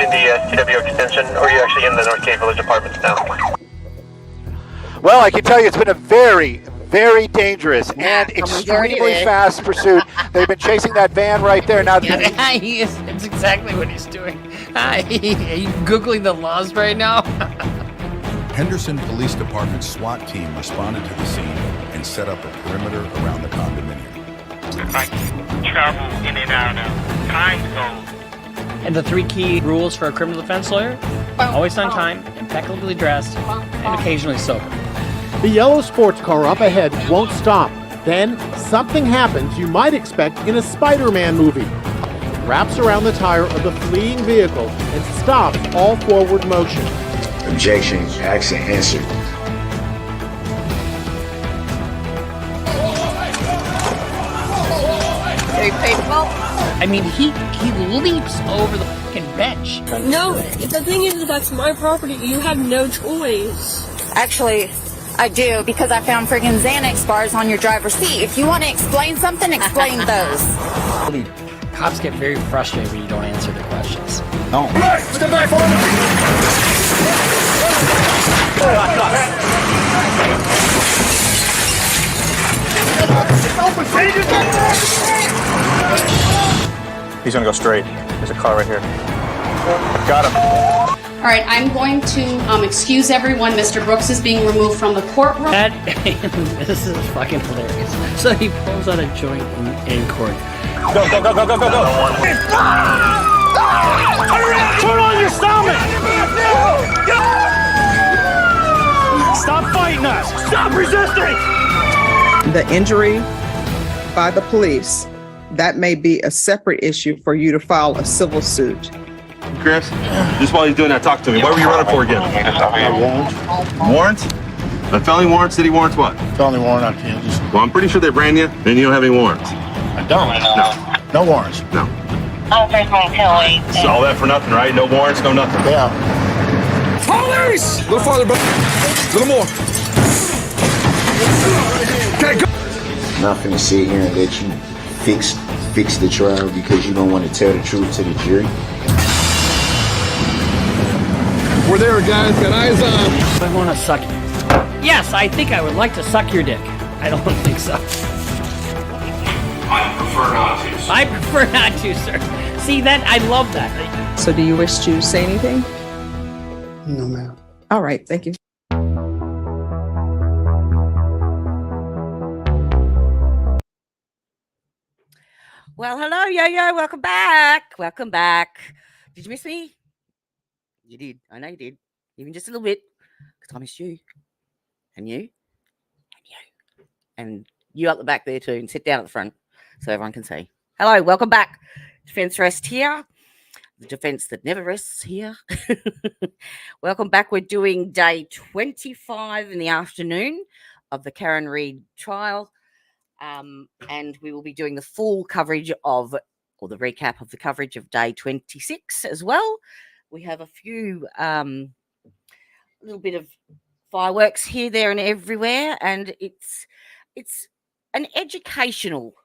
in the CW extension, or are you actually in the Northgate Village Apartments now? Well, I can tell you it's been a very, very dangerous and extremely fast pursuit. They've been chasing that van right there. Now, it's exactly what he's doing. Are you Googling the laws right now? Henderson Police Department's SWAT team responded to the scene and set up a perimeter around the condominium. I travel in and out of time zones. And the 3 key rules for a criminal defense lawyer? Always on time, impeccably dressed, and occasionally sober. The yellow sports car up ahead won't stop. Then, something happens you might expect in a Spider-Man movie. It wraps around the tire of the fleeing vehicle and stops all forward motion. Objection, action answered. I mean, he leaps over the fucking bench. No, the thing is, that's my property. You have no choice. Actually, I do, because I found friggin' Xanax bars on your driver's seat. If you want to explain something, explain those. Cops get very frustrated when you don't answer their questions. No. Step back for He's gonna go straight. There's a car right here. Got him. All right, I'm going to excuse everyone. Mr. Brooks is being removed from the courtroom. This is fucking hilarious. So he pulls out a joint in court. Go, go, go, go, go, go, go. Turn on your stomach! Stop fighting us! Stop resisting! The injury by the police, that may be a separate issue for you to file a civil suit. Chris, just while he's doing that, talk to me. What were you running for again? Warrants? On felony warrants? City warrants what? Felony warrant on Kansas. Well, I'm pretty sure they ran you, and you don't have any warrants. I don't. No. No warrants. No. So all that for nothing, right? No warrants, no nothing. Yeah. Police! A little farther back. A little more. Okay, go. I'm not gonna sit here and let you fix the trial because you don't want to tell the truth to the jury. We're there, guys. Got eyes on. I want to suck it. Yes, I think I would like to suck your dick. I don't think so. I prefer not to. I prefer not to, sir. See, that I love that. So do you wish to say anything? No, ma'am. All right, thank you. Well, hello, yo-yo. Welcome back. Welcome back. Did you miss me? You did. I know you did. Even just a little bit. Because I missed you. And you. And you. And you up the back there too. And sit down at the front so everyone can see. Hello, welcome back. Defense Rest here. The defense that never rests here. Welcome back. We're doing day 25 in the afternoon of the Karen Reid trial. And we will be doing the full coverage of, or the recap of the coverage of day 26 as well. We have a few, little bit of fireworks here, there, and everywhere, and it's an educational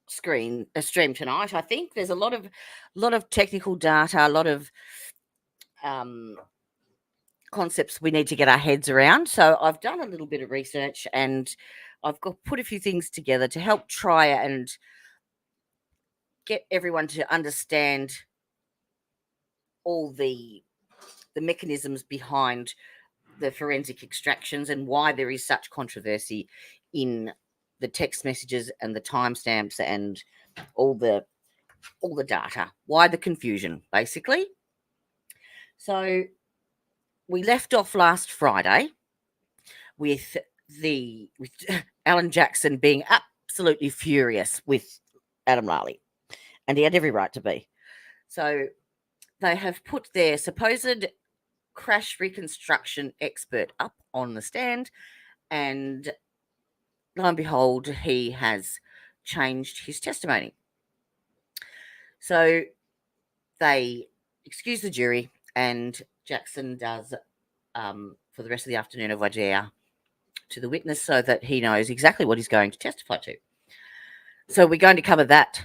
stream tonight. I think there's a lot of technical data, a lot of concepts we need to get our heads around. So I've done a little bit of research and I've put a few things together to help try and get everyone to understand all the mechanisms behind the forensic extractions and why there is such controversy in the text messages and the timestamps and all the data. Why the confusion, basically? So we left off last Friday with Alan Jackson being absolutely furious with Adam Lally, and he had every right to be. So they have put their supposed crash reconstruction expert up on the stand, and lo and behold, he has changed his testimony. So they excuse the jury, and Jackson does, for the rest of the afternoon, a voir dire to the witness so that he knows exactly what he's going to testify to. So we're going to cover that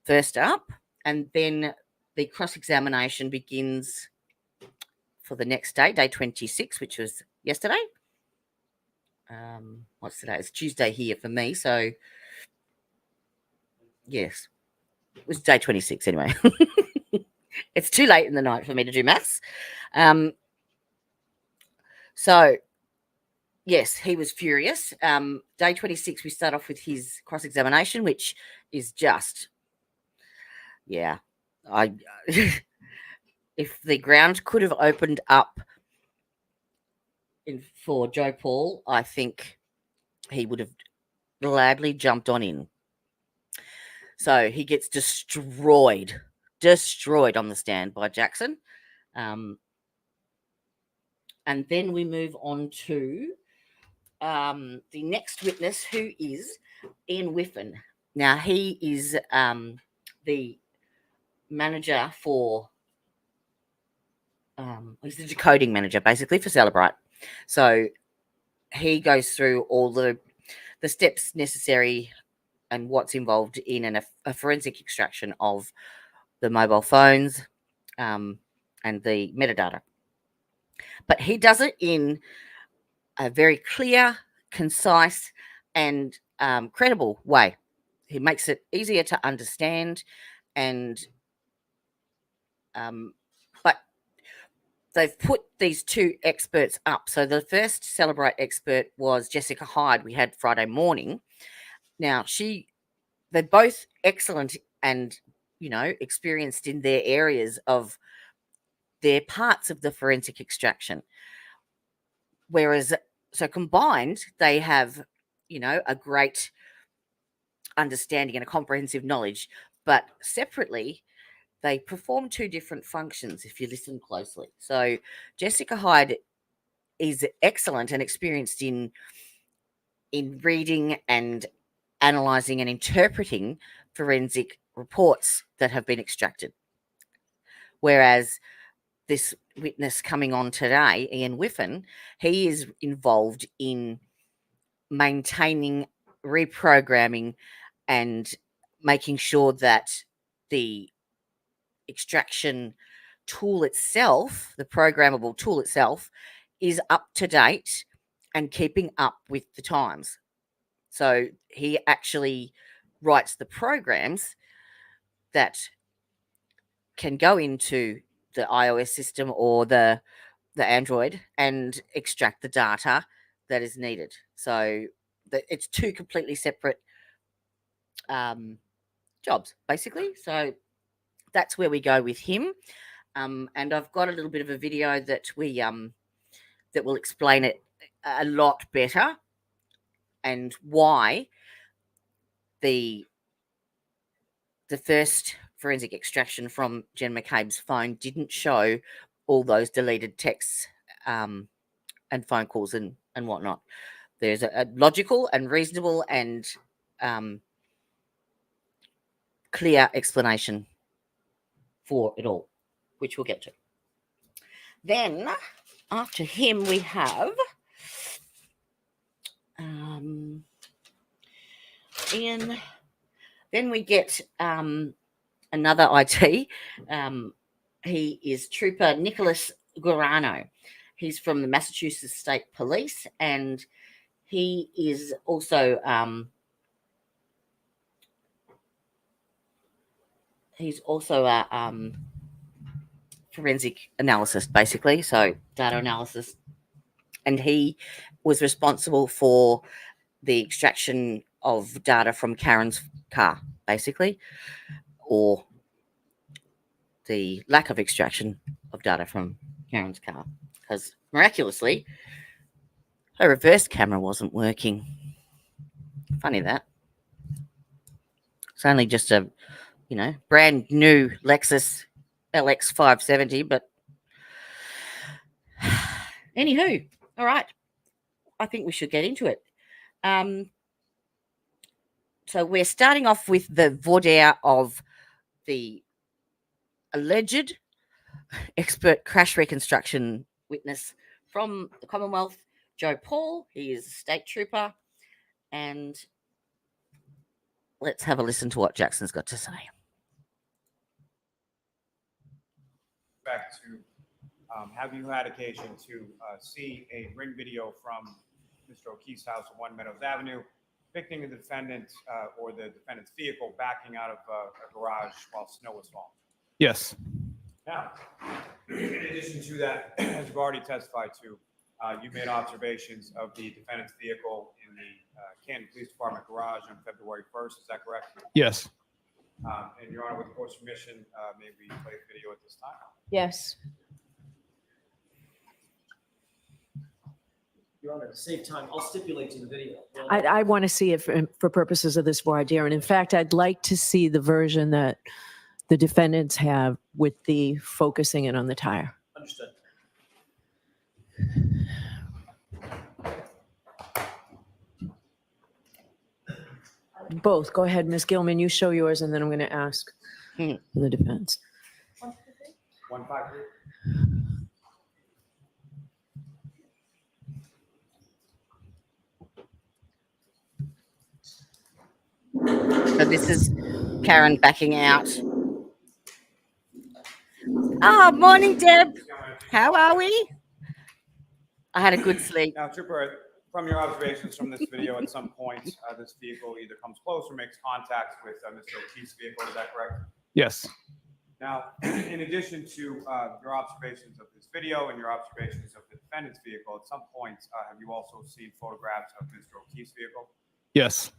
first up, and then the cross-examination begins for the next day, day 26, which was yesterday. What's today? It's Tuesday here for me, so yes, it was day 26 anyway. It's too late in the night for me to do maths. So, yes, he was furious. Day 26, we start off with his cross-examination, which is just, yeah, if the ground could have opened up for Joe Paul, I think he would have gladly jumped on in. So he gets destroyed on the stand by Jackson. And then we move on to the next witness, who is Ian Whiffen. Now, he is the manager for, he's the decoding manager, basically, for Celebrite. So he goes through all the steps necessary and what's involved in a forensic extraction of the mobile phones and the metadata. But he does it in a very clear, concise, and credible way. He makes it easier to understand, and but they've put these two experts up. So the first Celebrate expert was Jessica Hyde. We had Friday morning. Now they're both excellent and experienced in their areas of their parts of the forensic extraction. Whereas, so combined, they have, a great understanding and a comprehensive knowledge, but separately, they perform two different functions if you listen closely. So Jessica Hyde is excellent and experienced in reading and analysing and interpreting forensic reports that have been extracted. Whereas this witness coming on today, Ian Whiffen, he is involved in maintaining, reprogramming, and making sure that the extraction tool itself, the programmable tool itself, is up to date and keeping up with the times. So he actually writes the programs that can go into the iOS system or the Android and extract the data that is needed. So it's two completely separate jobs, basically. So that's where we go with him. And I've got a little bit of a video that that will explain it a lot better and why the first forensic extraction from Jen McCabe's phone didn't show all those deleted texts and phone calls and whatnot. There's a logical and reasonable and clear explanation for it all, which we'll get to. Then, after him, we have Ian. Then we get another IT. He is Trooper Nicholas Guarano. He's from the Massachusetts State Police, and he is also a forensic analysis, basically, so data analysis. And he was responsible for the extraction of data from Karen's car, basically, or the lack of extraction of data from Karen's car, because miraculously her reverse camera wasn't working. Funny that. It's only just a brand new Lexus LX 570, but anywho, all right, I think we should get into it. So we're starting off with the voir dire of the alleged expert crash reconstruction witness from the Commonwealth, Joe Paul. He is a state trooper, and let's have a listen to what Jackson's got to say. respect to have you had occasion to see a ring video from Mr. O'Keefe's house on One Meadows Avenue depicting the defendant or the defendant's vehicle backing out of a garage while snow was falling? Yes. Now, in addition to that, as you've already testified to, you made observations of the defendant's vehicle in the Canton Police Department garage on February 1st. Is that correct? Yes. And Your Honor, with the court's permission, may we play the video at this time? Yes. Your Honor, to save time, I'll stipulate to the video. I want to see it for purposes of this voir dire. And in fact, I'd like to see the version that the defendants have with the focusing in on the tire. Understood. Both. Go ahead, Ms. Gilman. You show yours, and then I'm going to ask for the defense. 153. So this is Karen backing out. Ah, morning, Deb. How are we? I had a good sleep. Now, Trooper, from your observations from this video, at some point, this vehicle either comes close or makes contact with Mr. O'Keefe's vehicle. Is that correct? Yes. Now, in addition to your observations of this video and your observations of the defendant's vehicle, at some point, have you also seen photographs of Mr. O'Keefe's vehicle? Yes.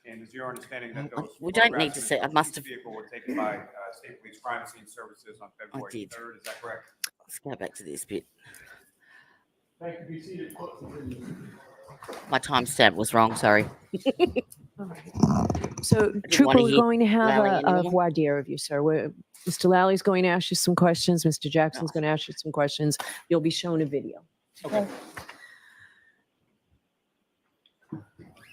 And is your understanding that those We don't need to say. I must have. vehicle were taken by State Police Crime Scene Services on February 3rd? Is that correct? Let's go back to this bit. Thank you. Be seated. My timestamp was wrong. Sorry. So, Trooper, we're going to have a voir dire of you, sir. Mr. Lally's going to ask you some questions. Mr. Jackson's going to ask you some questions. You'll be shown a video. Okay.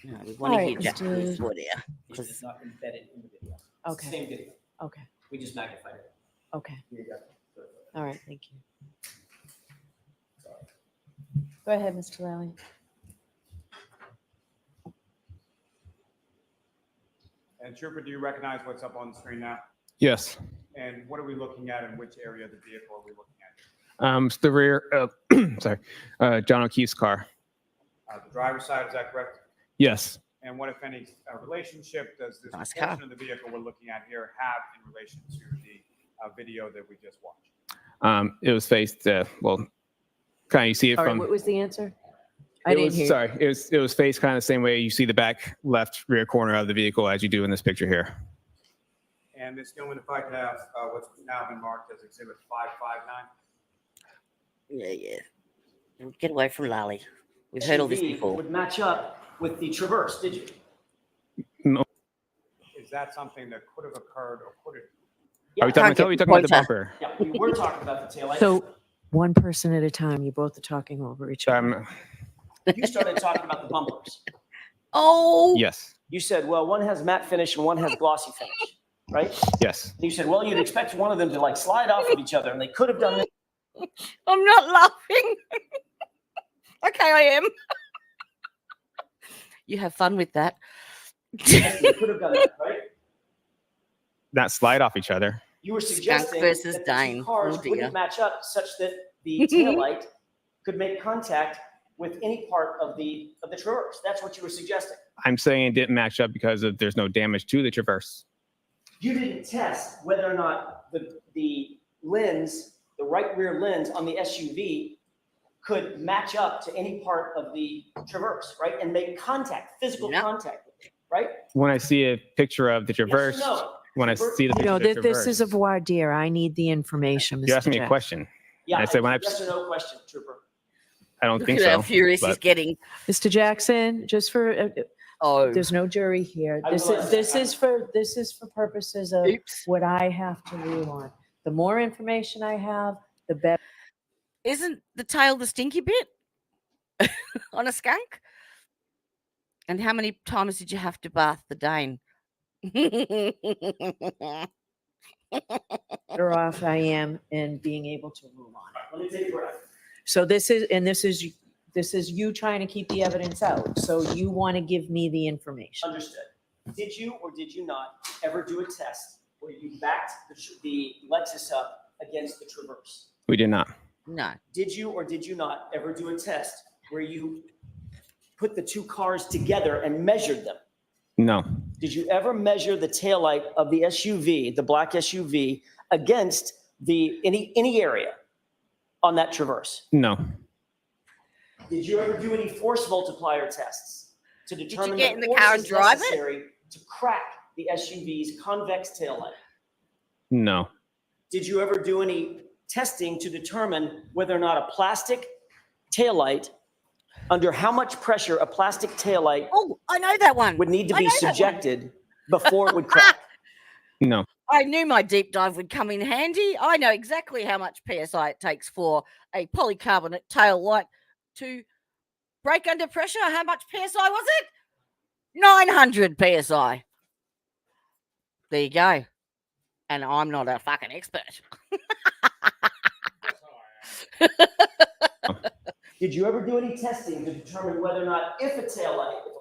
No, we want to hear Jackson's voir dire. Because it's not embedded in the video. Okay. Same video. Okay. We just magnified it. Okay. Here you go. All right. Thank you. Go ahead, Mr. Lally. And Trooper, do you recognize what's up on the screen now? Yes. And what are we looking at, and which area of the vehicle are we looking at? It's the rear, sorry, John O'Keefe's car. The driver's side, is that correct? Yes. And what, if any, relationship does this Nice portion car. of the vehicle we're looking at here have in relation to the video that we just watched? It was faced, well, kind of you see it All right, from. what was the answer? I didn't hear you. Sorry, it was faced kind of the same way you see the back left rear corner of the vehicle as you do in this picture here. And Ms. Gilman, if I could have what's now been marked as Exhibit 559. Yeah. Get away from Lally. We've heard all this SUV before. Would match up with the Traverse, did you? No. Is that something that could have occurred or could it? Are we talking about the bumper? Yeah, we were talking about the taillight. So, one person at a time. You both are talking over each other. You started talking about the bumpers. Oh. Yes. You said, well, one has matte finish and one has glossy finish, right? Yes. And you said, well, you'd expect one of them to like slide off of each other, and they could have done it. I'm not laughing. Okay, I am. You have fun with that. Yes, you could have done that, right? Not slide off each other. You were suggesting versus that the Dane. two cars Oh, dear. wouldn't match up such that the taillight could make contact with any part of the Traverse. That's what you were suggesting. I'm saying it didn't match up because there's no damage to the Traverse. You didn't test whether or not the lens, the right rear lens on the SUV could match up to any part of the Traverse, right? And make contact, physical contact with it, right? When I see a picture of the Traverse, no? when I see the picture No, of the this Traverse, is a voir dire. I need the information, Mr. you asked me a Jackson. question. Yeah, And I said when I yes or no question, Trooper. I don't think Look at so. how furious he's but- getting. Mr. Jackson, just for there's no jury here. I This realize is this is for purposes of what I have to rule on. The more information I have, the better. Isn't the tail the stinky bit on a skunk? And how many times did you have to bath the Dane? Better off I am in being able to rule on it. Let me take a breath. So this is you trying to keep the evidence out. So you want to give me the information. Understood. Did you or did you not ever do a test where you backed the Lexus up against the Traverse? We did not. No. Did you or did you not ever do a test where you put the two cars together and measured them? No. Did you ever measure the taillight of the SUV, the black SUV, against any area on that Traverse? No. Did you ever do any force multiplier tests to determine get in the force car and is drive it? necessary to crack the SUV's convex taillight? No. Did you ever do any testing to determine whether or not a plastic taillight, under how much pressure a plastic taillight I know that one. would need to I be know that one. subjected before it would crack? No. I knew my deep dive would come in handy. I know exactly how much PSI it takes for a polycarbonate tail light to break under pressure. How much PSI was it? 900 PSI. There you go. And I'm not a fucking expert. Did you ever do any testing to determine whether or not if a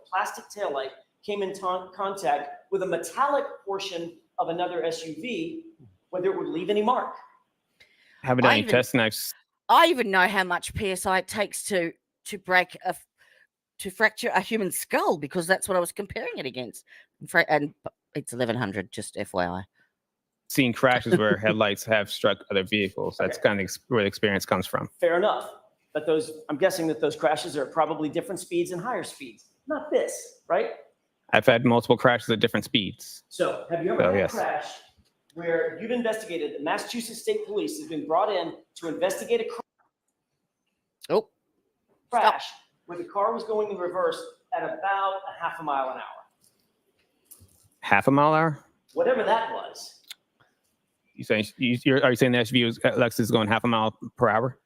plastic taillight came in contact with a metallic portion of another SUV, whether it would leave any mark? Haven't done any testing. I even know how much PSI it takes to fracture a human skull, because that's what I was comparing it against. And it's 1100, just FYI. Seen crashes where headlights have struck other vehicles. That's kind of where the experience comes from. Fair enough. But I'm guessing that those crashes are probably different speeds and higher speeds. Not this, right? I've had multiple crashes at different speeds. So have you ever had a crash where you've investigated, the Massachusetts State Police has been brought in to investigate a crash where the car was going in reverse at about a half a mile an hour? Half a mile an hour? Whatever that was. Are you saying the SUV Lexus is going half a mile per hour?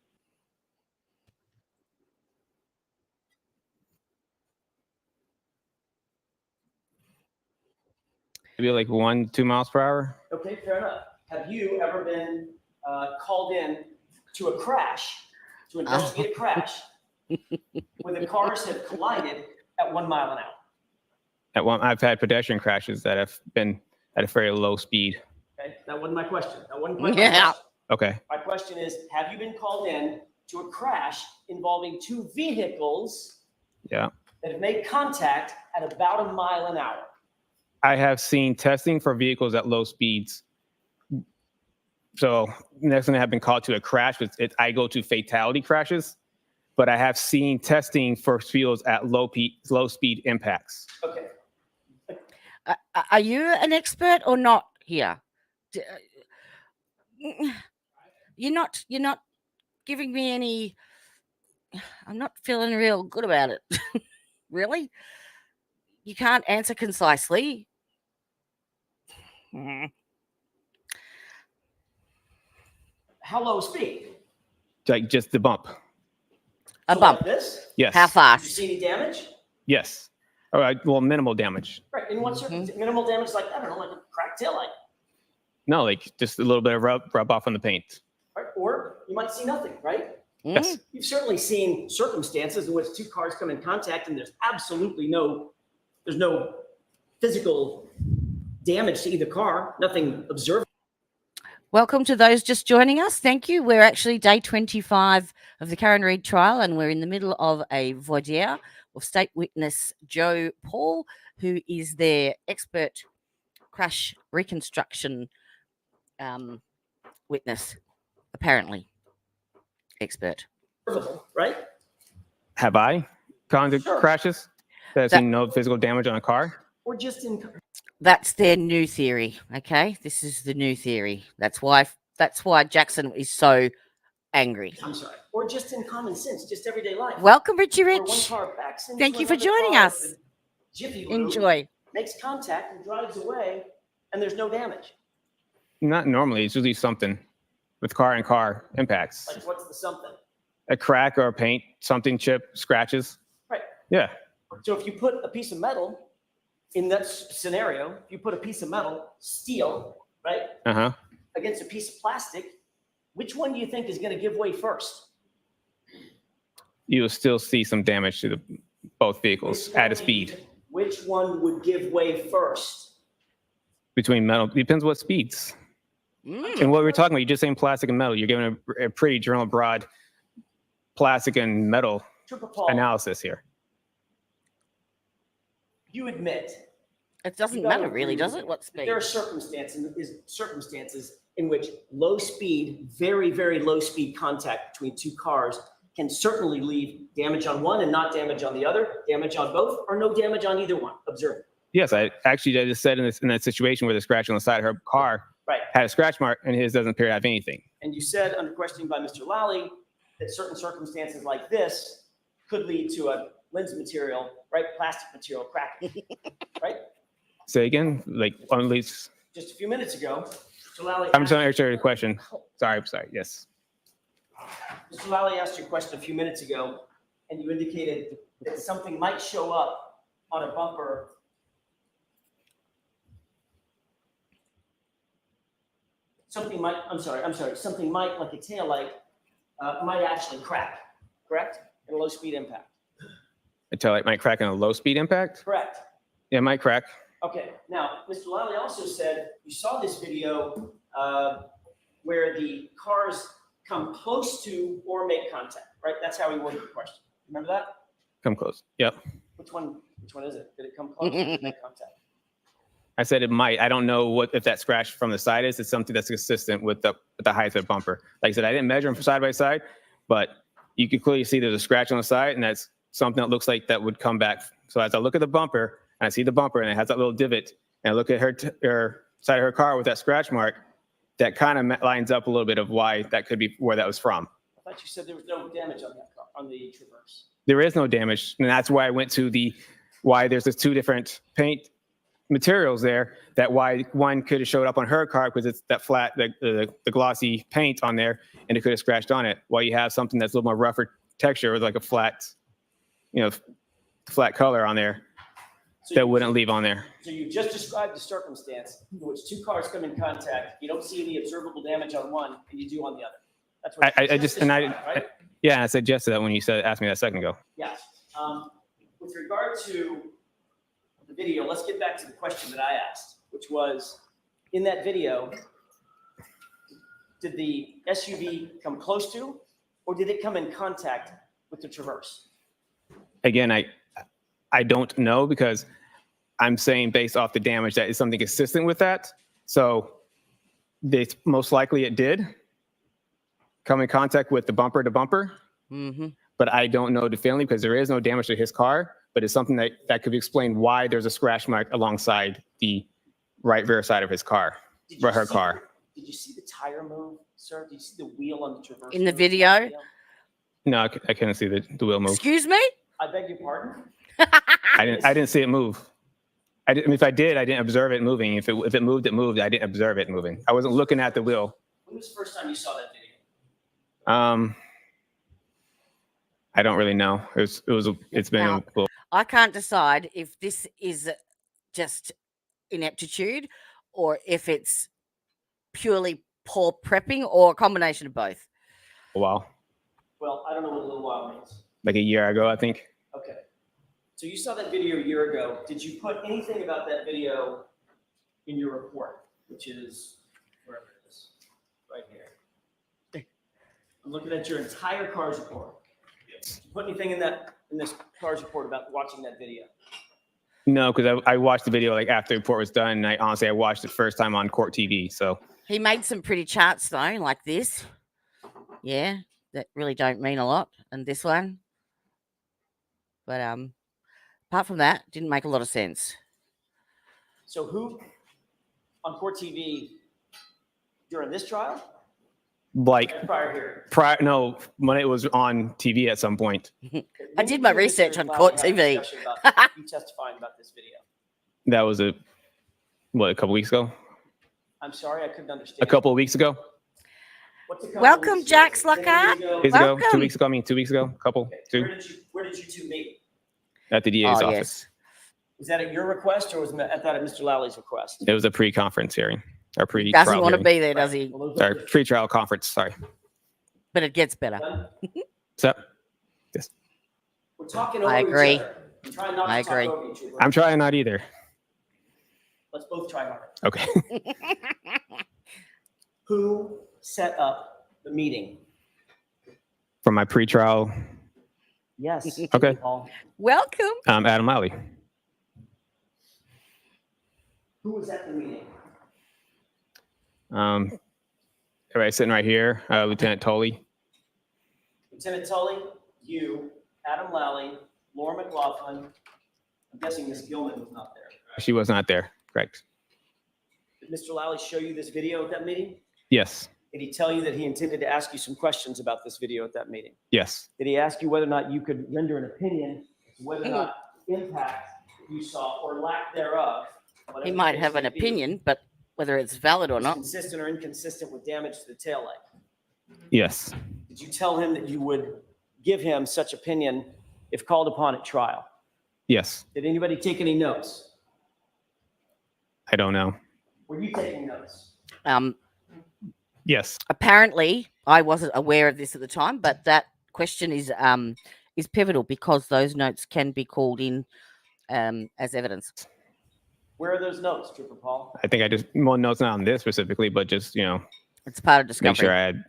Maybe like 1-2 miles per hour. Okay, fair enough. Have you ever been called in to a crash, to investigate a crash, where the cars have collided at 1 mile an hour? I've had pedestrian crashes that have been at a very low speed. Okay, that wasn't my question. That wasn't my question. Okay. My question is, have you been called in to a crash involving two vehicles that have made contact at about a mile an hour? I have seen testing for vehicles at low speeds. So next time I have been called to a crash, I go to fatality crashes, but I have seen testing for vehicles at low speed impacts. Okay. Are you an expert or not here? You're not giving me any. I'm not feeling real good about it. Really? You can't answer concisely. How low speed? Like just the bump. A bump. Like this? Yes. How fast? Did you see any damage? Yes. All right. Well, minimal damage. Right. In what circumstance? Minimal damage, like, I don't know, like a cracked taillight. No, like just a little bit of rub off on the paint. Right? Or you might see nothing, right? Yes. You've certainly seen circumstances in which two cars come in contact and there's absolutely no physical damage to either car, nothing observed. Welcome to those just joining us. Thank you. We're actually day 25 of the Karen Reid trial, and we're in the middle of a voir dire of state witness Joe Paul, who is their expert crash reconstruction witness, apparently. Expert. Right? Have I gone to crashes that's seen no physical damage on a car? Or just in. That's their new theory. Okay, this is the new theory. That's why Jackson is so angry. I'm sorry. Or just in common sense, just everyday life. Welcome, Richie Where one Rich. car backs into Thank you for another joining car us. with Jiffy Lube, Enjoy. makes contact and drives away, and there's no damage. Not normally. It's usually something with car and car impacts. Like, what's the something? A crack or a paint, something chip, scratches. Right. Yeah. So if you put a piece of metal in that scenario, if you put a piece of metal, steel, right, against a piece of plastic, which one do you think is going to give way first? You'll still see some damage to both vehicles at a speed. Which one would give way first? Between metal, depends what speeds. And what we're talking about, you're just saying plastic and metal. You're giving a pretty general, broad plastic and metal Trooper Paul, analysis here. you admit It doesn't you gotta matter really, agree does with it? me. What speed? There are circumstances in which low speed, very, very low speed contact between two cars can certainly leave damage on one and not damage on the other, damage on both, or no damage on either one. Observe. Yes, I just said in that situation where the scratch on the side of her car Right. had a scratch mark and his doesn't appear to have anything. And you said under questioning by Mr. Lally that certain circumstances like this could lead to a lens material, right? Plastic material cracking, right? Say again, like on least. Just a few minutes ago, Mr. Lally. I'm just going to answer your question. Sorry. Yes. Mr. Lally asked you a question a few minutes ago, and you indicated that something might show up on a bumper. Something might, something might, like a taillight, might actually crack, correct? In a low speed impact. A taillight might crack in a low speed impact? Correct. Yeah, it might crack. Okay, now, Mr. Lally also said you saw this video where the cars come close to or make contact, right? That's how he worded the question. Remember that? Come close. Yep. Which one is it? Did it come close or did it make contact? I said it might. I don't know if that scratch from the side is. It's something that's consistent with the height of the bumper. Like I said, I didn't measure them from side by side, but you can clearly see there's a scratch on the side, and that's something that looks like that would come back. So as I look at the bumper, and I see the bumper, and it has that little divot, and I look at her side of her car with that scratch mark, that kind of lines up a little bit of why that could be where that was from. I thought you said there was no damage on that car, on the Traverse. There is no damage, and that's why I went to why there's this two different paint materials there, that why one could have showed up on her car because it's that flat, the glossy paint on there, and it could have scratched on it, while you have something that's a little more rougher texture with like a flat, flat color on there that wouldn't leave on there. So you just described the circumstance in which two cars come in contact, you don't see any observable damage on one, and you do on the other. That's what right? Yeah, I suggested that when you asked me that a second ago. Yes. With regard to the video, let's get back to the question that I asked, which was, in that video, did the SUV come close to, or did it come in contact with the Traverse? Again, I don't know, because I'm saying based off the damage that is something consistent with that. So most likely it did come in contact with the bumper to bumper. Mm-hmm. But I don't know definitively, because there is no damage to his car, but it's something that could explain why there's a scratch mark alongside the right rear side of his car, her car. Did you see the tire move, sir? Did you see the wheel on the Traverse? In the video? No, I couldn't see the wheel move. Excuse me? I beg your pardon? I didn't see it move. If I did, I didn't observe it moving. If it moved, it moved. I didn't observe it moving. I wasn't looking at the wheel. When was the first time you saw that video? I don't really know. It's been. I can't decide if this is just ineptitude or if it's purely poor prepping or a combination of both. A while. Well, I don't know what a little while means. Like a year ago, I think. Okay. So you saw that video a year ago. Did you put anything about that video in your report, which is wherever it is, right here? I'm looking at your entire CARS report. Yes. Did you put anything in this CARS report about watching that video? No, because I watched the video like after the report was done, and I watched it first time on court TV. So he made some pretty charts though, like this. Yeah, that really don't mean a lot. And this one, but apart from that, didn't make a lot of sense. So who on court TV during this trial? Like prior no, when it was on TV at some point. I did my research on court TV. You testifying about this video. That was a couple weeks ago? I'm sorry, I couldn't understand. A couple of weeks ago? Welcome, Jax Lockhart. 2 weeks ago. 2 weeks ago. Couple. Two. Where did you two meet? At the DA's office. Yes. Was that at your request or was that at Mr. Lally's request? It was a pre-conference hearing. Or pre-trial Doesn't want to hearing. be there, does he? Sorry, pre-trial conference. Sorry. But it gets better. What's up? Yes. We're talking over I agree. each other. I'm trying not I to talk agree. over each other. I'm trying not either. Let's both try harder. Okay. Who set up the meeting? For my pretrial, Yes. Okay. Paul. Welcome. Adam Lally. Who was at the meeting? Everybody sitting right here, Lieutenant Tully. Lieutenant Tully, you, Adam Lally, Laura McLaughlin. I'm guessing Miss Gilman was not there. She was not there, correct? Did Mr. Lally show you this video at that meeting? Yes, Did he tell you that he intended to ask you some questions about this video at that meeting? yes. Did he ask you whether or not you could render an opinion as to whether or not impact you saw or lack thereof? whatever He the might case have an may be, opinion, but whether it's valid or was not. consistent or inconsistent with damage to the taillight? Yes, Did you tell him that you would give him such opinion if called upon at trial? yes. Did anybody take any notes? I don't know. Were you taking notes? Yes, Apparently, I wasn't aware of this at the time, but that question is pivotal because those notes can be called in as evidence. Where are those notes, Trooper Paul? I think I just, well, no, it's not on this specifically, but just, It's part of discovery. make sure I had,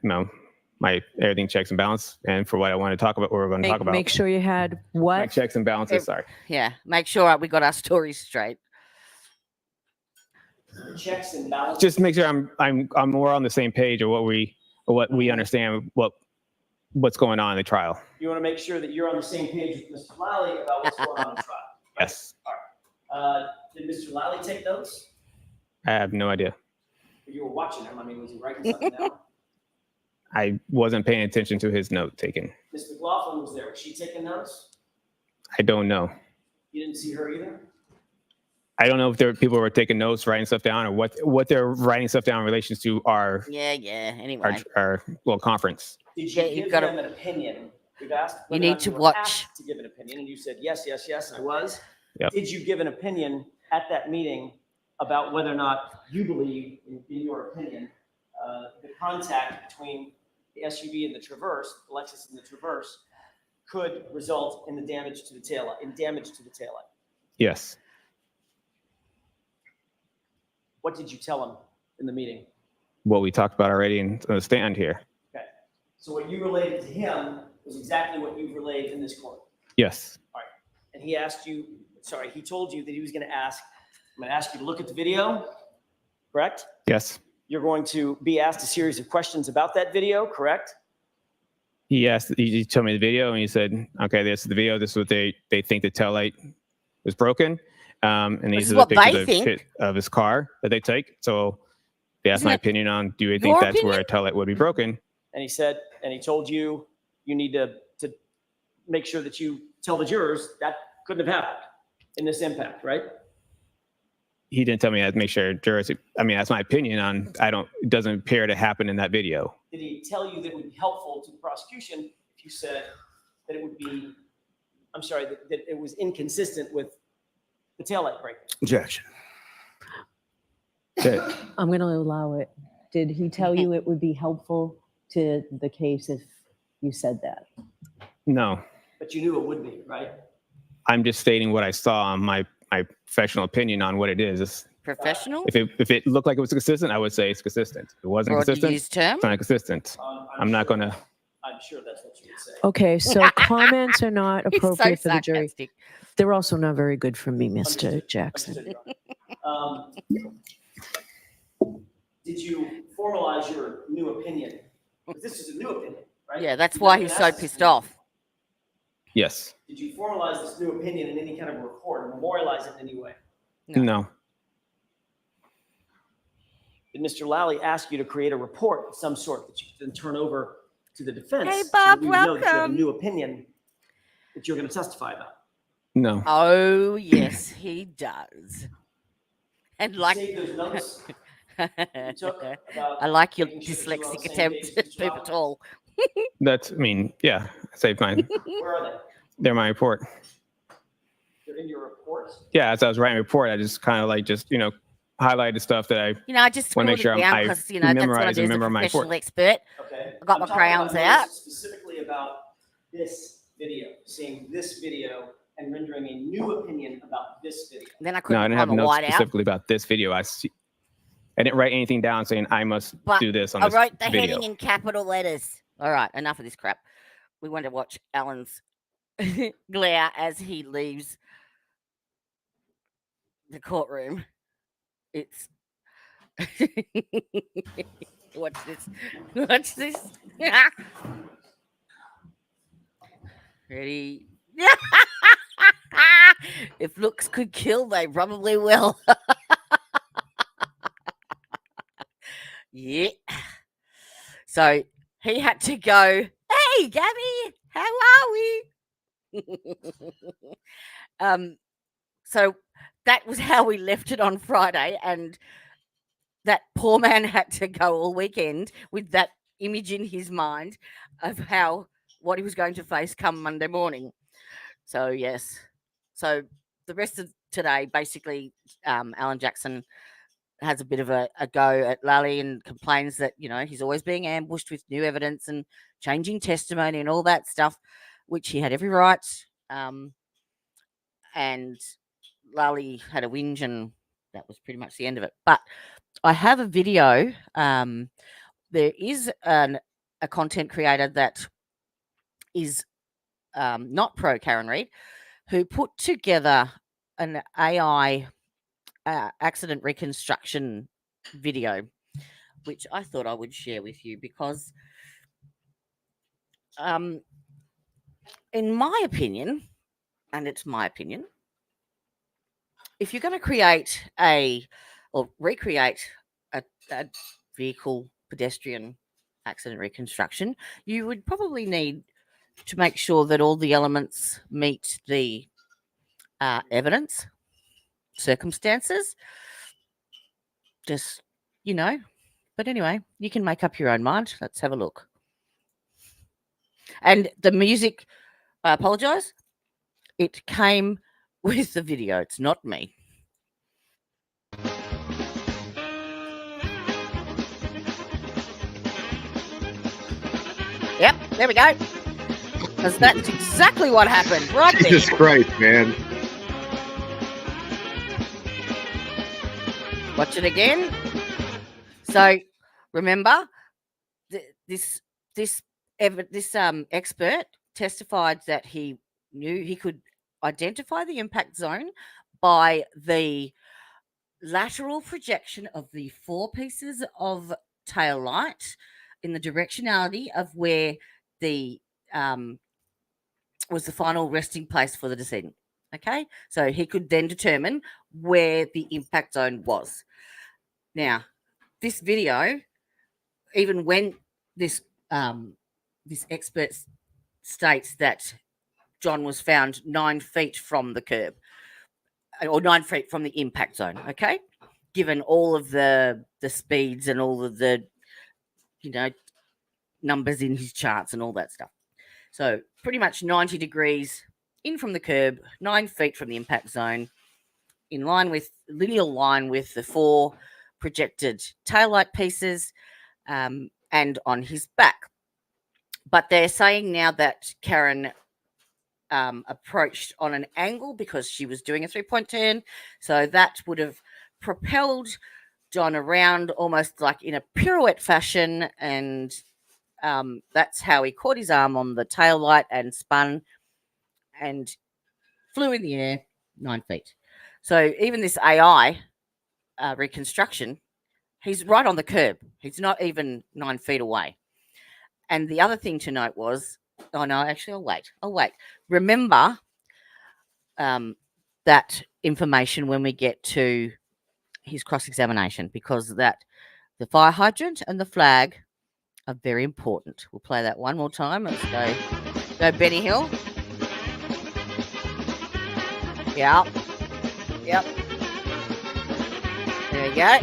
my everything checks and balance, and for what I want to talk about, what we're going to talk about. Make sure you had My what? checks and balances, sorry. Yeah, make sure we got our stories straight. Checks and balances. Just make sure I'm more on the same page of what we understand what's going on in the trial. You want to make sure that you're on the same page with Mr. Lally about what's going on in the trial. Yes, Did Mr. Lally take notes? I have no idea. You were watching him. I mean, was he writing something down? I wasn't paying attention to his note taking. Ms. McLaughlin was there. Was she taking notes? I don't know. You didn't see her either? I don't know if there were people who were taking notes, writing stuff down, or what they're writing stuff down in relation to our Anyway, our little conference. Did you you've give gotta- him an opinion? We've asked You whether or need not to were watch. asked to give an opinion, and you said yes, yes, yes. I was. Yep. Did you give an opinion at that meeting about whether or not you believe, in your opinion, the contact between the SUV and the Traverse, the Lexus and the Traverse, could result in the damage to the taillight, Yes, What did you tell him in the meeting? what we talked about already in the stand here. Okay. So what you related to him was exactly what you've relayed in this court. Yes, All right. And he he told you that he was going to ask, I'm going to ask you to look at the video, correct? yes. You're going to be asked a series of questions about that video, correct? He told me the video, and he said, "Okay, this is the video. This is what they think the taillight was broken, and This these is are the what they pictures think. of his car that they take." So they asked Isn't my it opinion on, do you think your that's where a opinion? taillight would be broken? And he told you, you need to make sure that you tell the jurors that couldn't have happened in this impact, right? He didn't tell me that. Make sure jurors. I mean, that's my opinion on. It doesn't appear to happen in that video. Did he tell you that it would be helpful to the prosecution if you said that it would be, that it was inconsistent with the taillight breaking? Objection. Okay. I'm going to allow it. Did he tell you it would be helpful to the case if you said that? No, But you knew it would be, right? I'm just stating what I saw on my professional opinion on what it is. Professional? If it looked like it was consistent, I would say it's consistent. If it wasn't Broad consistent, use term? it's not consistent. I'm not going to. I'm sure that's what you would say. Okay, so comments are not He's so appropriate for the jury. sarcastic. They're also not very good for me, Mr. Understood. Jackson. Understood, Your Honor. Did you formalize your new opinion? 'Cause this is a new opinion, right? Yeah, that's You've why never he's been so asked this pissed before. off. Yes. Did you formalize this new opinion in any kind of report or memorialize it in any way? No. Did Mr. Lally ask you to create a report of some sort that you could then turn over to the defense? Hey, so that Bob, we would know that you have a welcome. new opinion that you're going to testify about? No. Oh, yes, he does. And like, Save those notes you took about I like your making sure that you're on dyslexic the same attempt page to as keep the it all. That's. I mean, yeah. I saved mine. Where are they? They're my report. They're in your report? Yeah. As I was writing a report, I just kind of highlighted stuff that I I just want to make scribbled sure it down I because, that's what I memorize do and as a remember my professional report. expert. Okay. I got I'm my talking crayons about out. notes specifically about this video, seeing this video and rendering a new opinion about this video. Then I No, couldn't I didn't find have a notes white out. specifically about this video. I I didn't write anything down saying I must But do this on I this wrote the video. heading in capital letters. All right, enough of this crap. We want to watch Alan's glare as he leaves the courtroom. It's watch this. Watch this. Ready? If looks could kill, they probably will. Yeah. So he had to go, hey, Gabby, how are we? So that was how we left it on Friday. And that poor man had to go all weekend with that image in his mind of what he was going to face come Monday morning. So, yes. So the rest of today, basically, Alan Jackson has a bit of a go at Lally and complains that, he's always being ambushed with new evidence and changing testimony and all that stuff, which he had every right. And Lally had a whinge, and that was pretty much the end of it. But I have a video. There is a content creator that is not pro Karen Reid, who put together an AI accident reconstruction video, which I thought I would share with you because, in my opinion, and it's my opinion, if you're going to create or recreate a vehicle pedestrian accident reconstruction, you would probably need to make sure that all the elements meet the evidence, circumstances, just, but anyway, you can make up your own mind. Let's have a look. And the music, I apologize, it came with the video. It's not me. Yep, there we go. Because that's exactly what happened right there. Jesus Christ, man. Watch it again. So remember, this expert testified that he knew he could identify the impact zone by the lateral projection of the 4 pieces of tail light in the directionality of where the was the final resting place for the decedent. Okay, so he could then determine where the impact zone was. Now, this video, even when this expert states that John was found 9 feet from the curb, or 9 feet from the impact zone, okay? Given all of the speeds and all of the, numbers in his charts and all that stuff. So pretty much 90 degrees in from the curb, 9 feet from the impact zone, in linear line with the 4 projected taillight pieces, and on his back. But they're saying now that Karen approached on an angle because she was doing a 3-point turn. So that would have propelled John around almost like in a pirouette fashion. And that's how he caught his arm on the tail light and spun and flew in the air 9 feet. So even this AI reconstruction, he's right on the curb. He's not even 9 feet away. And the other thing to note was, oh no, actually, I'll wait. Remember that information when we get to his cross-examination, because the fire hydrant and the flag are very important. We'll play that one more time. Let's go Benny Hill. Yep. There we go.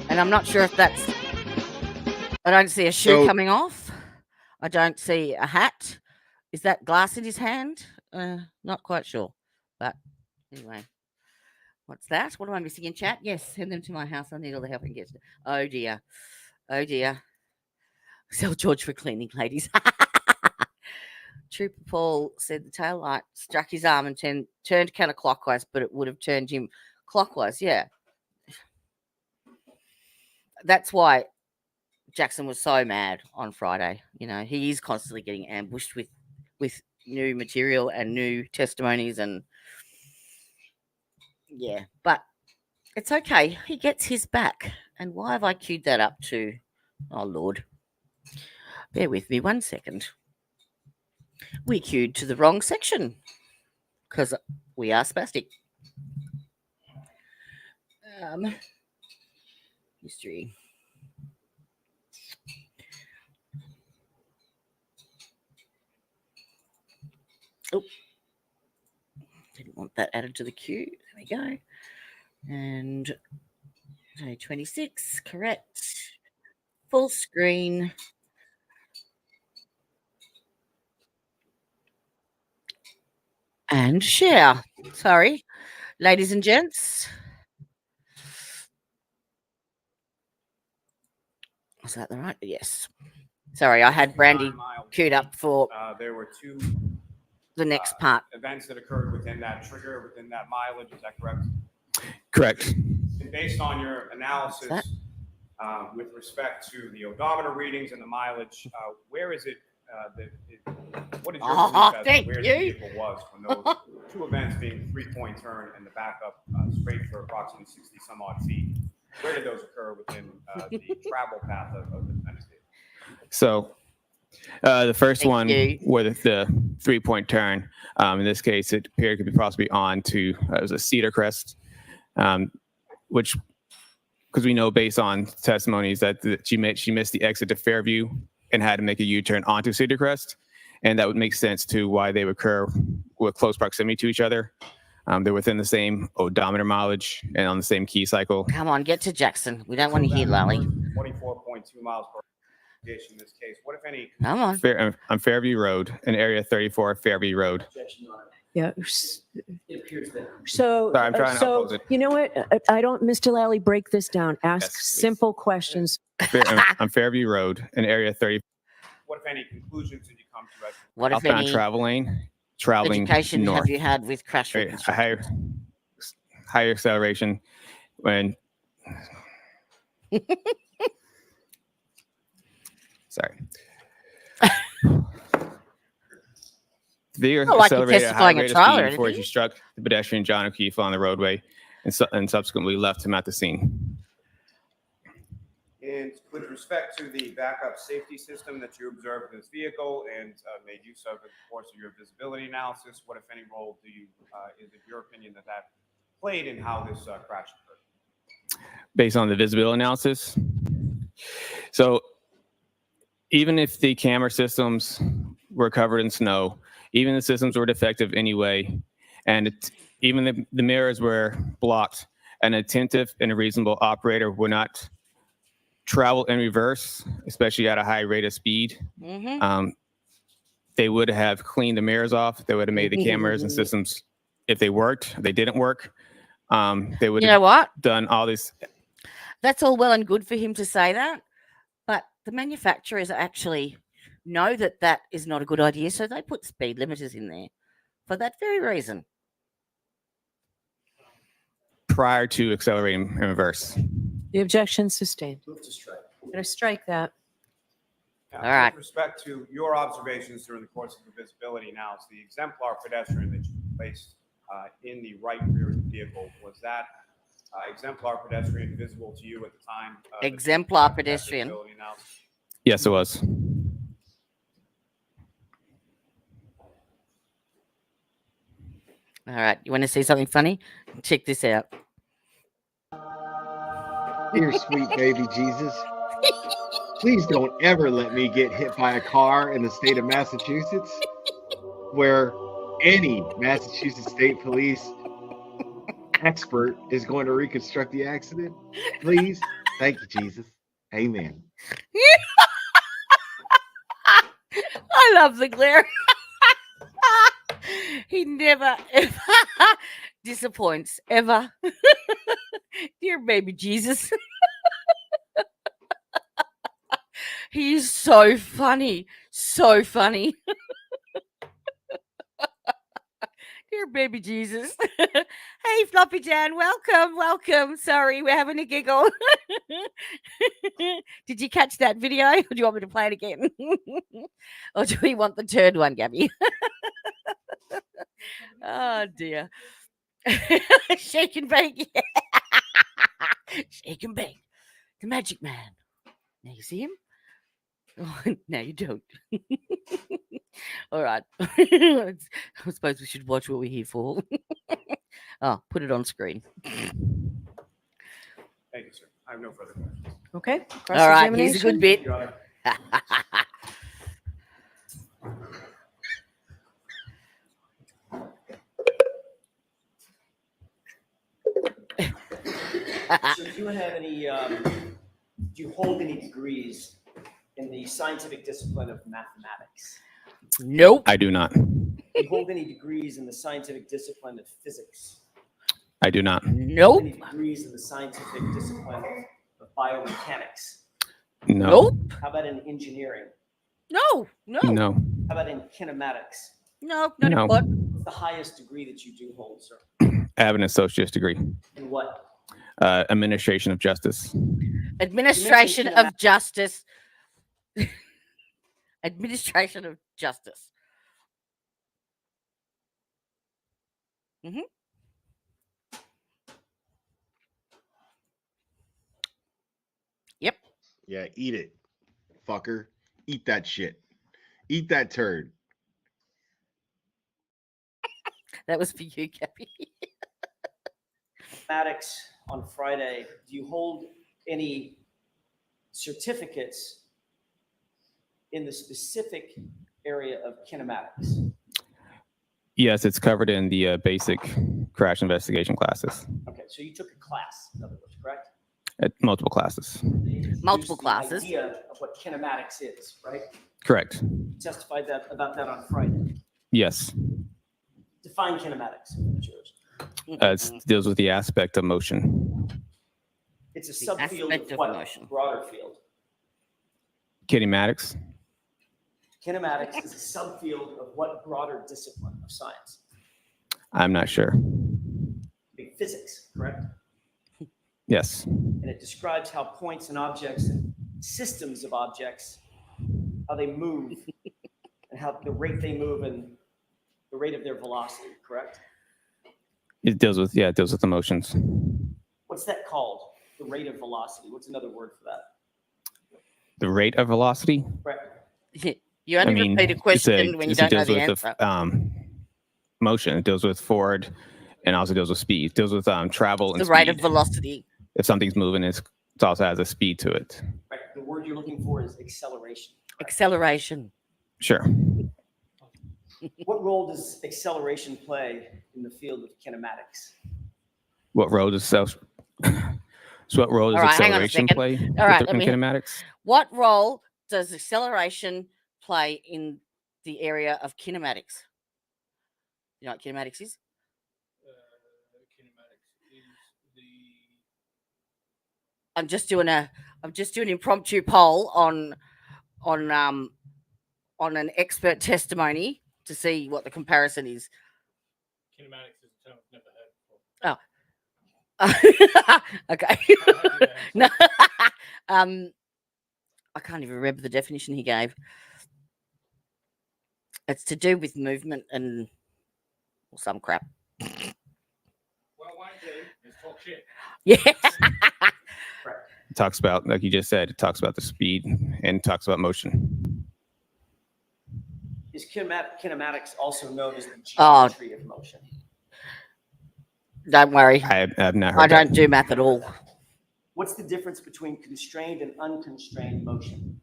And I'm not sure if that's... I don't see a shoe coming off. I don't see a hat. Is that glass in his hand? Not quite sure. But anyway. What's that? What am I missing in chat? Yes, send them to my house. I need all the help I can get. Oh, dear. Sell George for cleaning, ladies. Trooper Paul said the tail light struck his arm and turned counterclockwise, but it would have turned him clockwise. Yeah. That's why Jackson was so mad on Friday. You know, he is constantly getting ambushed with new material and new testimonies, and yeah, but it's okay. He gets his back. And why have I queued that up to? Oh, Lord. Bear with me 1 second. We queued to the wrong section because we are spastic. History. Oh, didn't want that added to the queue. There we go. And 26, correct. Full screen. And share. Sorry, ladies and gents. Was that the right? Yes. Sorry, I had Brandy queued up for there were two the next part. events that occurred within that trigger, within that mileage. Is that correct? Correct. And based on your analysis with respect to the odometer readings and the mileage, where is it what is your belief as to where the vehicle was when those two events being 3-point turn and the backup straight for approximately 60 some odd feet? Where did those occur within the travel path of the defendant's vehicle? So the first one where the 3-point turn, in this case, it appeared to be possibly on to, it was a Cedar Crest, which, because we know based on testimonies that she missed the exit to Fairview and had to make a U-turn onto Cedar Crest. And that would make sense to why they would occur with close proximity to each other. They're within the same odometer mileage and on the same key cycle. Come on, get to Jackson. We don't want to hear Lally. 24.2 miles per hour in this case. What, if any? Come on. On Fairview Road, in Area 34, Fairview Road. Yeah. It appears there. So, Sorry, I'm trying to oppose it. You know what? I don't, Mr. Lally, break this down. Ask simple questions. On Fairview Road, in Area 30. What, if any, conclusions did you come to? What, if outbound any, traveling education north. have you had with crash A higher acceleration when. Sorry. The vehicle accelerated at a high rate of speed before she struck the pedestrian John O'Keefe on the roadway and subsequently left him at the scene. And with respect to the backup safety system that you observed in this vehicle and made use of in the course of your visibility analysis, what, if any, role do you, is it your opinion that played in how this crash occurred? Based on the visibility analysis. So even if the camera systems were covered in snow, even the systems were defective anyway, and even the mirrors were blocked, an attentive and a reasonable operator would not travel in reverse, especially at a high rate of speed. They would have cleaned the mirrors off. They would have made the cameras and systems, if they worked, they didn't work. They would have done all this. That's all well and good for him to say that, but the manufacturers actually know that that is not a good idea, so they put speed limiters in there for that very reason. Prior to accelerating in reverse. The objection sustained. Move to strike. I'm going to strike that. Now, all right. With respect to your observations during the course of the visibility analysis, the exemplar pedestrian that you placed in the right rear of the vehicle, was that exemplar pedestrian visible to you at the time? Exemplar pedestrian. Yes, it was. All right. You want to see something funny? Check this out. Dear sweet baby Jesus, please don't ever let me get hit by a car in the state of Massachusetts, where any Massachusetts State Police expert is going to reconstruct the accident. Please. Thank you, Jesus. Amen. I love the glare. He never, ever disappoints, ever. Dear baby Jesus. He's so funny. So funny. Dear baby Jesus. Hey, Floppy Dan, welcome. Sorry, we're having a giggle. Did you catch that video? Or do you want me to play it again? Or do we want the third one, Gabby? Oh, dear. Shake and bake. Shake and bake. The magic man. Now you see him? Oh, no, you don't. All right. I suppose we should watch what we're here for. Oh, put it on screen. Thank you, sir. I have no further questions. Okay. All right, here's a good bit. So do you have any, do you hold any degrees in the scientific discipline of mathematics? Nope. I do not. Do you hold any degrees in the scientific discipline of physics? I do not. Nope. Any degrees in the scientific discipline of biomechanics? No. Nope. How about in engineering? No. No. How about in kinematics? No, not No. in what? What's the highest degree that you do hold, sir? I have an associate's degree. In what? Administration of justice. Administration of justice. Administration of justice. Mm-hmm. Yep. Yeah, eat it, fucker. Eat that shit. Eat that turd. That was for you, Gabby. Kinematics on Friday. Do you hold any certificates in the specific area of kinematics? Yes, it's covered in the basic crash investigation classes. Okay, so you took a class, in other words, correct? At multiple classes. Multiple The classes. idea of what kinematics is, right? Correct. You testified about that on Friday. Yes. Define kinematics. It's yours. It deals with the aspect of motion. It's a The subfield aspect of of what motion. broader field? Kinematics. Kinematics is a subfield of what broader discipline of science? I'm not sure. Physics, correct? Yes. And it describes how points and objects and systems of objects, how they move and how the rate they move and the rate of their velocity, correct? It deals with the motions. What's that called? The rate of velocity. What's another word for that? The rate of velocity. Correct. You only repeat a question when you don't know the answer. Motion. It deals with forward and also deals with speed. It deals with travel and The rate speed. of velocity. If something's moving, it also has a speed to it. Right. The word you're looking for is acceleration. Acceleration. Sure. What role does acceleration play in the field of kinematics? What role does All right, hang on a acceleration second. play All right, in kinematics? What role does acceleration play in the area of kinematics? You know what kinematics is? I'm just doing an impromptu poll on an expert testimony to see what the comparison is. Kinematics is a term I've never heard before. Oh. Okay. No. I can't even remember the definition he gave. It's to do with movement and some crap. Well, why don't you just talk shit? Yeah. It talks about, like you just said, it talks about the speed and talks about motion. Is kinematics also known as the Oh. geometry of motion? Don't worry. I've not heard I don't that. do math at all. What's the difference between constrained and unconstrained motion?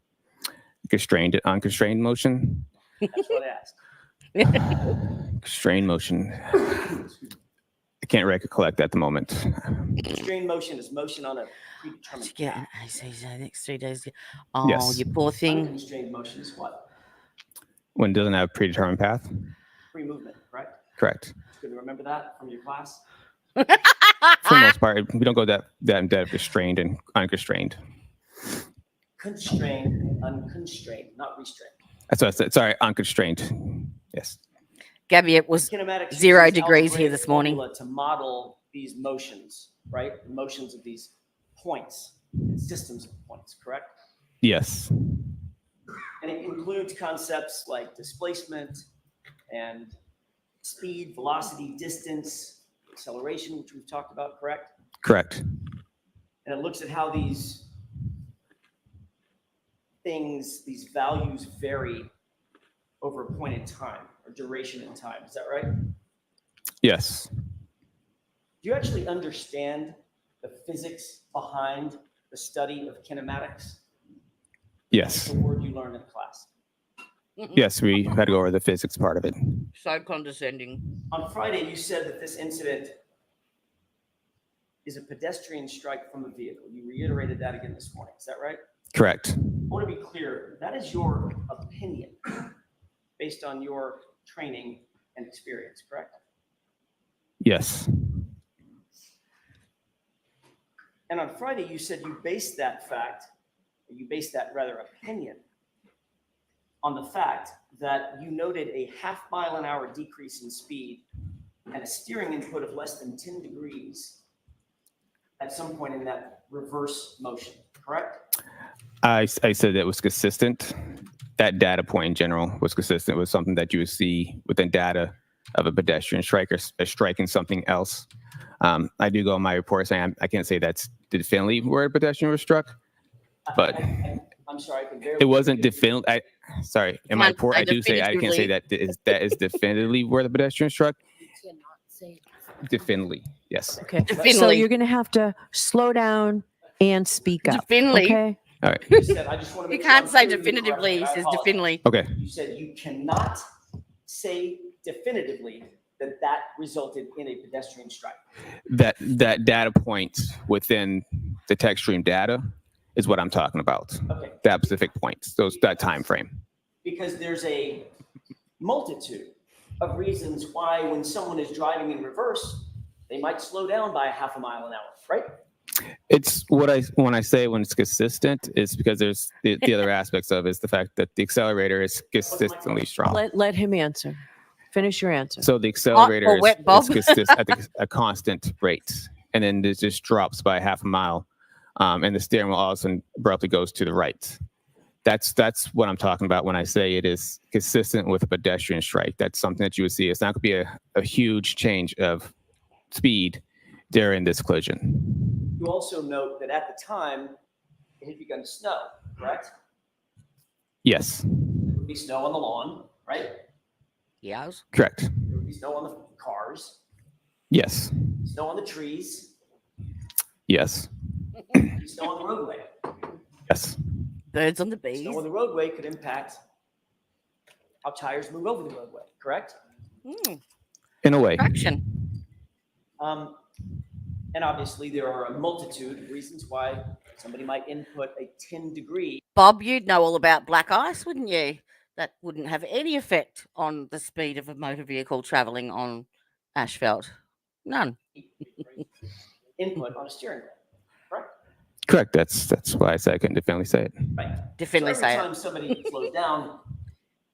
Constrained and unconstrained motion. That's what I asked. Constrained motion. I can't recollect at the moment. Constrained motion is motion on a predetermined Yeah, path. I see. Next 3 days. Oh, Yes. you poor thing. Unconstrained motion is what? When it doesn't have a predetermined path. Free movement, correct? Correct. Good to remember that from your class. For the most part, we don't go that in depth, constrained and unconstrained. constrained, unconstrained, not restrained. That's what I said. Sorry, unconstrained. Yes. Gabby, it was Kinematics 0 uses degrees here algebraic this morning. formula to model these motions, right? The motions of these points and systems of points, correct? Yes. And it includes concepts like displacement and speed, velocity, distance, acceleration, which we've talked about, correct? Correct. And it looks at how these things, these values vary over a point in time or duration in time. Is that right? Yes. Do you actually understand the physics behind the study of kinematics? Yes. The word you learned in class. Yes, we had to go over the physics part of it. So condescending. On Friday, you said that this incident is a pedestrian strike from a vehicle. You reiterated that again this morning. Is that right? Correct. I want to be clear. That is your opinion based on your training and experience, correct? Yes. And on Friday, you said you based that fact, or you based that rather opinion on the fact that you noted a half-mile-an-hour decrease in speed and a steering input of less than 10 degrees at some point in that reverse motion, correct? I said it was consistent. That data point in general was consistent with something that you would see within data of a pedestrian strike or striking something else. I do go in my report saying I can't say that's definitively where a pedestrian was struck, but I'm sorry, I can barely. it wasn't definitively. Sorry, in my report, I do say I can't say that is definitively where the pedestrian struck. You cannot say Definitively, yes. Okay. So Definitely. you're going to have to slow down and speak up. Definitely. Okay. All right. You said, I just want to You make sure can't I'm say hearing you definitively. correctly. He I says apologize. definitively. Okay. You said you cannot say definitively that that resulted in a pedestrian strike. That data point within the text stream data is what I'm talking about. Okay. That specific point, that time frame. Because there's a multitude of reasons why when someone is driving in reverse, they might slow down by a half a mile an hour, right? It's when I say when it's consistent, it's because there's the other aspects of it is the fact that the accelerator is consistently strong. Let him answer. Finish your answer. So the accelerator or wet, Bob. is consistent at a constant rate, and then it just drops by half a mile, and the steering wheel all of a sudden abruptly goes to the right. That's what I'm talking about when I say it is consistent with a pedestrian strike. That's something that you would see. It's not going to be a huge change of speed during this collision. You also note that at the time, it had begun to snow, correct? Yes. There would be snow on the lawn, right? Yes. Correct. There would be snow on the cars, Yes. snow on the trees, Yes. snow on the roadway. Yes. Birds on the bees. Snow on the roadway could impact how tires move over the roadway, correct? In a way. Traction. And obviously, there are a multitude of reasons why somebody might input a 10-degree. Bob, you'd know all about black ice, wouldn't you? That wouldn't have any effect on the speed of a motor vehicle traveling on asphalt. None. Input on a steering wheel, correct? Correct. That's why I said I couldn't definitely say it. Right. Definitely so say every it. time somebody slows down,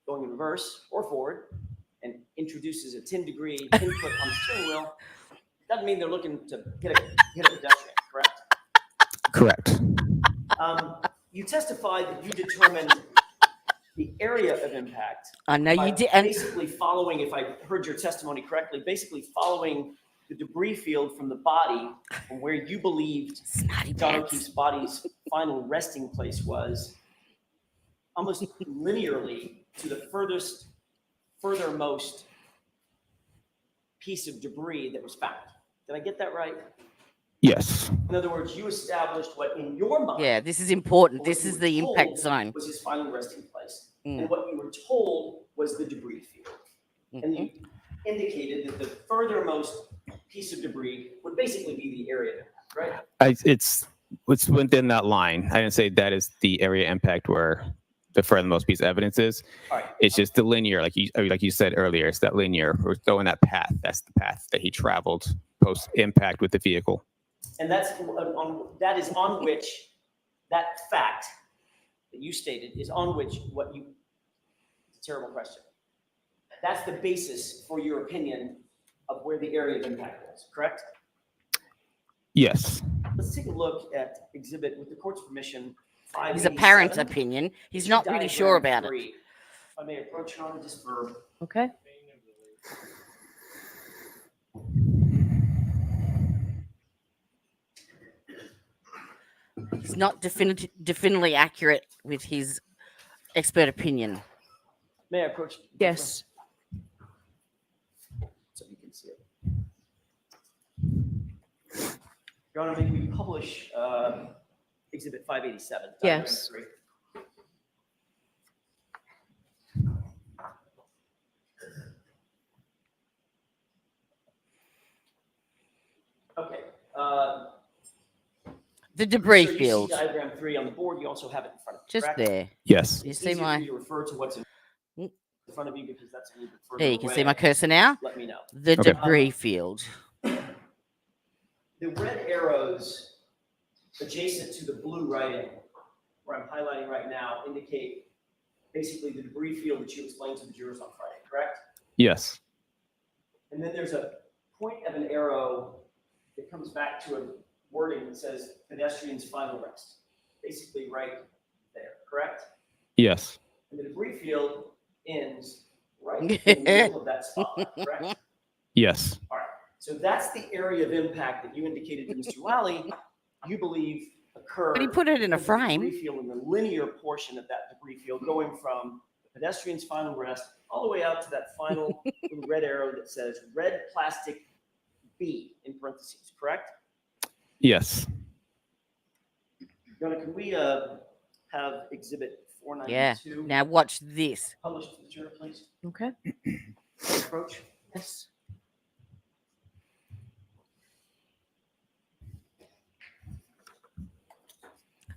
going in reverse or forward, and introduces a 10-degree input on the steering wheel, doesn't mean they're looking to hit a pedestrian, correct? Correct. You testified that you determined the area of impact. I know by you did. And Basically following, if I heard your testimony correctly, basically following the debris field from the body from where you believed John O'Keefe's body's final resting place was, almost linearly to the furthermost piece of debris that was found. Did I get that right? Yes. In other words, you established what in your mind. yeah, this is important. This is the impact zone. Was his final resting place. And what you were told was the debris field. And you indicated that the furthermost piece of debris would basically be the area of impact, right? It's within that line. I didn't say that is the area impact where the furthermost piece of evidence is. All right. It's just the linear, like you said earlier. It's that linear. We're throwing that path. That's the path that he traveled post impact with the vehicle. And that is on which that fact that you stated is on which what you, it's a terrible question. That's the basis for your opinion of where the area of impact is, correct? Yes. Let's take a look at exhibit, with the court's permission, 587. His apparent opinion. He's not really sure about it. If I may approach Your Honor, just for. Okay. He's not definitely accurate with his expert opinion. May I approach? Yes. So you can see it. Your Honor, may we publish exhibit 587? Yes. Okay. The debris so field. You see diagram 3 on the board. You also have it in front of you. Just correct? there. Yes. You It's see easier my. for you to refer to what's in front of you because that's a little bit further There, you can away. see my cursor now. Let me know. The Okay. debris field. The red arrows adjacent to the blue writing, where I'm highlighting right now, indicate basically the debris field that you explained to the jurors on Friday, correct? Yes. And then there's a point of an arrow that comes back to a wording that says pedestrian's final rest, basically right there, correct? Yes. And the debris field ends right in the middle of that spot, correct? Yes. All right. So that's the area of impact that you indicated to Mr. Lally you believe occurred. But he put it in a the frame. Debris field in the linear portion of that debris field, going from the pedestrian's final rest all the way out to that final little red arrow that says red plastic B in parentheses, correct? Yes. Yona, can we have exhibit Yeah. 492 Now watch this. published to the juror, please? Okay. Approach. Yes.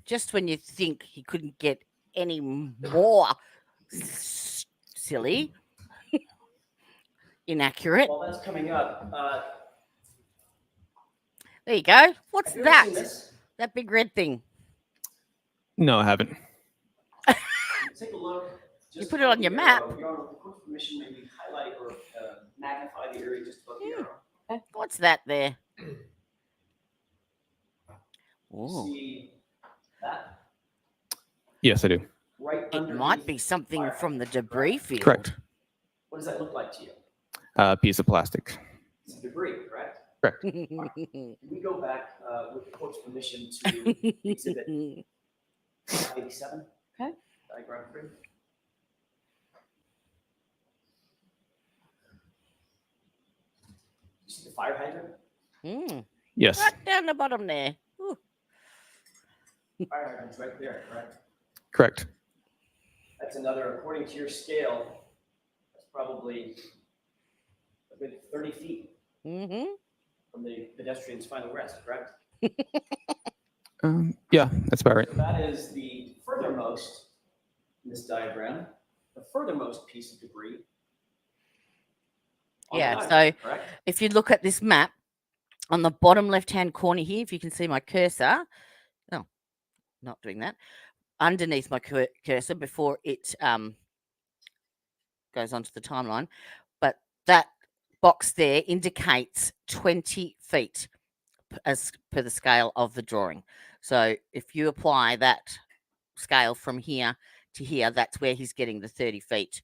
Just when you think he couldn't get any more silly, inaccurate. While that's coming up, There you go. What's have you ever that? seen this? That big red thing. No, I haven't. Take a look. You put it on your map. Your Honor, with the court's permission, maybe highlight or magnify the area just above the arrow. What's that there? Ooh. See that? Yes, I do. Right It underneath might be something from the debris field. Correct. What does that look like to you? Piece of plastic. It's debris, correct? Correct. Can we go back with the court's permission to exhibit 87? Okay. Diagram 3. You see the fire hydrant? Yes. Right down the bottom there. Ooh. Fire hydrant's right there, correct? Correct. That's another, according to your scale, that's probably a good 30 feet from the pedestrian's final rest, correct? Yeah, that's about right. So that is the furthermost in this diagram, the furthermost piece of debris. on the Yeah, diagram, so correct? if you look at this map on the bottom left-hand corner here, if you can see my cursor, oh, not doing that, underneath my cursor before it goes onto the timeline, but that box there indicates 20 feet as per the scale of the drawing. So if you apply that scale from here to here, that's where he's getting the 30 feet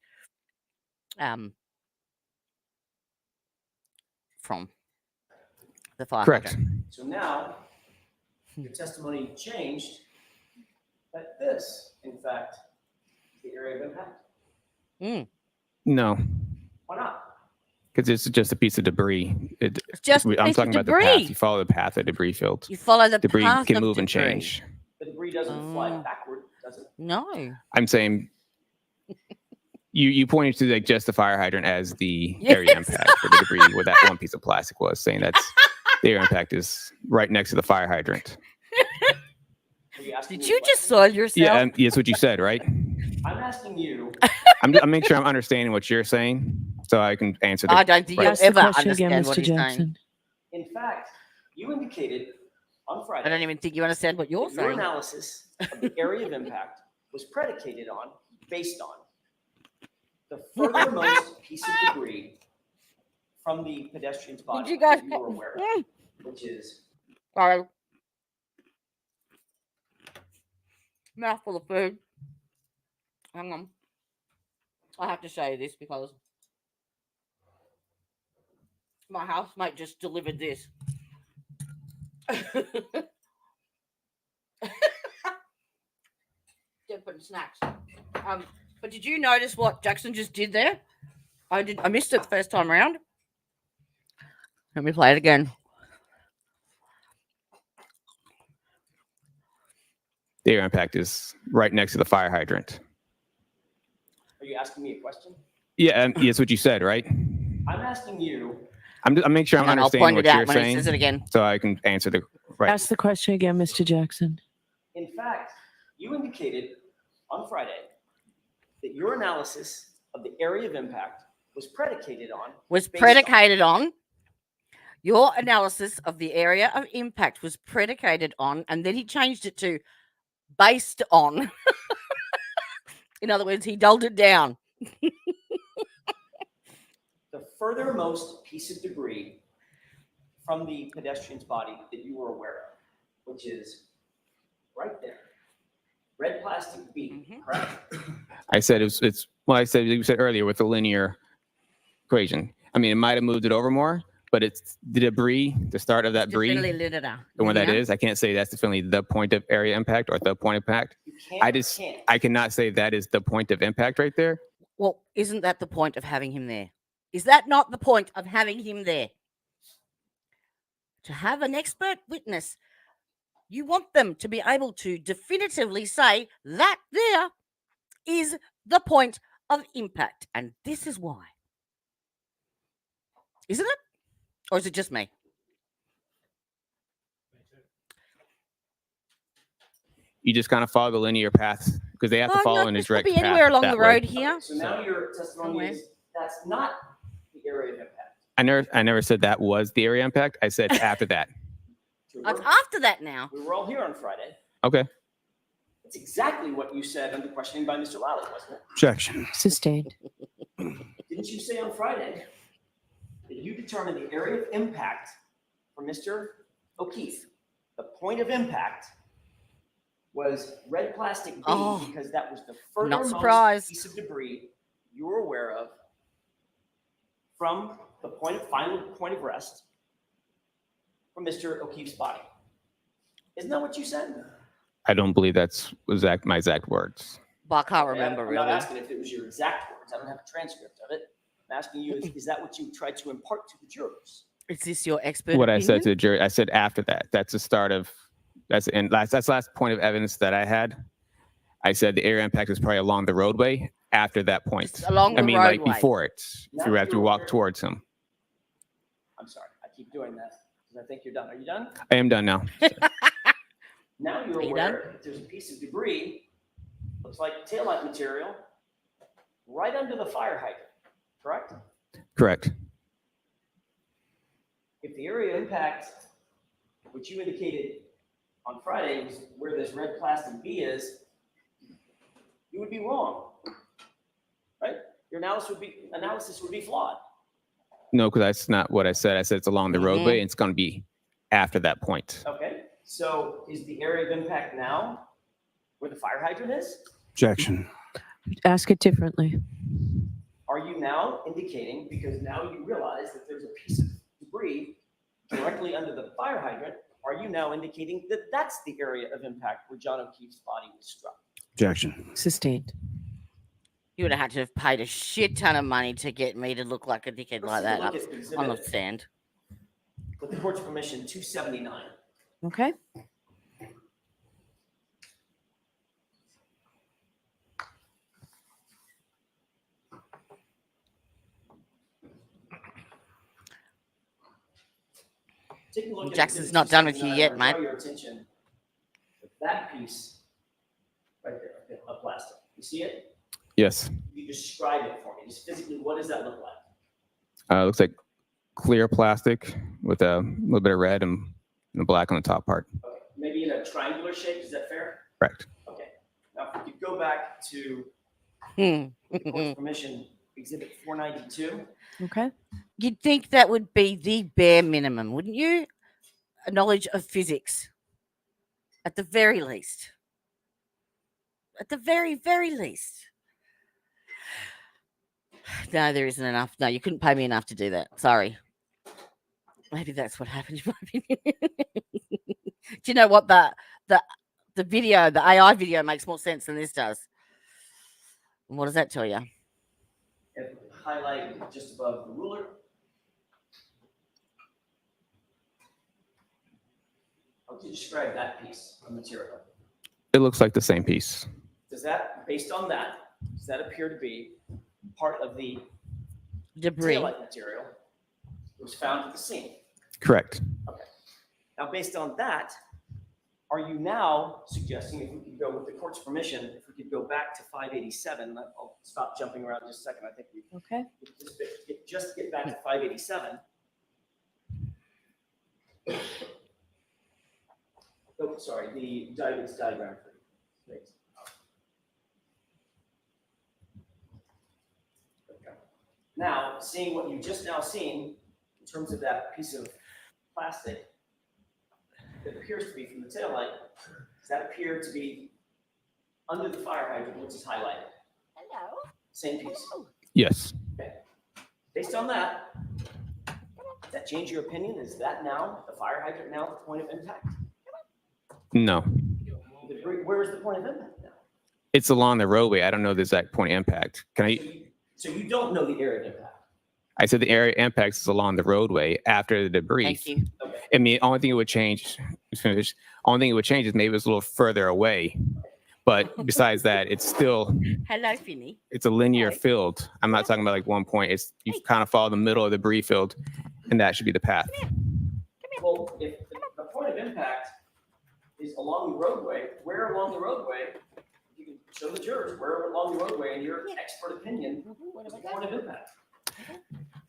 from the fire Correct. hydrant. So now, your testimony changed that this, in fact, is the area of impact. No, Why not? because it's just a piece of debris. It's just a I'm piece of talking about the debris. path. You follow the path of debris field. You follow the Debris path can of move and debris. change. The debris doesn't fly backward, does it? No. I'm saying you pointed to like just the fire hydrant as the area impact for the debris where that one piece of plastic was, saying that's the area impact is right next to the fire hydrant. Did you just soil yourself? Yeah, that's what you said, right? I'm asking you. I'm making sure I'm understanding what you're saying, so I can answer. I don't think you'll ever understand again, what Mr. he's saying. Jackson. In fact, you indicated on Friday. I don't even think you understand what you're that your saying. analysis of the area of impact was predicated on, based on, the furthermost piece of debris from the pedestrian's body Did you guys that you were aware of, which is Sorry. Mouthful of food. Hang on. I have to say this because my housemate just delivered this. Different snacks. But did you notice what Jackson just did there? I missed it the first time around. Let me play it again. The air impact is right next to the fire hydrant. Are you asking me a question? Yeah, yes, what you said, right? I'm asking you. I'm making sure I'm And I'll understanding point what it out you're when he saying, says it again. so I can answer the right. Ask the question again, Mr. Jackson. In fact, you indicated on Friday that your analysis of the area of impact was predicated on. Your analysis of the area of impact was predicated on, and then he changed it to based on. In other words, he dulled it down. The furthermost piece of debris from the pedestrian's body that you were aware of, which is right there. Red plastic bead, correct? I said it's well, I said you said earlier with the linear equation. I mean, it might have moved it over more, but it's the debris, the start of that debris, the one that is. I can't say that's definitely the point of area impact or the point of impact. I cannot say that is the point of impact right there. Well, isn't that the point of having him there? Is that not the point of having him there? To have an expert witness, you want them to be able to definitively say that there is the point of impact. And this is why. Isn't it? Or is it just me? You just kind of follow the linear path because they have to follow in a direct path. Could be anywhere along the road way. here. So now your testimony is that's not the area of impact. I never said that was the area impact. I said after that. It's after that now. We were all here on Friday. Okay. That's exactly what you said under questioning by Mr. Lally, wasn't it? Objection. Sustained. Didn't you say on Friday that you determined the area of impact for Mr. O'Keefe? The point of impact was red plastic bead because that was the furthermost piece of debris you were aware of from the final point of rest from Mr. O'Keefe's body. Isn't that what you said? I don't believe that's my exact words. But I can't remember I'm really. not asking if it was your exact words. I don't have a transcript of it. I'm asking you, is that what you tried to impart to the jurors? Is this your expert What opinion? I said to the jury, I said after that. That's the start of that's the last point of evidence that I had. I said the area impact is probably along the roadway after that point. Just along the I mean, roadway. like before it. If you have to walk towards him. I'm sorry. I keep doing that because I think you're done. Are you done? I am done now. Now you're aware that there's a piece of debris, looks like taillight material, right under the fire hydrant, correct? Correct. If the area of impact, which you indicated on Friday, was where this red plastic B is, you would be wrong, right? Your analysis would be flawed. No, because that's not what I said. I said it's along the roadway and it's going to be after that point. Okay, so is the area of impact now where the fire hydrant is? Objection. Ask it differently. Are you now indicating, because now you realize that there's a piece of debris directly under the fire hydrant, are you now indicating that that's the area of impact where John O'Keefe's body was struck? Objection. Sustained. You would have had to have paid a shit ton of money to get me to look like a dickhead like that up on the stand. With the court's permission, 279. Okay. Take a look Jackson's not done with you yet, mate. Draw your attention to that piece right there of plastic. You see it? Yes. You describe it for me. Just physically, what does that look like? Looks like clear plastic with a little bit of red and black on the top part. Okay. Maybe in a triangular shape. Is that fair? Correct. Okay. Now, you could go back to with the court's permission, Exhibit 492. Okay. You'd think that would be the bare minimum, wouldn't you? A knowledge of physics, at the very least. At the very, very least. No, there isn't enough. No, you couldn't pay me enough to do that. Sorry. Maybe that's what happened in my opinion. Do you know what? The video, the AI video makes more sense than this does. And what does that tell you? Highlight just above the ruler. How would you describe that piece of material? It looks like the same piece. Does that, based on that, does that appear to be part of the debris taillight material that was found at the scene? Correct. Okay. Now, based on that, are you now suggesting, if we could go with the court's permission, if we could go back to 587? I'll stop jumping around just a second. I think we okay. Just get back to 587. Oh, sorry, the diagram. Thanks. Okay. Now, seeing what you just now seen in terms of that piece of plastic that appears to be from the taillight, does that appear to be under the fire hydrant, which is highlighted? Hello. Same piece. Yes. Okay. Based on that, does that change your opinion? Is that now the fire hydrant now the point of impact? No. Where is the point of impact now? It's along the roadway. I don't know the exact point of impact. Can I? So you don't know the area of impact? I said the area of impact is along the roadway after the debris. Thank you. Okay. I mean, the only thing it would change, only thing it would change is maybe it was a little further away. But besides that, it's still, Hello, Finny. it's a linear field. I'm not talking about like one point. It's you kind of follow the middle of the debris field, and that should be the path. Well, if the point of impact is along the roadway, where along the roadway, you can show the jurors where along the roadway, in your expert opinion, is the point of impact?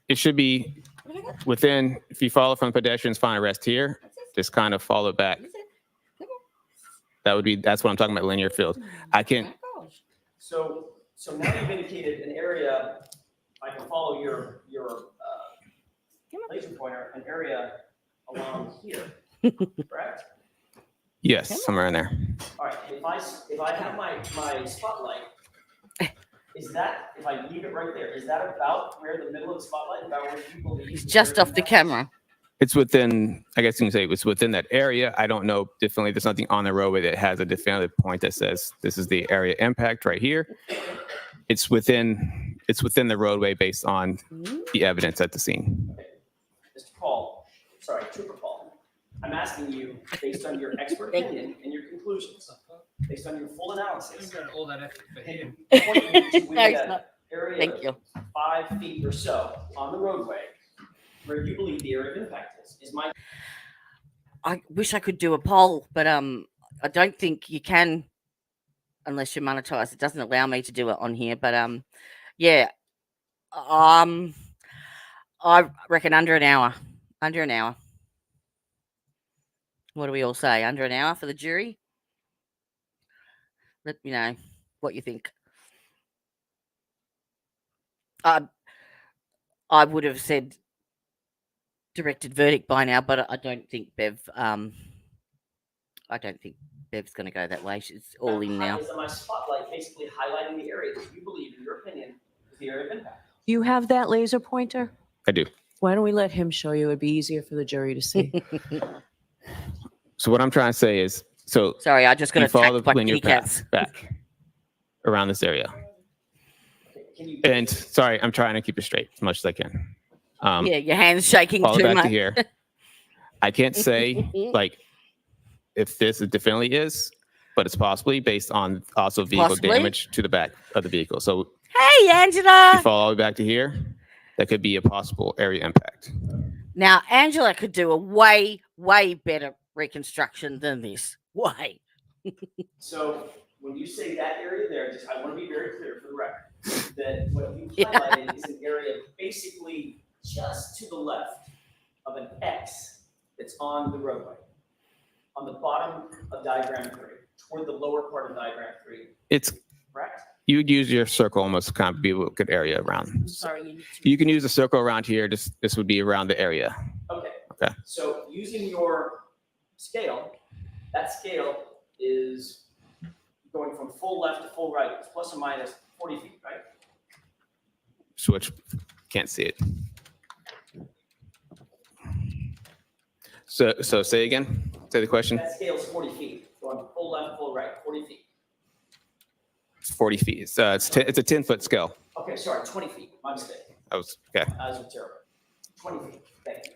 It should be within, if you follow from pedestrians, find a rest here, just kind of follow back. That would be, that's what I'm talking about, linear field. I can. So now you've indicated an area, I can follow your laser pointer, an area along here, correct? Yes, somewhere in there. All right, if I have my spotlight, is that, if I leave it right there, is that about where the middle of the spotlight, about where you believe? He's just off the camera. It's within, I guess you can say it's within that area. I don't know, definitely there's nothing on the roadway that has a definitive point that says this is the area impact right here. It's within the roadway based on the evidence at the scene. Okay. Mr. Paul, sorry, Trooper Paul, I'm asking you, based on your expert opinion and your conclusions, based on your full analysis, all that effort for him. point me to No, within he's that not. area Thank you. 5 feet or so on the roadway where you believe the area of impact is my. I wish I could do a poll, but I don't think you can unless you're monetized. It doesn't allow me to do it on here, but yeah. I reckon under an hour. Under an hour. What do we all say? Under an hour for the jury? Let me know what you think. I would have said directed verdict by now, but I don't think Bev's going to go that way. She's all in now. Is my spotlight basically highlighting the area that you believe, in your opinion, is the area of impact? You have that laser pointer? I do. Why don't we let him show you? It'd be easier for the jury to see. So what I'm trying to say is, so sorry, I just got you follow attacked the by linear kitty cats. path back around this area. And sorry, I'm trying to keep it straight as much as I can. Yeah, your hand's shaking follow too back much. to here. I can't say like if this is definitely is, but it's possibly based on also vehicle damage to the back of the vehicle. So hey, Angela. if you follow all the way back to here, that could be a possible area impact. Now, Angela could do a way, way better reconstruction than this. Way. So when you say that area there, just I want to be very clear for the record that what you highlighted is an area basically just to the left of an X that's on the roadway. on the bottom of diagram 3, toward the lower part of diagram 3. It's Correct? you would use your circle almost to kind of be a good area around. Sorry, You can use a circle around here. This would be around the area. Okay. Okay. So using your scale, that scale is going from full left to full right. It's plus or minus 40 feet, right? Switch. Can't see it. So say again. Say the question. That scale is 40 feet. Going full left, full right, 40 feet. It's 40 feet. It's a 10-foot scale. Okay, sorry, 20 feet. My mistake. I was okay. Eyes are terrible. 20 feet. Thank you.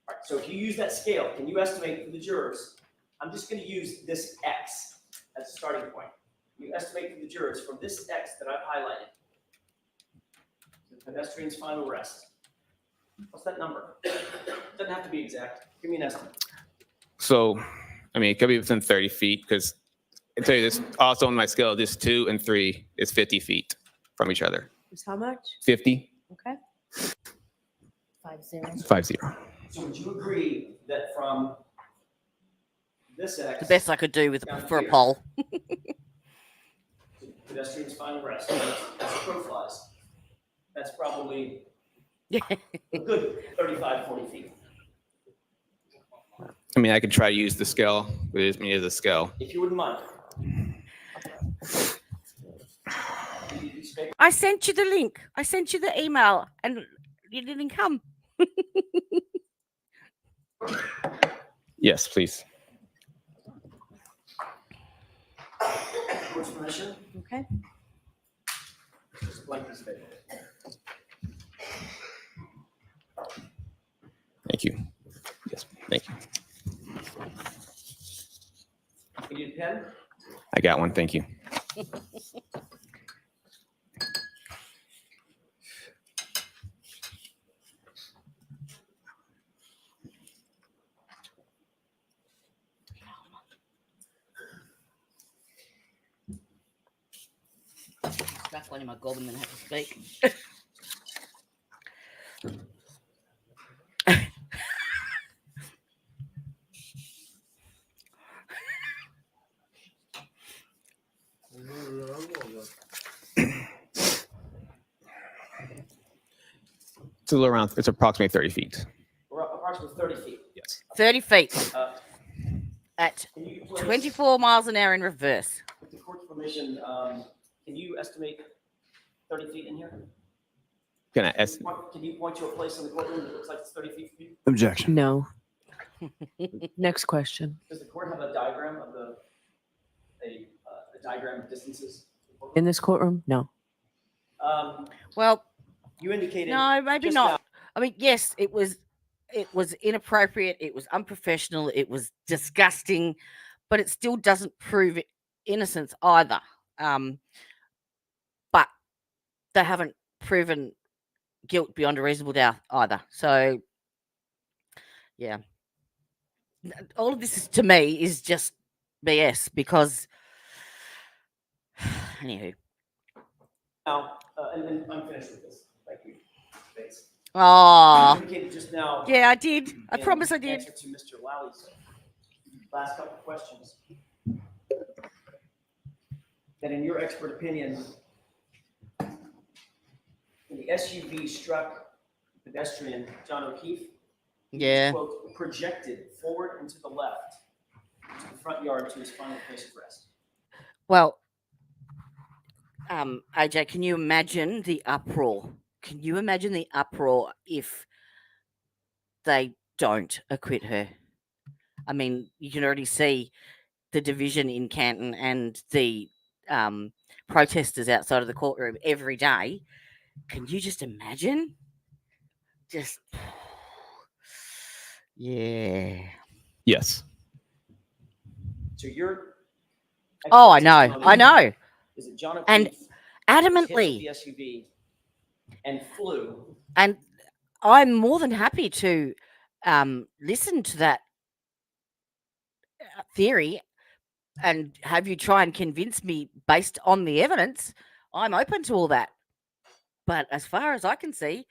All right. So if you use that scale, can you estimate for the jurors? I'm just going to use this X as a starting point. You estimate for the jurors from this X that I've highlighted. The pedestrian's final rest. What's that number? Doesn't have to be exact. Give me an estimate. So, I mean, it could be within 30 feet because I tell you this. Also on my scale, this 2 and 3 is 50 feet from each other. Is how much? 50. Okay. 50. 50. So would you agree that from this X, The best I could do with down for a here, poll. pedestrian's final rest, as the crow flies, that's probably a good 35, 40 feet. I mean, I could try to use the scale, but it is a scale. If you wouldn't mind. I sent you the link. I sent you the email, and you didn't come. Yes, please. Court's permission? Okay. Just blank this paper. Thank you. Yes, thank you. You need a pen? I got one. Thank you. Stuck one in my gob and then I have to speak. It's a little around. It's approximately 30 feet. We're up approximately 30 feet. Yes. 30 feet at Can you please, 24 miles an hour in reverse. with the court's permission, can you estimate 30 feet in here? Can I Can you point to a place in the courtroom that looks like it's 30 feet from you? Objection. No. Next question. Does the court have a diagram of a diagram of distances? In this courtroom? No. Well, you indicated no, maybe just not. now- I mean, yes, it was inappropriate. It was unprofessional. It was disgusting, but it still doesn't prove innocence either. But they haven't proven guilt beyond a reasonable doubt either. So, yeah, all of this is, to me, is just BS because, anywho. Now, and I'm finished with this. Thank you. Thanks. Oh, You indicated just now. yeah, I did. I in promise I did. Answer to Mr. Lally's last couple of questions. That in your expert opinion, when the SUV struck pedestrian John O'Keefe, he Yeah. was, quote, projected forward and to the left to the front yard to his final place of rest. Well, AJ, can you imagine the uproar? Can you imagine the uproar if they don't acquit her? I mean, you can already see the division in Canton and the protesters outside of the courtroom every day. Can you just imagine? Just, yeah. Yes. So you're. Oh, I know. I know. Is it John O'Keefe And hit adamantly. the SUV and flew? And I'm more than happy to listen to that theory and have you try and convince me based on the evidence. I'm open to all that. But as far as I can see,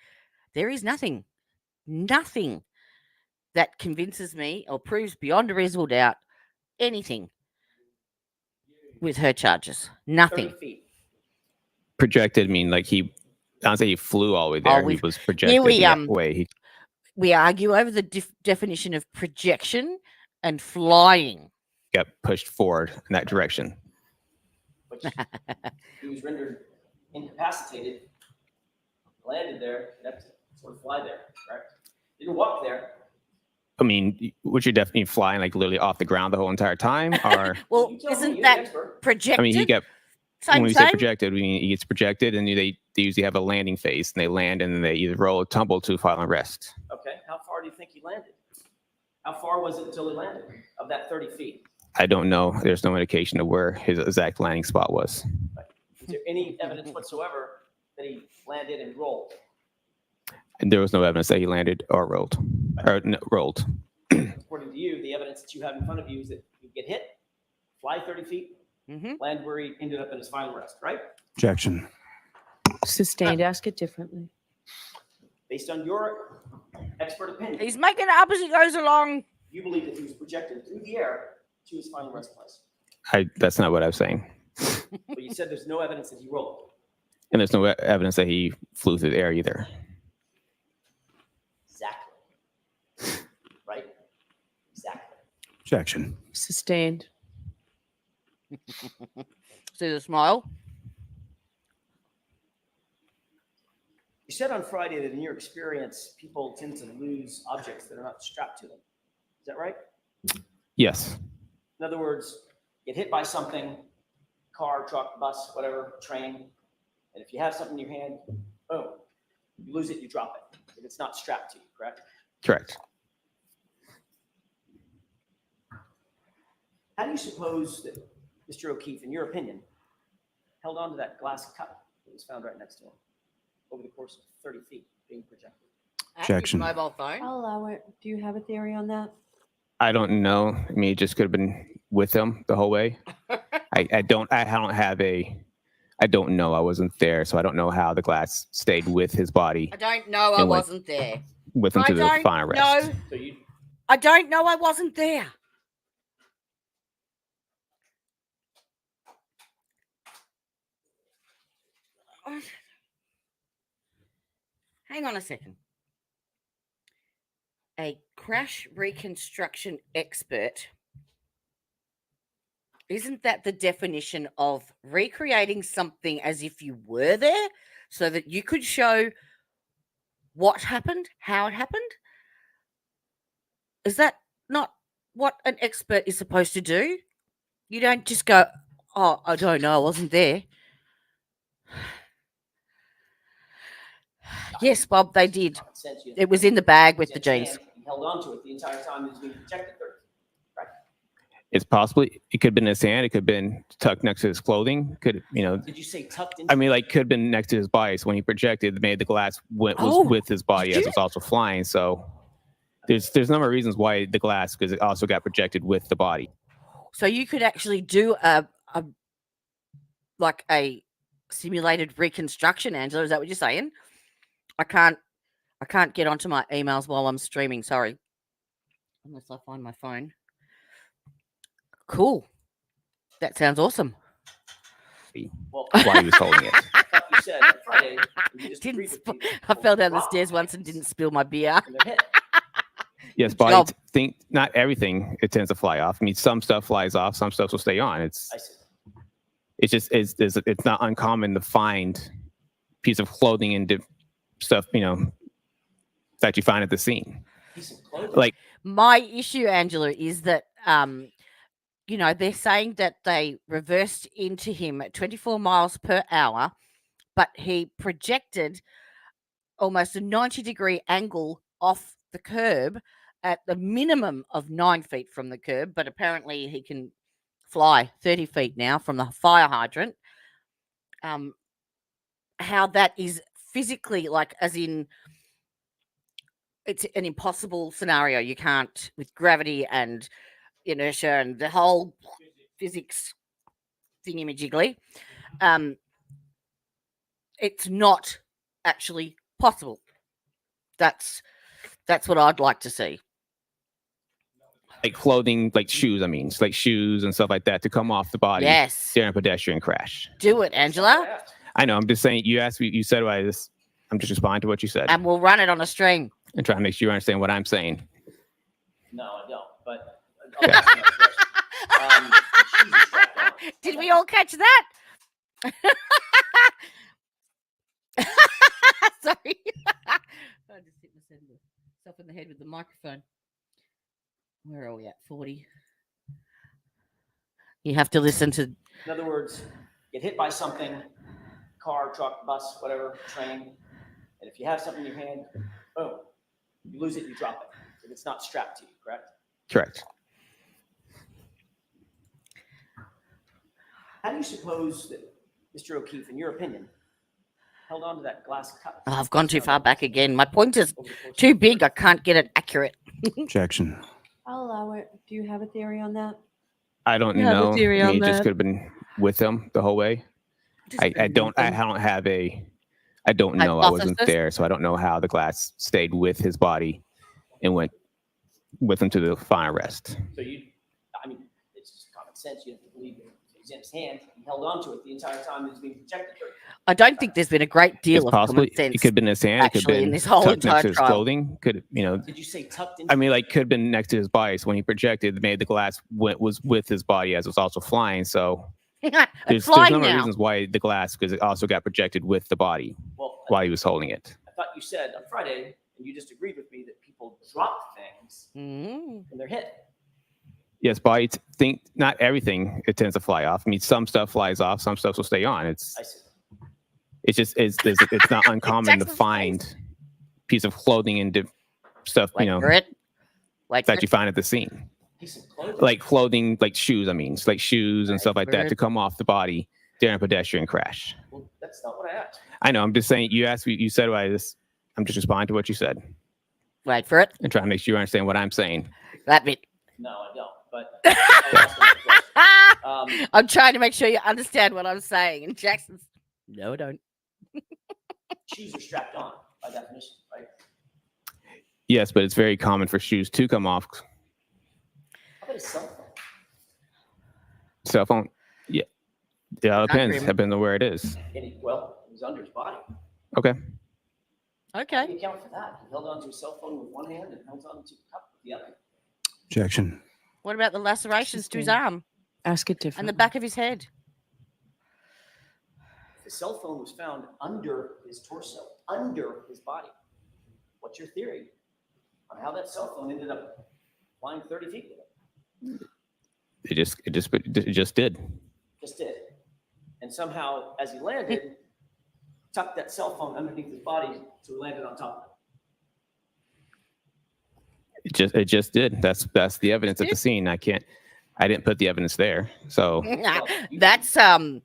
there is nothing that convinces me or proves beyond a reasonable doubt anything with her charges. Nothing. 30 feet. Projected mean like I don't say he flew all the way there. He was projected way. We argue over the definition of projection and flying. Got pushed forward in that direction. Which he was rendered incapacitated, landed there, and had to sort of fly there, correct? Didn't walk there. I mean, would you definitely flying like literally off the ground the whole entire time, or? Well, isn't that projected? I mean, he got. Same, when we say projected, we mean he gets projected, and they usually have a landing phase, and they land, and then they either roll or tumble to final rest. Okay, how far do you think he landed? How far was it until he landed of that 30 feet? I don't know. There's no indication of where his exact landing spot was. Is there any evidence whatsoever that he landed and rolled? And there was no evidence that he landed or rolled. Rolled. According to you, the evidence that you have in front of you is that you get hit, fly 30 feet, land where he ended up in his final rest, right? Objection. Sustained. Ask it differently. Based on your expert opinion. He's making it up as he goes along. You believe that he was projected through the air to his final rest place. That's not what I was saying. But you said there's no evidence that he rolled. And there's no evidence that he flew through the air either. Exactly. Right? Exactly. Objection. Sustained. See the smile? You said on Friday that in your experience, people tend to lose objects that are not strapped to them. Is that right? Yes. In other words, get hit by something, car, truck, bus, whatever, train, and if you have something in your hand, boom, you lose it, you drop it. If it's not strapped to you, correct? Correct. How do you suppose that Mr. O'Keefe, in your opinion, held on to that glass cup that was found right next to him over the course of 30 feet being projected? Objection. Mobile phone. I'll allow it. Do you have a theory on that? I don't know. I mean, it just could have been with him the whole way. I don't know. I wasn't there, so I don't know how the glass stayed with his body. I don't know. I wasn't there. With him to the final rest. I don't know. I wasn't there. Hang on a second. A crash reconstruction expert. Isn't that the definition of recreating something as if you were there so that you could show what happened, how it happened? Is that not what an expert is supposed to do? You don't just go, oh, I don't know, I wasn't there. Yes, Bob, they did. It was in the bag with the jeans. He held on to it the entire time he was being projected. Right? It's possibly, it could have been in his hand. It could have been tucked next to his clothing. Did you say tucked into? I mean, like, could have been next to his body. So when he projected, made the glass was with his body as it was also flying. So there's a number of reasons why the glass, because it also got projected with the body. So you could actually do a simulated reconstruction, Angela. Is that what you're saying? I can't get onto my emails while I'm streaming. Sorry. Unless I find my phone. Cool. That sounds awesome. Well, while he was holding it. You said on Friday, I fell down the stairs once and didn't spill my beer. Yes, but not everything it tends to fly off. I mean, some stuff flies off, some stuff will stay on. It's not uncommon to find piece of clothing and stuff, that you find at the scene. Like my issue, Angela, is that they're saying that they reversed into him at 24 miles per hour, but he projected almost a 90-degree angle off the curb at the minimum of 9 feet from the curb, but apparently he can fly 30 feet now from the fire hydrant. How that is physically, like, as in, it's an impossible scenario. You can't, with gravity and inertia and the whole physics thingy-majiggly, it's not actually possible. That's what I'd like to see. like clothing, like shoes. I mean, like shoes and stuff like that to come off the body. Yes. During a pedestrian crash. Do it, Angela. I know. I'm just saying. You asked me. You said what I'm just responding to what you said. And we'll run it on a string. And try to make sure you understand what I'm saying. No, I don't. But did we all catch that? Sorry. I just hit myself in the head with the microphone. Where are we at? 40. You have to listen to. In other words, get hit by something, car, truck, bus, whatever, train, and if you have something in your hand, boom, you lose it, you drop it. If it's not strapped to you, correct? Correct. How do you suppose that Mr. O'Keefe, in your opinion, held on to that glass cup? Oh, I've gone too far back again. My pointer's too big. I can't get it accurate. Jackson. I'll allow it. Do you have a theory on that? I don't You have a know. theory on He just that? could have been with him the whole way. I don't know. I wasn't Hypothesis? there, so I don't know how the glass stayed with his body and went with him to the final rest. So I mean, it's just common sense. You have to believe it was in his hand. He held on to it the entire time it was being projected. I don't think there's been a great deal It's of possible. common sense. It could have been in his hand. It could have actually, been in this whole tucked next entire to his trial. clothing. Could Did you say tucked into? I mean, like could have been next to his body. So when he projected, maybe the glass was with his body as it was also flying. So there's flying no now. reasons why the glass, because it also got projected with the body while he was holding it. I thought you said on Friday, and you just agreed with me, that people drop things when they're hit. Yes, body think not everything it tends to fly off. I mean, some stuff flies off, some stuff will stay on. I see. It's not uncommon to find piece of clothing and stuff, that you find at the scene. Like clothing, like shoes, like shoes and stuff like that to come off the body during a pedestrian crash. Well, that's not what I asked. I know, I'm just saying, you asked me, you said what I'm just responding to what you said. Wait for it. And trying to make sure you understand what I'm saying. That bit. No, I don't. But I'm trying to make sure you understand what I'm saying. And Jackson's, no, I don't. shoes are strapped on by definition, right? Yes, but it's very common for shoes to come off. How about a cell phone? Cell phone, yeah. Yeah, it depends. Not Depends on where it is. Well, it was under his body. Okay. Okay. How do you account for that? He held onto his cell phone with one hand and held on to the cup with the other. Jackson. What about the lacerations to his arm Ask it differently. and the back of his head? The cell phone was found under his torso, under his body. What's your theory on how that cell phone ended up flying 30 feet with it? It just did. Just did. And somehow, as he landed, tucked that cell phone underneath his body so he landed on top of it. It just did. That's the evidence at the scene. I didn't put the evidence there. So That's ironic.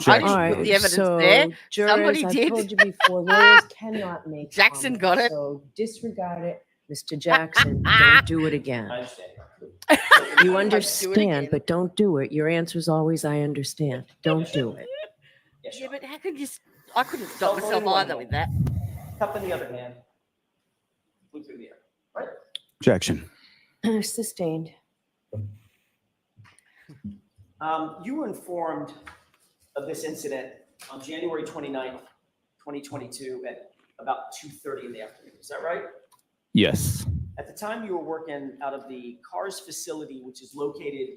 I didn't put the evidence there. Jurors, Somebody I've did. told you before, lawyers cannot make Jackson comments, got it. So disregard it. Mr. Jackson, don't do it again. I understand. You understand, but don't do it. Your answer is always, I understand. Don't do it. Yeah, but how could you? I couldn't stop myself either with that. Cup in the other hand. Flew through the air. Right? Jackson. Sustained. You were informed of this incident on January 29th, 2022 at about 2:30 in the afternoon. Is that right? yes, At the time, you were working out of the CARS facility, which is located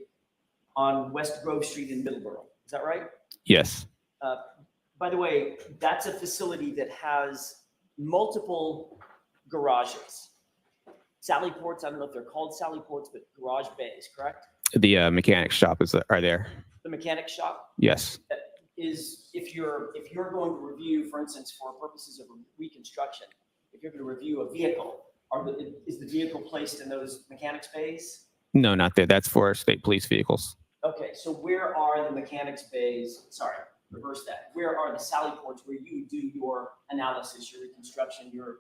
on West Grove Street in Middleborough. Is that right? yes, By the way, that's a facility that has multiple garages. Sally ports, I don't know if they're called Sally ports, but garage bays, correct? the mechanic shop are there. The mechanic shop Yes, is, if you're going to review, for instance, for purposes of reconstruction, if you're going to review a vehicle, is the vehicle placed in those mechanics bays? no, not there. That's for state police vehicles. Okay, so where are the mechanics bays? Sorry, reverse that. Where are the Sally ports where you do your analysis, your reconstruction, your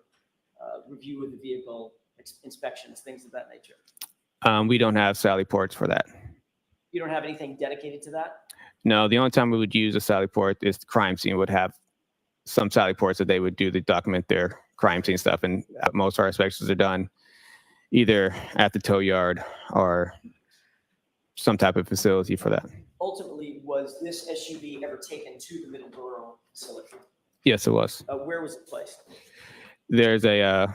review of the vehicle, inspections, things of that nature? We don't have Sally ports for that. You don't have anything dedicated to that? No, the only time we would use a Sally port is the crime scene would have some Sally ports that they would do to document their crime scene stuff, and most of our inspections are done either at the tow yard or some type of facility for that. Ultimately, was this SUV ever taken to the Middleborough facility? Yes, it was. Where was it placed? There's a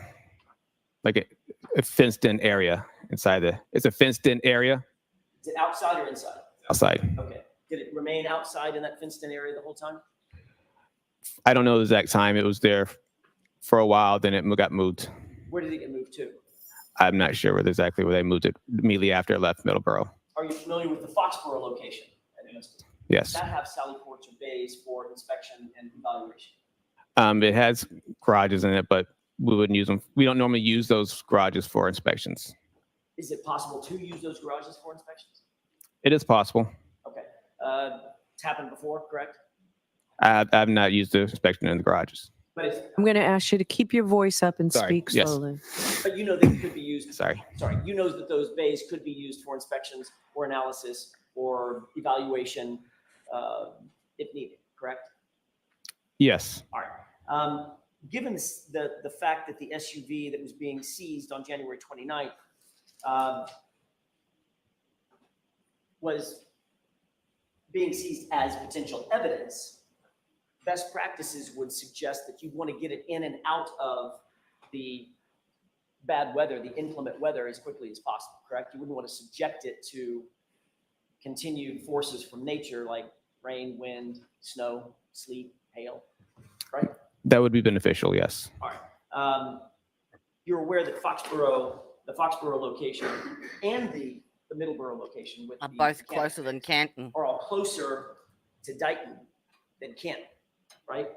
fenced-in area inside it's a fenced-in area Is it outside or inside? outside. Okay. Did it remain outside in that fenced-in area the whole time? I don't know the exact time. It was there for a while, then it got moved. Where did it get moved to? I'm not sure exactly where they moved it immediately after it left Middleborough. Are you familiar with the Foxborough location? Yes. Does that have sally ports or bays for inspection and evaluation? It has garages in it, but we wouldn't use them. We don't normally use those garages for inspections. Is it possible to use those garages for inspections? It is possible. Okay. It's happened before, correct? I've not used the inspection in the garages. But I'm going to ask you to keep your voice up and speak Yes. slowly. But you know that it could be used. Sorry. You know that those bays could be used for inspections or analysis or evaluation if needed, correct? Yes. All right. Given the fact that the SUV that was being seized on January 29th was being seized as potential evidence, best practices would suggest that you want to get it in and out of the bad weather, the inclement weather, as quickly as possible, correct? You wouldn't want to subject it to continued forces from nature like rain, wind, snow, sleet, hail, right? That would be beneficial, yes. All right. You're aware that the Foxborough location and the Middleborough location with Are the both closer than Canton. are all closer to Dighton than Canton, right?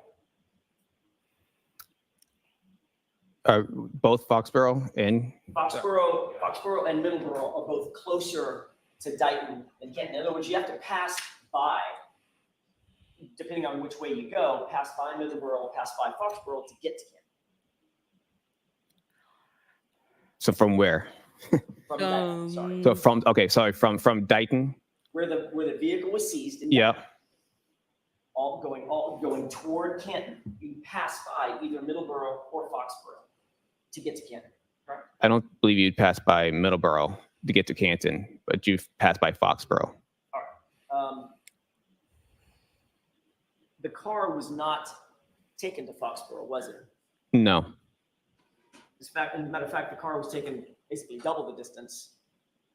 Both Foxborough and Foxborough and Middleborough are both closer to Dighton than Canton. In other words, you have to pass by, depending on which way you go, pass by Middleborough, pass by Foxborough to get to Canton. so from where? From Dighton, sorry. So from Dighton. Where the vehicle was seized. In Yeah. Dighton, all going toward Canton, you pass by either Middleborough or Foxborough to get to Canton. Right? I don't believe you'd pass by Middleborough to get to Canton, but you've passed by Foxborough. All right. The car was not taken to Foxborough, was it? No. As a matter of fact, the car was taken basically double the distance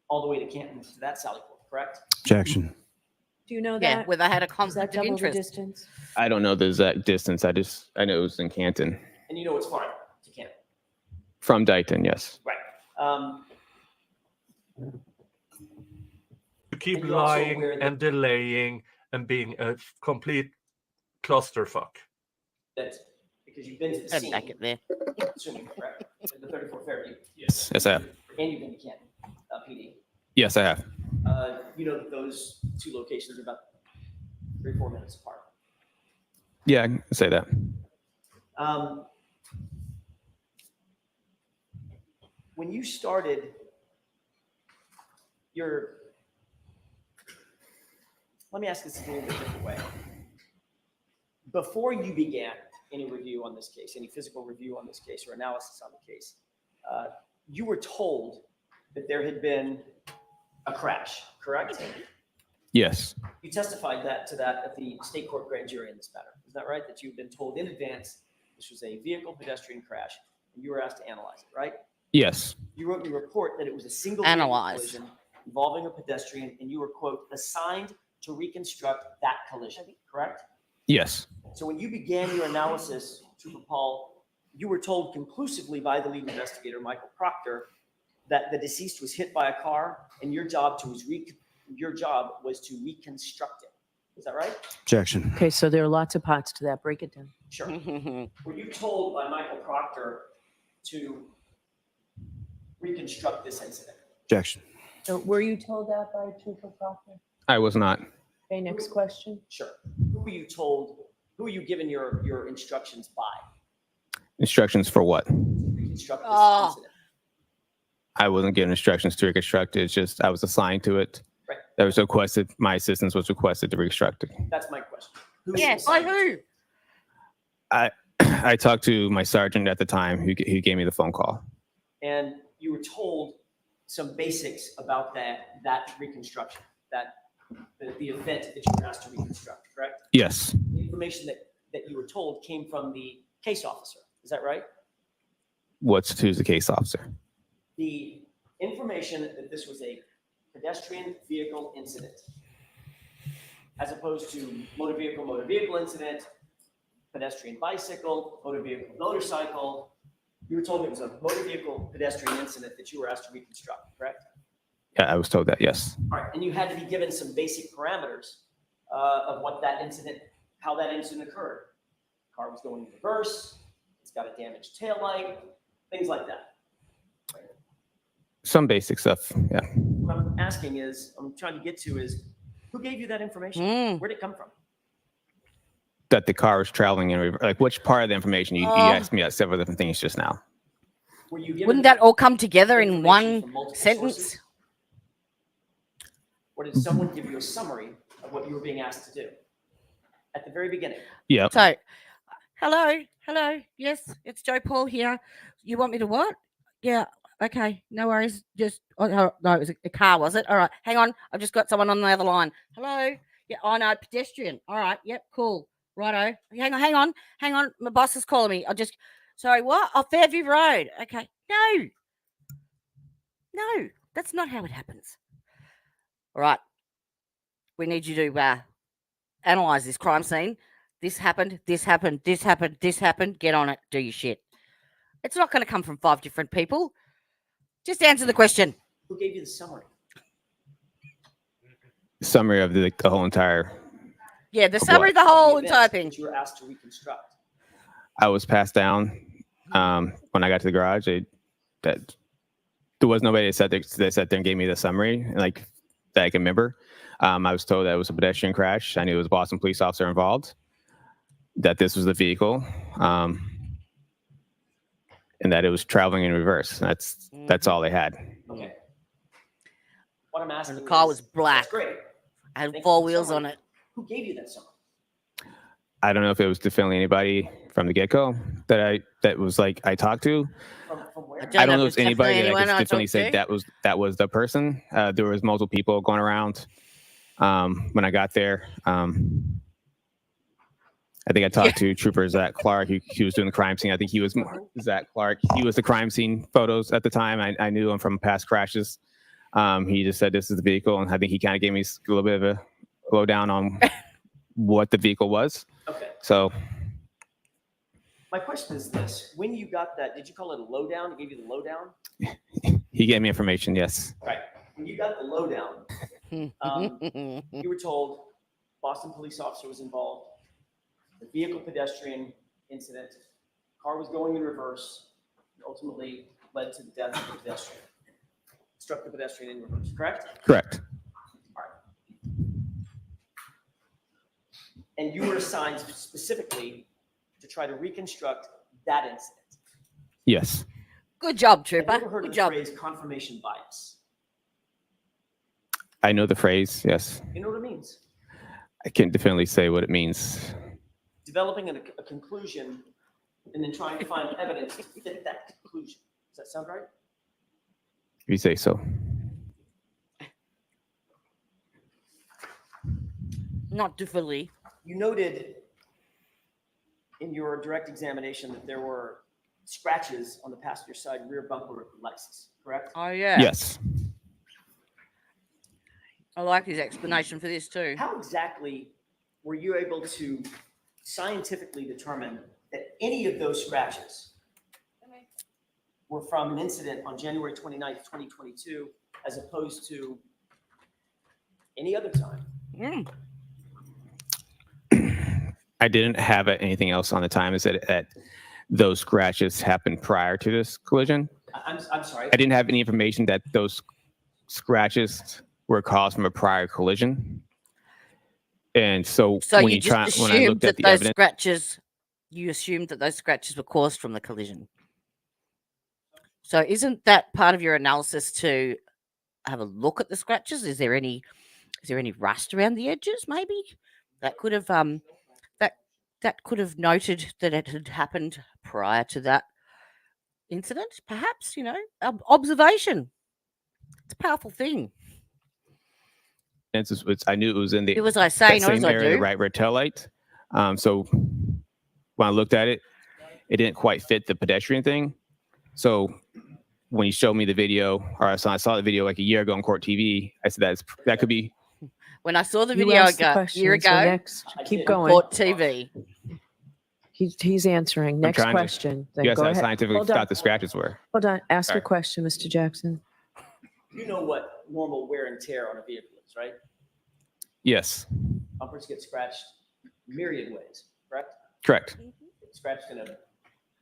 all the way to Canton to that Sally Port, correct? Jackson. Do you know that? Yeah, where they had a Is that conflict of double the interest. distance? I don't know the exact distance. I know it was in Canton. And you know it's far to Canton. From Dighton, yes. Right. To keep And you're also lying aware that- and delaying and being a complete clusterfuck. That's because you've been to the I'd scene. back it there. Assuming, correct? At the 34 Fairview. Yes. Yes, I have. And you've been to Canton, PD. Yes, I have. You know that those two locations are about 3-4 minutes apart. Yeah, I can say that. When you started let me ask this a little bit different way. Before you began any review on this case, any physical review on this case or analysis on the case, you were told that there had been a crash, correct? Yes. You testified to that at the state court grand jury in this matter. Is that right? That you've been told in advance this was a vehicle pedestrian crash and you were asked to analyze it, right? Yes. You wrote in your report that it was a single Analyze. collision involving a pedestrian and you were, quote, assigned to reconstruct that collision, correct? Yes. So when you began your analysis, Trooper Paul, you were told conclusively by the lead investigator, Michael Proctor, that the deceased was hit by a car and your job was to reconstruct it. Is that right? Jackson. Okay, so there are lots of parts to that. Break it down. Sure. Were you told by Michael Proctor to reconstruct this incident? Jackson. So were you told that by Trooper Proctor? I was not. Okay, next question. Sure. Who were you given your instructions by? Instructions for what? Reconstruct this incident. I wasn't given instructions to reconstruct it. It's just I was assigned to it. Right. That was requested. My assistance was requested to reconstruct it. That's my question. Yes, by who? I talked to my sergeant at the time who gave me the phone call. And you were told some basics about that reconstruction, the event that you were asked to reconstruct, correct? Yes. The information that you were told came from the case officer. Is that right? Who's the case officer? The information that this was a pedestrian vehicle incident, as opposed to motor vehicle incident, pedestrian bicycle, motor vehicle motorcycle. You were told it was a motor vehicle pedestrian incident that you were asked to reconstruct, correct? Yeah, I was told that, yes. All right, and you had to be given some basic parameters of what that incident, how that incident occurred. Car was going in reverse, it's got a damaged taillight, things like that. Some basic stuff, yeah. What I'm asking is, I'm trying to get to is, who gave you that information? Where'd it come from? That the car was traveling in reverse. Like, which part of the information? You asked me several different things just now. Were you given Wouldn't that all come together in one sentence? sources? Or did someone give you a summary of what you were being asked to do at the very beginning? Yeah. So, hello, yes, it's Joe Paul here. You want me to what? Yeah, okay, no worries. Just, no, it was a car, was it? All right, hang on. I've just got someone on the other line. Hello? Yeah, oh no, pedestrian. All right, yep, cool. Righto. Hang on. My boss is calling me. Sorry, what? Oh, Fairview Road. Okay. No, that's not how it happens. All right. We need you to analyze this crime scene. This happened. Get on it. Do your shit. It's not going to come from 5 different people. Just answer the question. Who gave you the summary? Summary of the whole entire. Yeah, the summary of the whole entire thing. You were asked to reconstruct. I was passed down when I got to the garage. That there was nobody that sat there and gave me the summary, like that I can remember. I was told that it was a pedestrian crash. I knew it was a Boston police officer involved. That this was the vehicle, and that it was traveling in reverse. That's all they had. Okay. What I'm asking. And the car was black. That's great. Had 4 wheels on it. Who gave you that summary? I don't know if it was definitely anybody from the get-go that was like I talked to. From where? I don't know if it's anybody that I could definitely say that was the person. There was multiple people going around when I got there. I think I talked to Trooper Zach Clark. He was doing the crime scene. I think he was Zach Clark. He was the crime scene photos at the time. I knew him from past crashes. He just said this is the vehicle, and I think he kind of gave me a little bit of a lowdown on what the vehicle was. Okay. So my question is this: when you got that, did you call it a lowdown? He gave you the lowdown? he gave me information. Yes. Right. When you got the lowdown, you were told Boston police officer was involved. The vehicle pedestrian incident, car was going in reverse, and ultimately led to the death of the pedestrian. Struck the pedestrian in reverse, correct? Correct. All right. And you were assigned specifically to try to reconstruct that incident. Yes. Good job, Trooper. Have you ever heard Good of job. the phrase confirmation bias? I know the phrase. Yes. You know what it means? I can't definitely say what it means. Developing a conclusion and then trying to find evidence to fit that conclusion. Does that sound right? If you say so. Not definitely. You noted in your direct examination that there were scratches on the passenger side rear bumper of the Lexus, correct? Oh, yeah. Yes. I like his explanation for this too. How exactly were you able to scientifically determine that any of those scratches were from an incident on January 29th, 2022, as opposed to any other time? I didn't have anything else on the time. Is that those scratches happened prior to this collision? I'm sorry. I didn't have any information that those scratches were caused from a prior collision. And so when you just when I looked at the evidence, you assumed that those scratches were caused from the collision. So isn't that part of your analysis to have a look at the scratches? Is there any rust around the edges? Maybe that could have that could have noted that it had happened prior to that incident, perhaps, observation. It's a powerful thing. I knew it was in the Do as I say, not same as I area, do. the right rear tail light. So when I looked at it, it didn't quite fit the pedestrian thing. So when you showed me the video, or I saw the video like a year ago on Court TV, I said that could be. When I saw the You video asked the a question, year ago, so next, keep going. Court TV. He's answering. I'm Next trying to question. Then guess go how ahead. scientifically Hold on. thought the scratches were. Hold on. Ask Sorry. a question, Mr. Jackson. You know what normal wear and tear on a vehicle is, right? Yes. Bumpers get scratched myriad ways, correct? Correct. Get scratched in a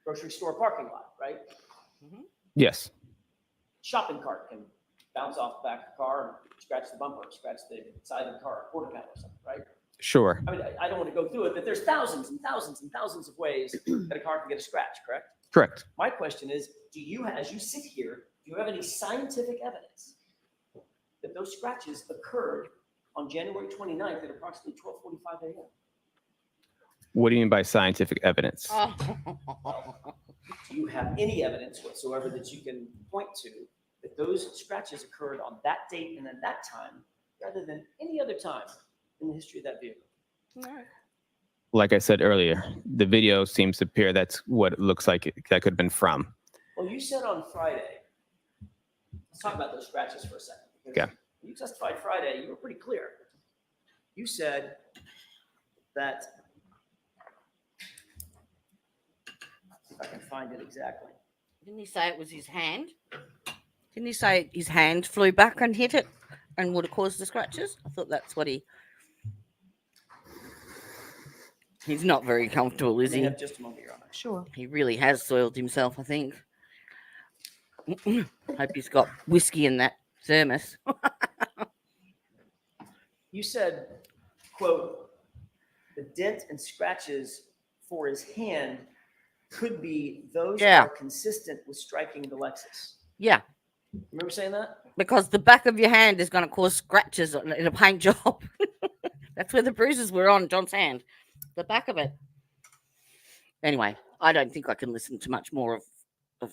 grocery store parking lot, right? Yes. Shopping cart can bounce off the back of the car and scratch the bumper, scratch the side of the car, quarter panel or something, right? Sure. I mean, I don't want to go through it, but there's thousands and thousands and thousands of ways that a car can get a scratch, correct? Correct. My question is, do you, as you sit here, do you have any scientific evidence that those scratches occurred on January 29th at approximately 12:45 a.m.? What do you mean by scientific evidence? Do you have any evidence whatsoever that you can point to that those scratches occurred on that date and at that time, rather than any other time in the history of that vehicle? No. Like I said earlier, the video seems to appear that's what it looks like that could have been from. Well, you said on Friday, let's talk about those scratches for a second. Because Okay. when you testified Friday, you were pretty clear. You said that, if I can find it exactly. Didn't he say it was his hand? Didn't he say his hand flew back and hit it and would have caused the scratches? I thought that's what he... He's not very comfortable, is May he? have just a moment, Your Honor. Sure. He really has soiled himself, I think. Hope he's got whiskey in that thermos. You said, quote, the dent and scratches for his hand could be those that are consistent with striking the Lexus. Yeah. Remember saying that? Because the back of your hand is going to cause scratches in a paint job. That's where the bruises were on John's hand. The back of it. Anyway, I don't think I can listen to much more of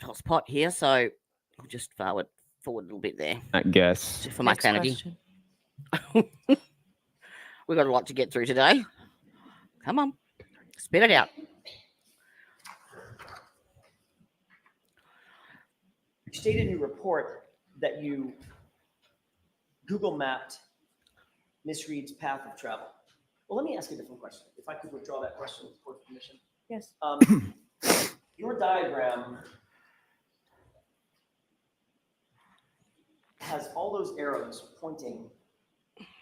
Toss Pot here, so I'll just forward a little bit there. I guess. For my sanity. We've got a lot to get through today. Come on. Spit it out. You stated in your report that you Google mapped Miss Reed's path of travel. Well, let me ask you a different question. If I could withdraw that question with court permission. Yes. Your diagram has all those arrows pointing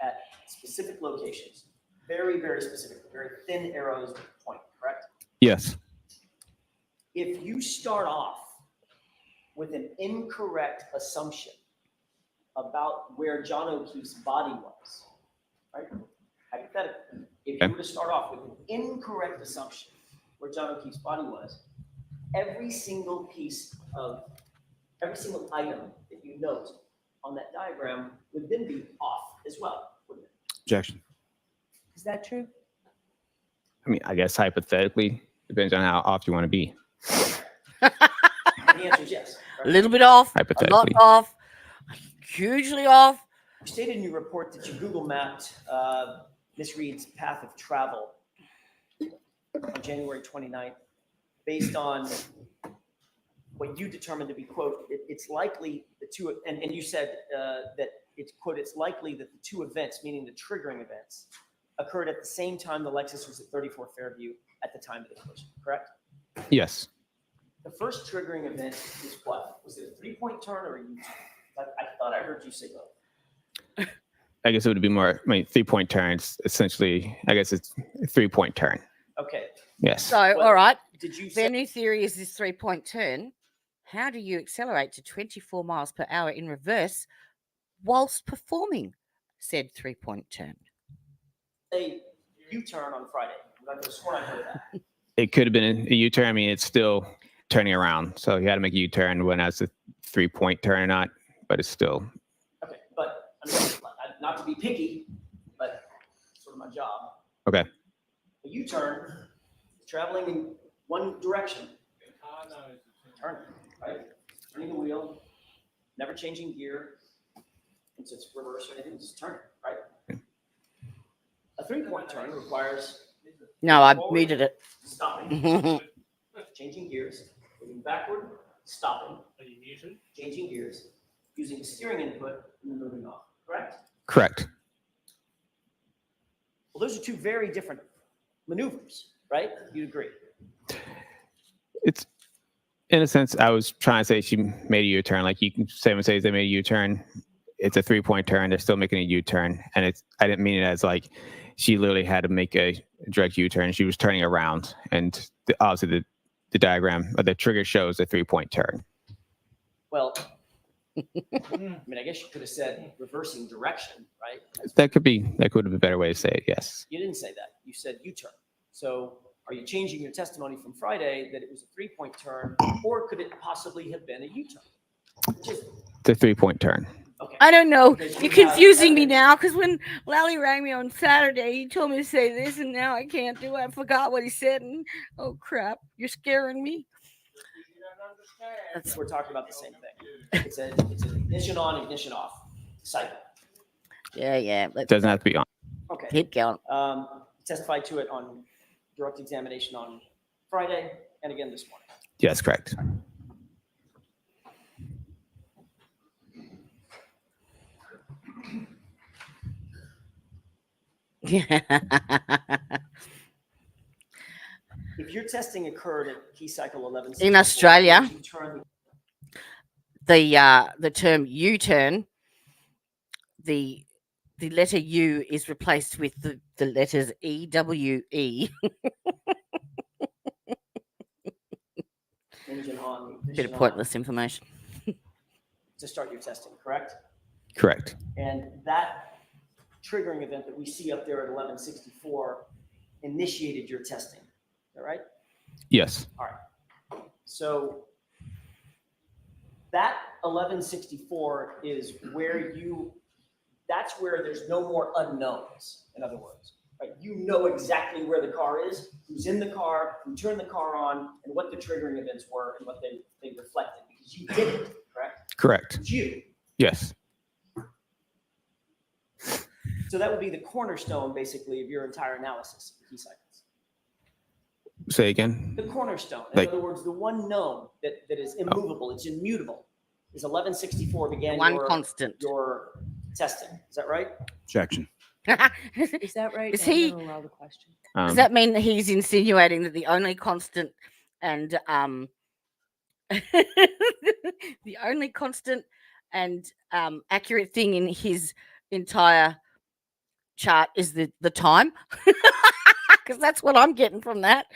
at specific locations. Very, very specific. Very thin arrows point, correct? Yes. If you start off with an incorrect assumption about where John O'Keefe's body was, right? Hypothetically, if you were to start off with an incorrect assumption where John O'Keefe's body was, every single item that you note on that diagram would then be off as well, wouldn't it? Objection. Is that true? I mean, I guess hypothetically, depends on how off you want to be. And the answer is yes. A little bit off, a lot Hypothetically. off, hugely off. You stated in your report that you Google mapped Miss Reed's path of travel on January 29th based on what you determined to be, quote, it's likely the two, and you said that it's, quote, it's likely that the two events, meaning the triggering events, occurred at the same time the Lexus was at 34 Fairview at the time of the collision, correct? Yes. The first triggering event is what? Was it a 3-point turn or a U-turn? I thought I heard you say both. I guess it would be more, 3-point turns, essentially. I guess it's a 3-point turn. Okay. Yes. So, all right. Did you Their new theory is this 3-point turn. How do you accelerate to 24 miles per hour in reverse whilst performing said 3-point turn? A U-turn on Friday. I could have sworn I heard that. It could have been a U-turn. I mean, it's still turning around. So you had to make a U-turn when that's a 3-point turn or not, but it's still. Okay, but I mean, not to be picky, but it's sort of my job. Okay. A U-turn is traveling in one direction. turning, right? Turning the wheel, never changing gear, since it's reverse or anything, just turning, right? A 3-point turn requires No, I forward, muted it. stopping, changing gears, moving backward, stopping, changing gears, using steering input, and then moving off, correct? Correct. Well, those are two very different maneuvers, right? You'd agree. It's in a sense, I was trying to say she made a U-turn. Like you can say, they made a U-turn. It's a 3-point turn. They're still making a U-turn, and I didn't mean it as like she literally had to make a direct U-turn. She was turning around, and obviously the diagram or the trigger shows a 3-point turn. Well, I mean, I guess you could have said reversing direction, right? That could have been a better way to say it. Yes. You didn't say that. You said U-turn. So are you changing your testimony from Friday that it was a 3-point turn, or could it possibly have been a U-turn? The 3-point turn. Okay. I don't know. Because You're you have confusing me evidence- now because when Lally rang me on Saturday, he told me to say this, and now I can't do it. I forgot what he said, and oh crap, you're scaring me. We're talking about the same thing. It's an ignition on, ignition off cycle. Yeah. It doesn't have to be on. Okay. Keep going. Testified to it on direct examination on Friday and again this morning. Yes, correct. If your testing occurred at key cycle 11 In Australia, you turn the term U-turn, the letter U is replaced with the letters EWE. engine on, Bit ignition of on pointless information. to start your testing, correct? Correct. And that triggering event that we see up there at 1164 initiated your testing. All right? Yes. All right. So that 1164 is where that's where there's no more unknowns, in other words. Right? You know exactly where the car is, who's in the car, who turned the car on, and what the triggering events were and what they reflected, because you did it, correct? Correct. It's you. Yes. So that would be the cornerstone, basically, of your entire analysis of key cycles. Say again. The cornerstone. In Like- other words, the one known that is immovable, it's immutable, is 1164 began One constant. your testing. Is that right? Objection. Is that right? Is I'm he- gonna allow the question. Does that mean that he's insinuating that the only constant and accurate thing in his entire chart is the time? Because that's what I'm getting from that.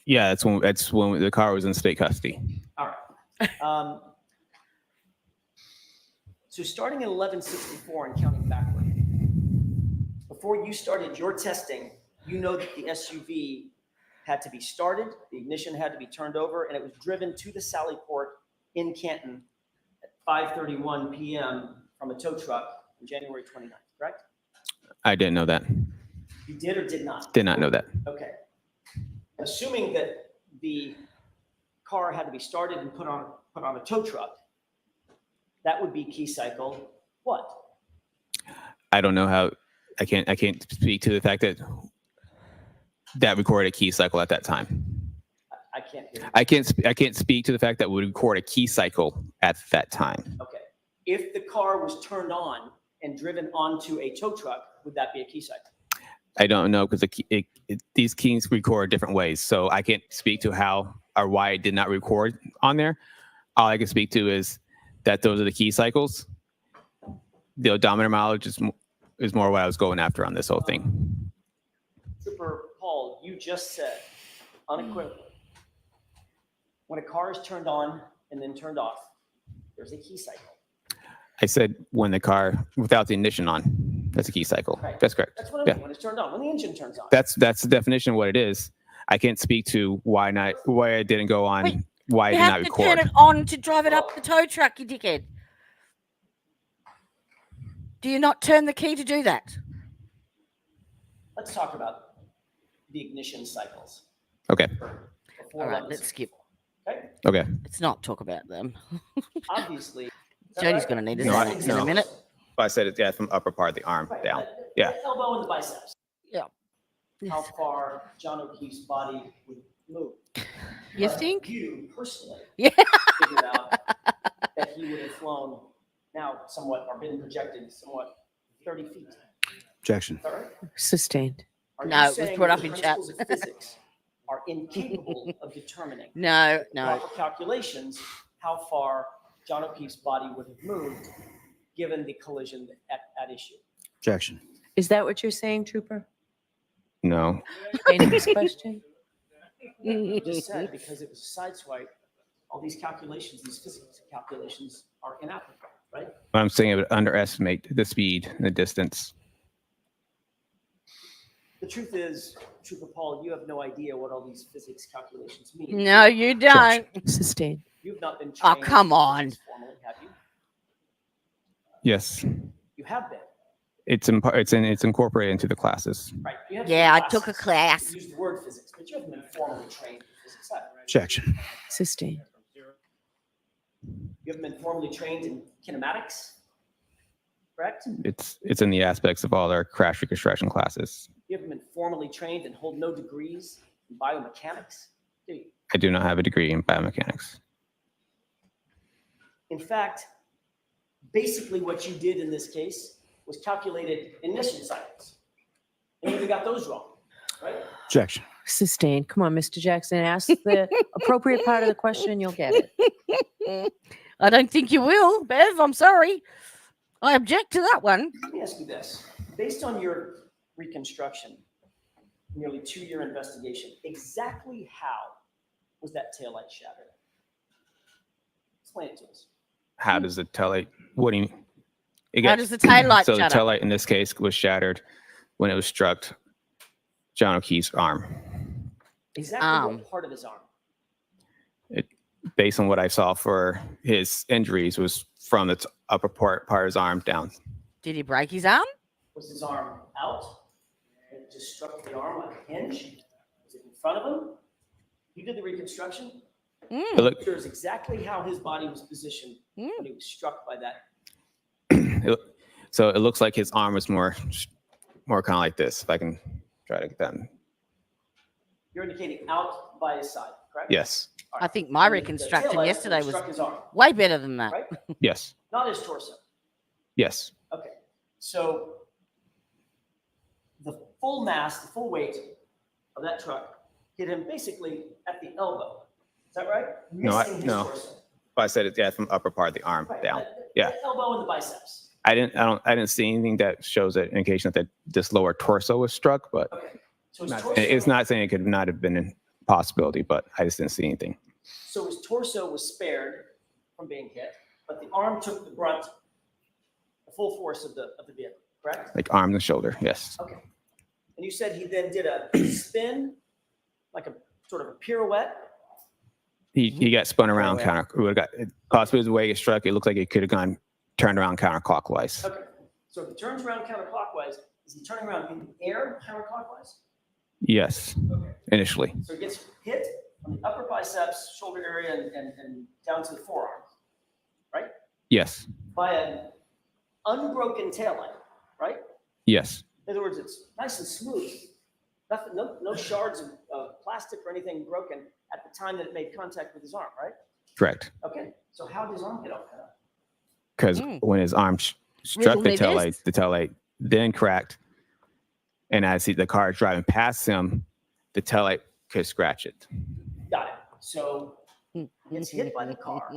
Yeah, that's when the car was in state custody. All right. So starting at 1164 and counting backward, before you started your testing, you know that the SUV had to be started, the ignition had to be turned over, and it was driven to the Sally Port in Canton at 5:31 p.m. from a tow truck on January 29th, correct? I didn't know that. You did or did not? Did not know that. Okay. Assuming that the car had to be started and put on a tow truck, that would be key cycle what? I don't know how. I can't speak to the fact that recorded a key cycle at that time. I can't hear you. I can't speak to the fact that would record a key cycle at that time. Okay. If the car was turned on and driven onto a tow truck, would that be a key cycle? I don't know because these keys record different ways, so I can't speak to how or why it did not record on there. All I can speak to is that those are the key cycles. The odometer mileage is more what I was going after on this whole thing. Trooper Paul, you just said unequivocally, when a car is turned on and then turned off, there's a key cycle. I said when the car without the ignition on, that's a key cycle. Right. That's correct. That's what I mean, when it's turned on, when the engine turns on. That's the definition of what it is. I can't speak to why it didn't go on, Wait, why it You did not have to record. turn it on to drive it up the tow truck, you dickhead. Do you not turn the key to do that? Let's talk about the ignition cycles. Okay. before All right, 11. let's skip. Okay. Okay. Let's not talk about them. Obviously. Jody's going to need a sentence in a minute. I said it's from upper part of the arm Right, down. the Yeah. elbow and the biceps. Yeah. How far John O'Keefe's body would move. You But think? You personally Yeah. figured out that he would have flown now somewhat, or been projected somewhat 30 feet. Objection. Is that right? Sustained. Are No, you it was saying brought that up the in chat. principles of physics are incapable of determining No, with proper calculations how far John O'Keefe's body would have moved given the collision at issue? Objection. Is that what you're saying, Trooper? No. Next question. You just said because it was a sideswipe, all these calculations, these physics calculations are inapplicable, right? But I'm saying it would underestimate the speed and the distance. The truth is, Trooper Paul, you have no idea what all these physics calculations mean. No, you don't. Sustained. You've not been Oh, trained come in on. physics formally, have you? Yes. You have been. It's incorporated into the classes. Right. You have Yeah, I classes. took a class. You use the word physics, but you haven't been formally trained in physics, have you? Objection. Sustained. You haven't been formally trained in kinematics, correct? It's in the aspects of all our crash reconstruction classes. You haven't been formally trained and hold no degrees in biomechanics, do you? I do not have a degree in biomechanics. In fact, basically what you did in this case was calculated emission cycles. And you even got those wrong, right? Objection. Sustained. Come on, Mr. Jackson. Ask the appropriate part of the question, you'll get it. I don't think you will, Bev. I'm sorry. I object to that one. Let me ask you this. Based on your reconstruction, nearly 2-year investigation, exactly how was that taillight shattered? Explain it to us. How does the taillight? What do you mean? How does the taillight So the shatter? taillight in this case was shattered when it was struck John O'Keefe's arm. Exactly what part of his arm? Based on what I saw for his injuries, was from the upper part of his arm down. Did he break his arm? Was his arm out? And it just struck the arm like a hinge? Was it in front of him? You did the reconstruction? It Here's exactly how his body was positioned when he was struck by that. So it looks like his arm was more kind of like this. If I can try to get that. You're indicating out by his side, correct? Yes. I think my And the reconstruction taillight yesterday was struck his arm, way better than that. right? Yes. Not his torso. Yes. Okay. So the full mass, the full weight of that truck hit him basically at the elbow. Is that right? Missing his No. torso. I said it's from upper part of the arm Right. down. The Yeah. elbow and the biceps. I didn't see anything that shows an indication that this lower torso was struck, but Okay. So his it's not saying it could not have been a possibility, but I just didn't see anything. So his torso was spared from being hit, but the arm took the brunt, the full force of the vehicle, correct? Like arm and shoulder, yes. Okay. And you said he then did a spin, like a sort of a pirouette. He got spun around possibly the way he struck. It looked like it could have turned around counterclockwise. Okay. So if he turns around counterclockwise, is he turning around in the air counterclockwise? Yes, initially. So he gets hit on the upper biceps, shoulder area, and down to the forearm, right? Yes. By an unbroken taillight, right? Yes. In other words, it's nice and smooth. Nothing, no shards of plastic or anything broken at the time that it made contact with his arm, right? Correct. Okay. So how did his arm get all cut up? Because when his arm struck the taillight then cracked. And as the car is driving past him, the taillight could scratch it. Got it. So he gets hit by the car,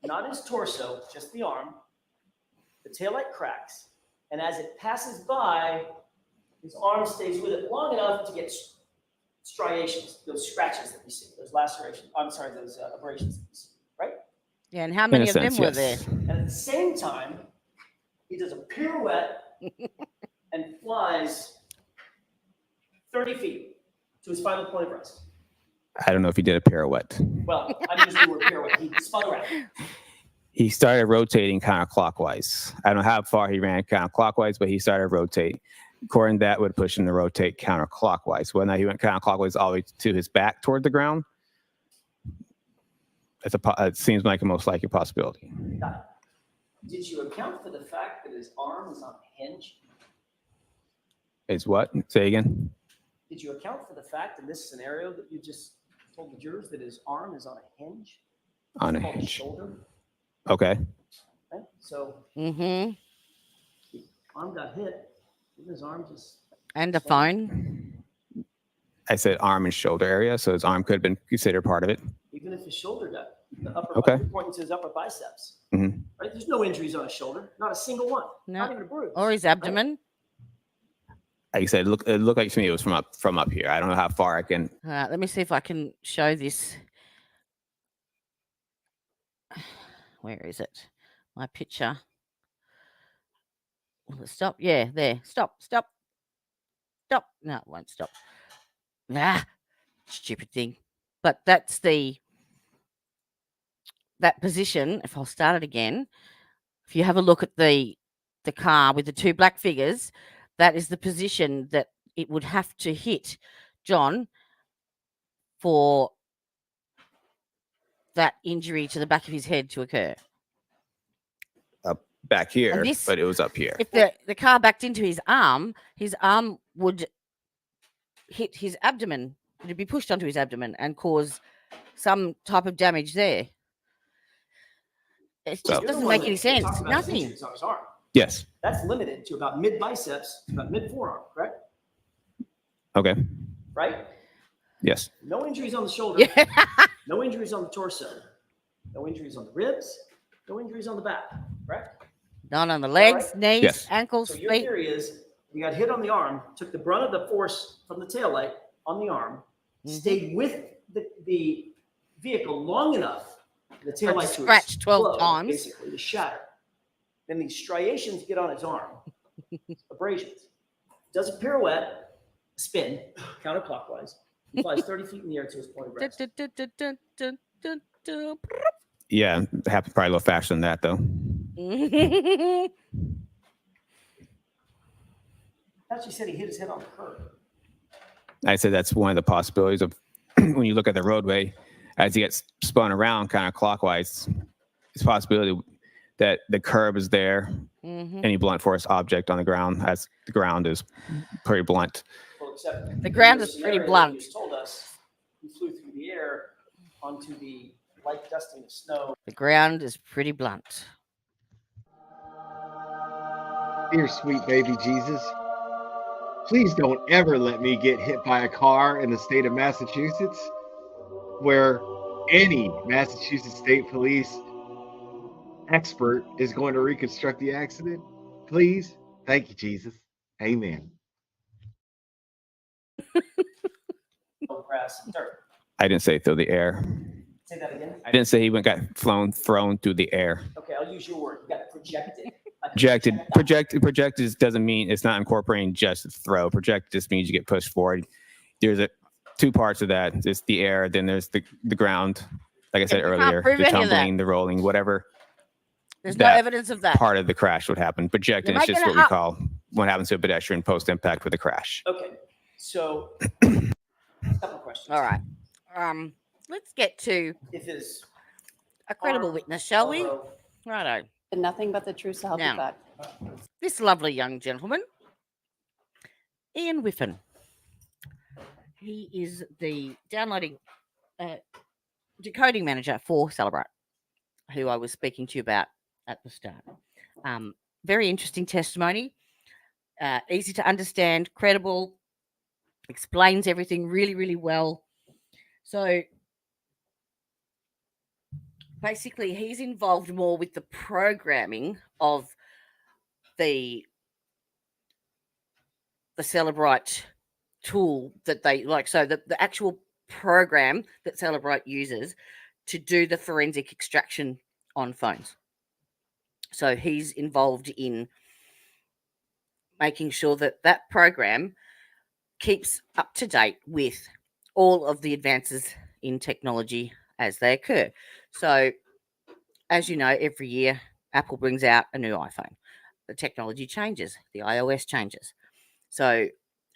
not his torso, just the arm. The taillight cracks. And as it passes by, his arm stays with it long enough to get striations, those scratches that we see, those lacerations, those abrasions that we see, right? Yeah, and how many of them were there? And at the same time, he does a pirouette and flies 30 feet to his final point of rest. I don't know if he did a pirouette. Well, I'm using the word pirouette. He spun around. He started rotating counterclockwise. I don't know how far he ran counterclockwise, but he started rotating. According to that, would push him to rotate counterclockwise. Whether or not he went counterclockwise all the way to his back toward the ground, it seems like a most likely possibility. Did you account for the fact that his arm is on a hinge? Is what? Say again. Did you account for the fact in this scenario that you just told the jurors that his arm is on a hinge? On a It's called hinge. Shoulder. Okay. Right? So Mm-hmm. the arm got hit. And his arm just. And a phone. I said arm and shoulder area, so his arm could have been considered part of it. Even if his shoulder got the upper. Okay. You're pointing to his upper biceps. Mm-hmm. Right? There's no injuries on his shoulder. Not a single one. No. Not even a bruise. Or his abdomen. Like I said, it looked like to me it was from up here. I don't know how far I can. Let me see if I can show this. Where is it? My picture. Will it stop? Yeah, there. Stop. No, it won't stop. Stupid thing. But that's that position. If I'll start it again, if you have a look at the car with the two black figures, that is the position that it would have to hit John for that injury to the back of his head to occur. Up back here, this- but it was up here. If the car backed into his arm would hit his abdomen. It'd be pushed onto his abdomen and cause some type of damage there. It just doesn't make any sense. Nothing. On his arm. Yes. That's limited to about mid biceps, about mid forearm, correct? Okay. Right? Yes. No injuries on the shoulder. No injuries on the torso. No injuries on the ribs. No injuries on the back, correct? None on the legs, Right? knees, Yes. ankles, So your feet. theory is you got hit on the arm, took the brunt of the force from the taillight on the arm, stayed with the vehicle long enough for the taillight to scratch 12 explode, times. basically to shatter. Then these striations get on his arm, abrasions. Does a pirouette, spin, counterclockwise. He flies 30 feet in the air to his point of rest. Yeah, it happened probably a little faster than that though. I thought you said he hit his head on the curb. I said that's one of the possibilities of when you look at the roadway as he gets spun around kind of clockwise. It's a possibility that the curb is there, any blunt force object on the ground, as the ground is pretty blunt. Well, except The ground in is the pretty scenario blunt. that you told us he flew through the air onto the light dusting of snow. The ground is pretty blunt. Dear sweet baby Jesus, please don't ever let me get hit by a car in the state of Massachusetts, where any Massachusetts State Police expert is going to reconstruct the accident. Please. Thank you, Jesus. Amen. Grass and dirt. I didn't say through the air. Say that again. I didn't say he got thrown through the air. Okay, I'll use your word. You got projected. Projected doesn't mean it's not incorporating just throw. Projected just means you get pushed forward. There's two parts of that. There's the air, then there's the ground. Like I said earlier, prove the any of that. tumbling, the rolling, whatever. There's no that evidence of that. Part of the crash would happen. Projecting You're is just making what it we up. call what happens to a pedestrian post impact with a crash. Okay, so a couple questions. All right. Let's get to If his a credible witness, shall we? elbow- Righto. Nothing but the truth to help you Now, back. this lovely young gentleman, Ian Whiffen. He is the downloading decoding manager for Celebrate, who I was speaking to you about at the start. Very interesting testimony, easy to understand, credible, explains everything really, really well. So basically, he's involved more with the programming of the Celebrate tool that they like. So the actual program that Celebrate uses to do the forensic extraction on phones. So he's involved in making sure that that program keeps up to date with all of the advances in technology as they occur. So, as you know, every year Apple brings out a new iPhone. The technology changes, the iOS changes. So,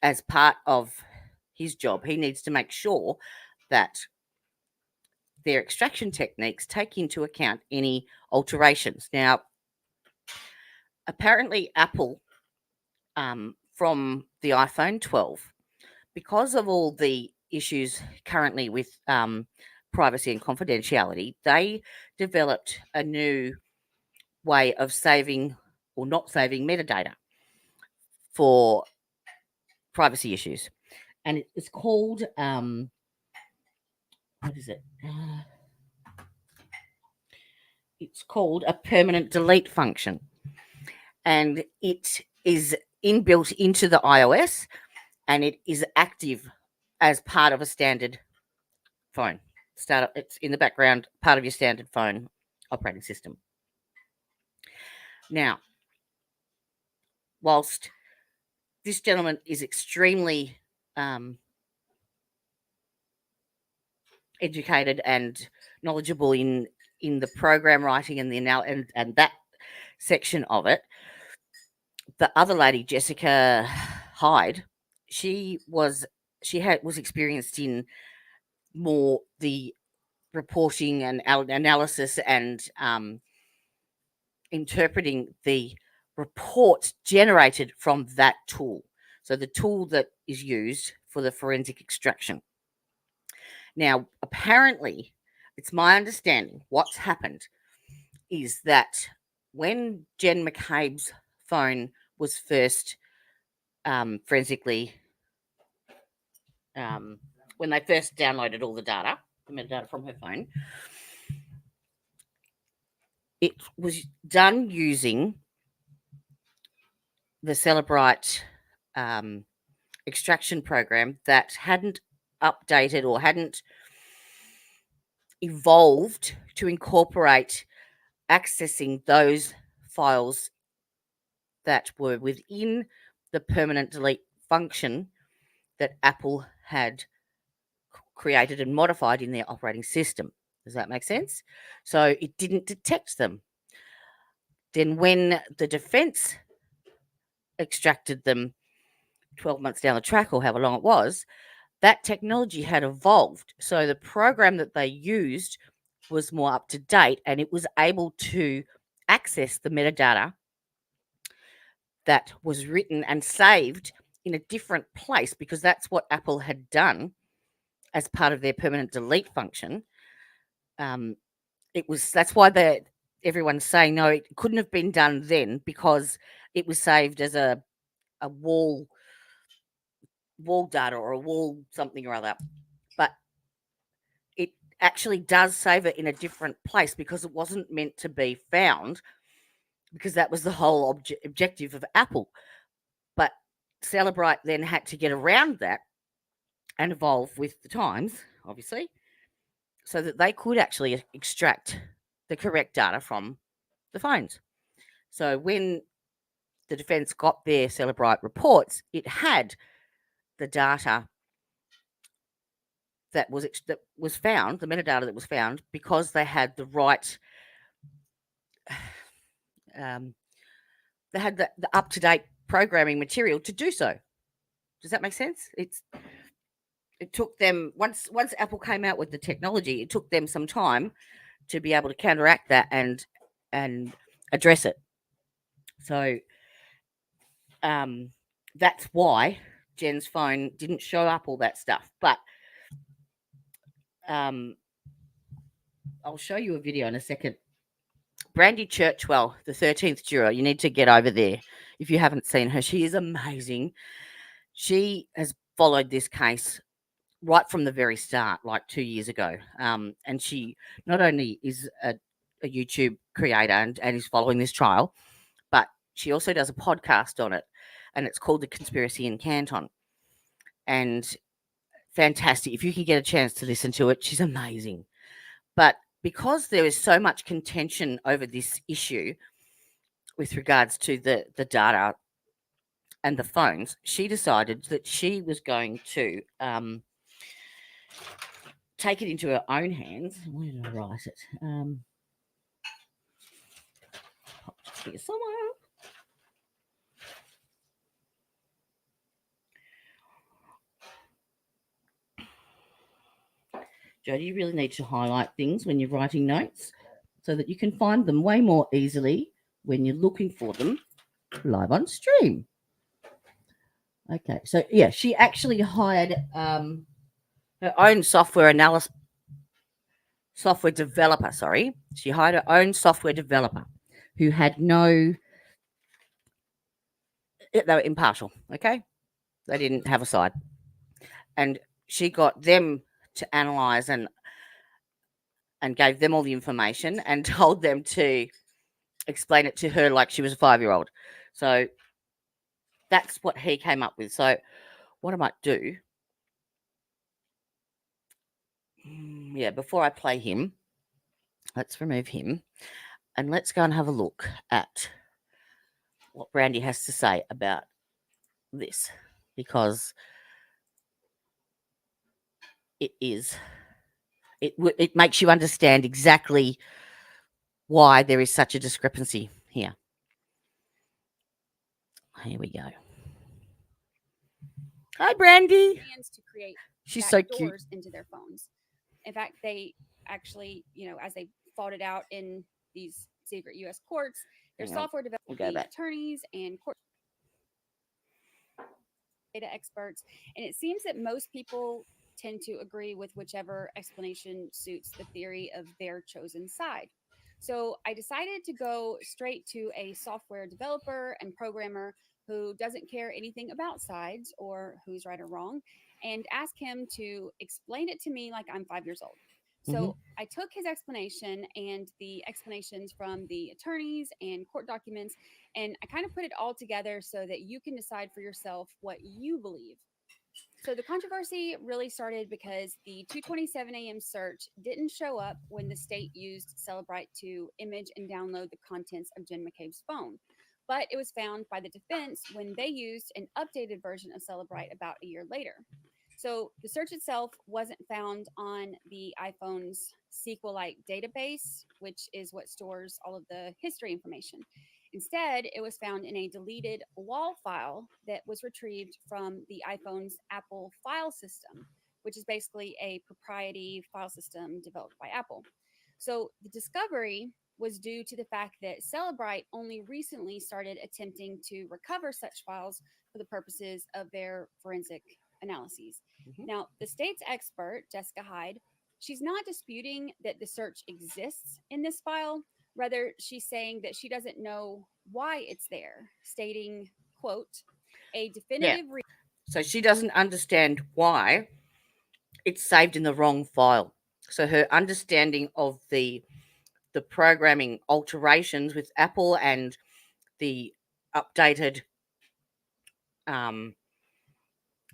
as part of his job, he needs to make sure that their extraction techniques take into account any alterations. Now, apparently Apple, from the iPhone 12, because of all the issues currently with privacy and confidentiality, they developed a new way of saving or not saving metadata for privacy issues. And it's called, what is it? It's called a permanent delete function. And it is inbuilt into the iOS, and it is active as part of a standard phone. It's in the background, part of your standard phone operating system. Now, whilst this gentleman is extremely educated and knowledgeable in the program writing and the and that section of it, the other lady, Jessica Hyde, she was experienced in more the reporting and analysis and interpreting the reports generated from that tool. So the tool that is used for the forensic extraction. Now, apparently, it's my understanding what's happened is that when Jen McCabe's phone was first forensically, when they first downloaded all the data, the metadata from her phone, it was done using the Celebrite extraction program that hadn't updated or hadn't evolved to incorporate accessing those files that were within the permanent delete function that Apple had created and modified in their operating system. Does that make sense? So it didn't detect them. Then when the defense extracted them 12 months down the track or however long it was, that technology had evolved. So the program that they used was more up to date, and it was able to access the metadata that was written and saved in a different place, because that's what Apple had done as part of their permanent delete function. That's why everyone's saying no, it couldn't have been done then, because it was saved as a wall data or a wall something or other. But it actually does save it in a different place because it wasn't meant to be found, because that was the whole objective of Apple. But Celebrite then had to get around that and evolve with the times, obviously, so that they could actually extract the correct data from the phones. So when the defense got their Celebrite reports, it had the data that was found, the metadata that was found, because they had the right, they had the up-to-date programming material to do so. Does that make sense? It took them, once Apple came out with the technology, it took them some time to be able to counteract that and address it. So that's why Jen's phone didn't show up all that stuff. But I'll show you a video in a second. Brandy Churchwell, the 13th juror, you need to get over there if you haven't seen her. She is amazing. She has followed this case right from the very start, like 2 years ago. And she not only is a YouTube creator and is following this trial, but she also does a podcast on it, and it's called The Conspiracy in Canton. And fantastic. If you can get a chance to listen to it, she's amazing. But because there is so much contention over this issue with regards to the data and the phones, she decided that she was going to take it into her own hands. Where did I write it? Here somewhere. Jody, you really need to highlight things when you're writing notes so that you can find them way more easily when you're looking for them live on stream. Okay, so yeah, she actually hired her own software developer. Sorry, she hired her own software developer who had no. They were impartial. Okay, they didn't have a side, and she got them to analyze and gave them all the information and told them to explain it to her like she was a 5-year-old. So that's what he came up with. So what I might do, yeah, before I play him, let's remove him and let's go and have a look at what Brandy has to say about this, because it makes you understand exactly why there is such a discrepancy here. Here we go. Hi, Brandy. To create She's so cute. doors into their phones. In fact, they actually, as they fought it out in these secret U.S. courts, their software developers, attorneys, and court data experts, and it seems that most people tend to agree with whichever explanation suits the theory of their chosen side. So I decided to go straight to a software developer and programmer who doesn't care anything about sides or who's right or wrong, and ask him to explain it to me like I'm 5 years old. So I took his explanation and the explanations from the attorneys and court documents, and I kind of put it all together so that you can decide for yourself what you believe. So the controversy really started because the 2:27 a.m. search didn't show up when the state used Celebrite to image and download the contents of Jen McCabe's phone. But it was found by the defense when they used an updated version of Celebrite about a year later. So the search itself wasn't found on the iPhone's SQLite database, which is what stores all of the history information. Instead, it was found in a deleted WAL file that was retrieved from the iPhone's Apple file system, which is basically a proprietary file system developed by Apple. So the discovery was due to the fact that Celebrite only recently started attempting to recover such files for the purposes of their forensic analyses. Now, the state's expert, Jessica Hyde, she's not disputing that the search exists in this file. Rather, she's saying that she doesn't know why it's there, stating, quote, a definitive So she doesn't understand why it's saved in the wrong file. So her understanding of the programming alterations with Apple and the updated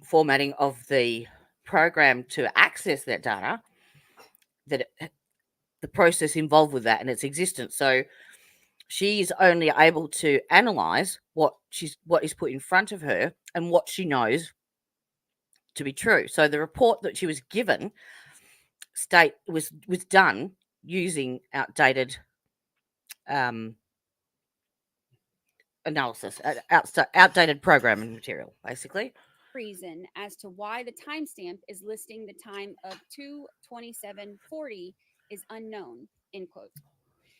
formatting of the program to access that data, the process involved with that and its existence. So she's only able to analyze what is put in front of her and what she knows to be true. So the report that she was given was done using outdated analysis, outdated programming material, basically. Reason as to why the timestamp is listing the time of 2:27:40 is unknown, end quote.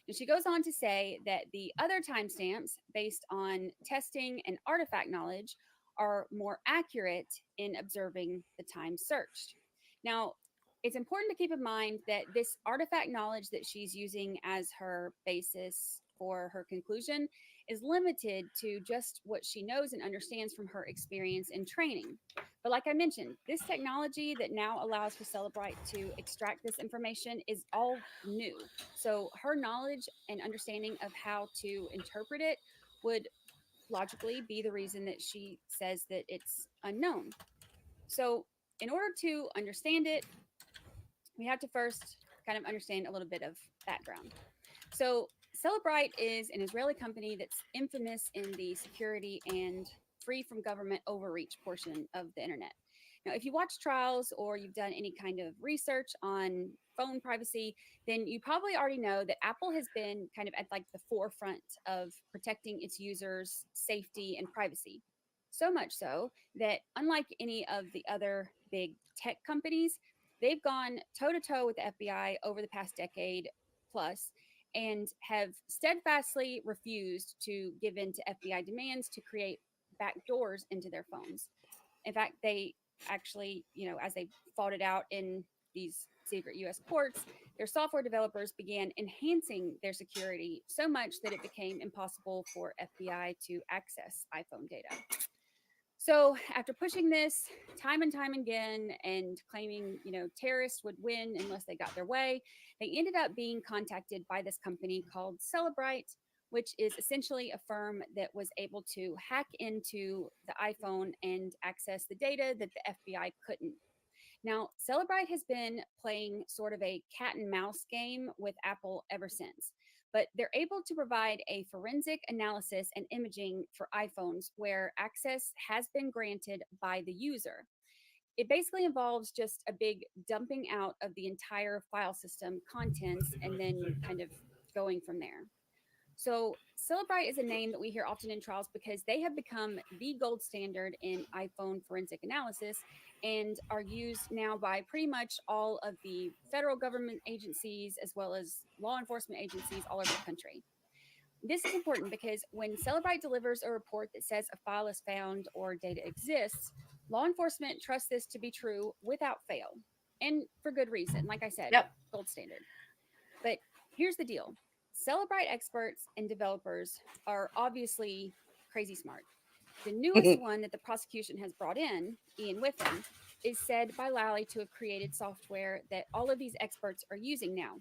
And she goes on to say that the other timestamps, based on testing and artifact knowledge, are more accurate in observing the time searched. Now, it's important to keep in mind that this artifact knowledge that she's using as her basis for her conclusion is limited to just what she knows and understands from her experience and training. But like I mentioned, this technology that now allows for Celebrite to extract this information is all new. So her knowledge and understanding of how to interpret it would logically be the reason that she says that it's unknown. So in order to understand it, we have to first kind of understand a little bit of background. So Celebrite is an Israeli company that's infamous in the security and free from government overreach portion of the internet. Now, if you watch trials or you've done any kind of research on phone privacy, then you probably already know that Apple has been kind of at like the forefront of protecting its users' safety and privacy. So much so that unlike any of the other big tech companies, they've gone toe to toe with the FBI over the past decade plus and have steadfastly refused to give in to FBI demands to create back doors into their phones. In fact, they actually, as they fought it out in these secret US courts, their software developers began enhancing their security so much that it became impossible for FBI to access iPhone data. So after pushing this time and time again and claiming, terrorists would win unless they got their way, they ended up being contacted by this company called Celebrite, which is essentially a firm that was able to hack into the iPhone and access the data that the FBI couldn't. Now, Celebrite has been playing sort of a cat and mouse game with Apple ever since, but they're able to provide a forensic analysis and imaging for iPhones where access has been granted by the user. It basically involves just a big dumping out of the entire file system contents and then kind of going from there. So Celebrite is a name that we hear often in trials because they have become the gold standard in iPhone forensic analysis and are used now by pretty much all of the federal government agencies as well as law enforcement agencies all over the country. This is important because when Celebrite delivers a report that says a file is found or data exists, law enforcement trusts this to be true without fail, and for good reason. Like I said, gold standard. But here's the deal. Celebrite experts and developers are obviously crazy smart. The newest one that the prosecution has brought in, Ian Whiffen, is said by Lally to have created software that all of these experts are using now.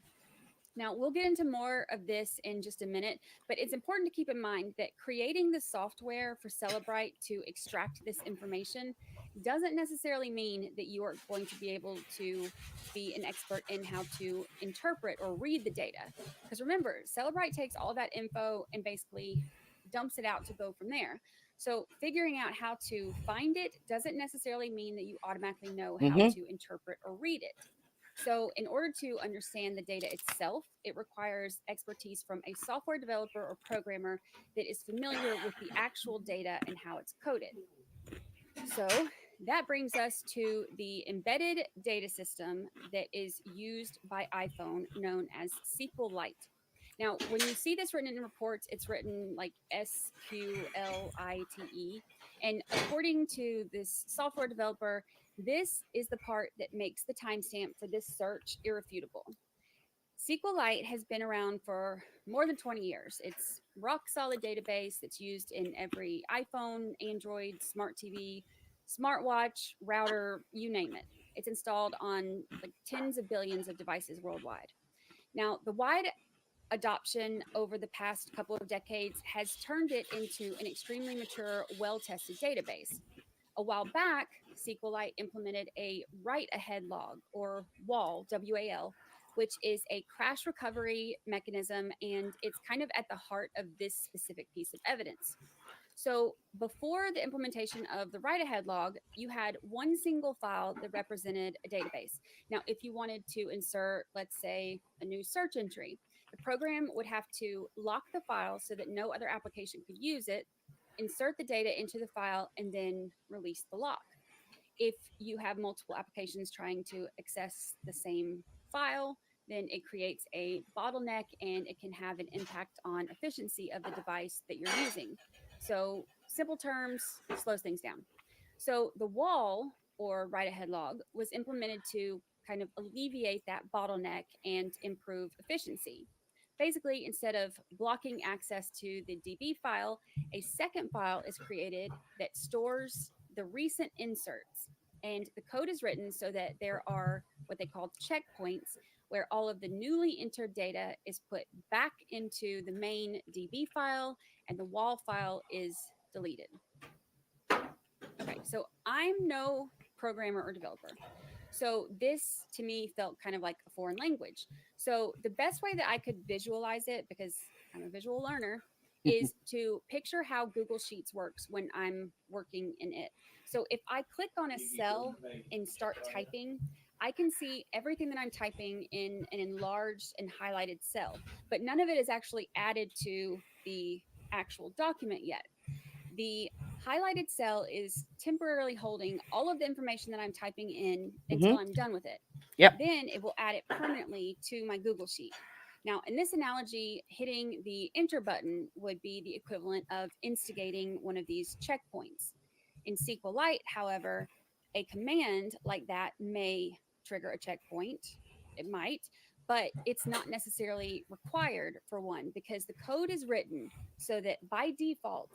Now, we'll get into more of this in just a minute, but it's important to keep in mind that creating the software for Celebrite to extract this information doesn't necessarily mean that you are going to be able to be an expert in how to interpret or read the data. Because remember, Celebrite takes all that info and basically dumps it out to go from there. So figuring out how to find it doesn't necessarily mean that you automatically know how to interpret or read it. So in order to understand the data itself, it requires expertise from a software developer or programmer that is familiar with the actual data and how it's coded. So that brings us to the embedded data system that is used by iPhone known as SQLite. Now, when you see this written in reports, it's written like SQLite. And according to this software developer, this is the part that makes the timestamp for this search irrefutable. SQLite has been around for more than 20 years. It's rock solid database that's used in every iPhone, Android, smart TV, smartwatch, router, you name it. It's installed on like tens of billions of devices worldwide. Now, the wide adoption over the past couple of decades has turned it into an extremely mature, well-tested database. A while back, SQLite implemented a write-ahead log, or WAL, W-A-L, which is a crash recovery mechanism, and it's kind of at the heart of this specific piece of evidence. So before the implementation of the write-ahead log, you had one single file that represented a database. Now, if you wanted to insert, let's say, a new search entry, the program would have to lock the file so that no other application could use it, insert the data into the file, and then release the lock. If you have multiple applications trying to access the same file, then it creates a bottleneck and it can have an impact on efficiency of the device that you're using. So simple terms, slows things down. So the WAL, or write-ahead log, was implemented to kind of alleviate that bottleneck and improve efficiency. Basically, instead of blocking access to the DB file, a second file is created that stores the recent inserts. And the code is written so that there are what they call checkpoints, where all of the newly entered data is put back into the main DB file and the WAL file is deleted. Okay, so I'm no programmer or developer. So this to me felt kind of like a foreign language. So the best way that I could visualize it, because I'm a visual learner, is to picture how Google Sheets works when I'm working in it. So if I click on a cell and start typing, I can see everything that I'm typing in an enlarged and highlighted cell, but none of it is actually added to the actual document yet. The highlighted cell is temporarily holding all of the information that I'm typing in until I'm done with it. Yep. then it will add it permanently to my Google Sheet. Now, in this analogy, hitting the enter button would be the equivalent of instigating one of these checkpoints. In SQLite, however, a command like that may trigger a checkpoint. It might, but it's not necessarily required for one because the code is written so that by default,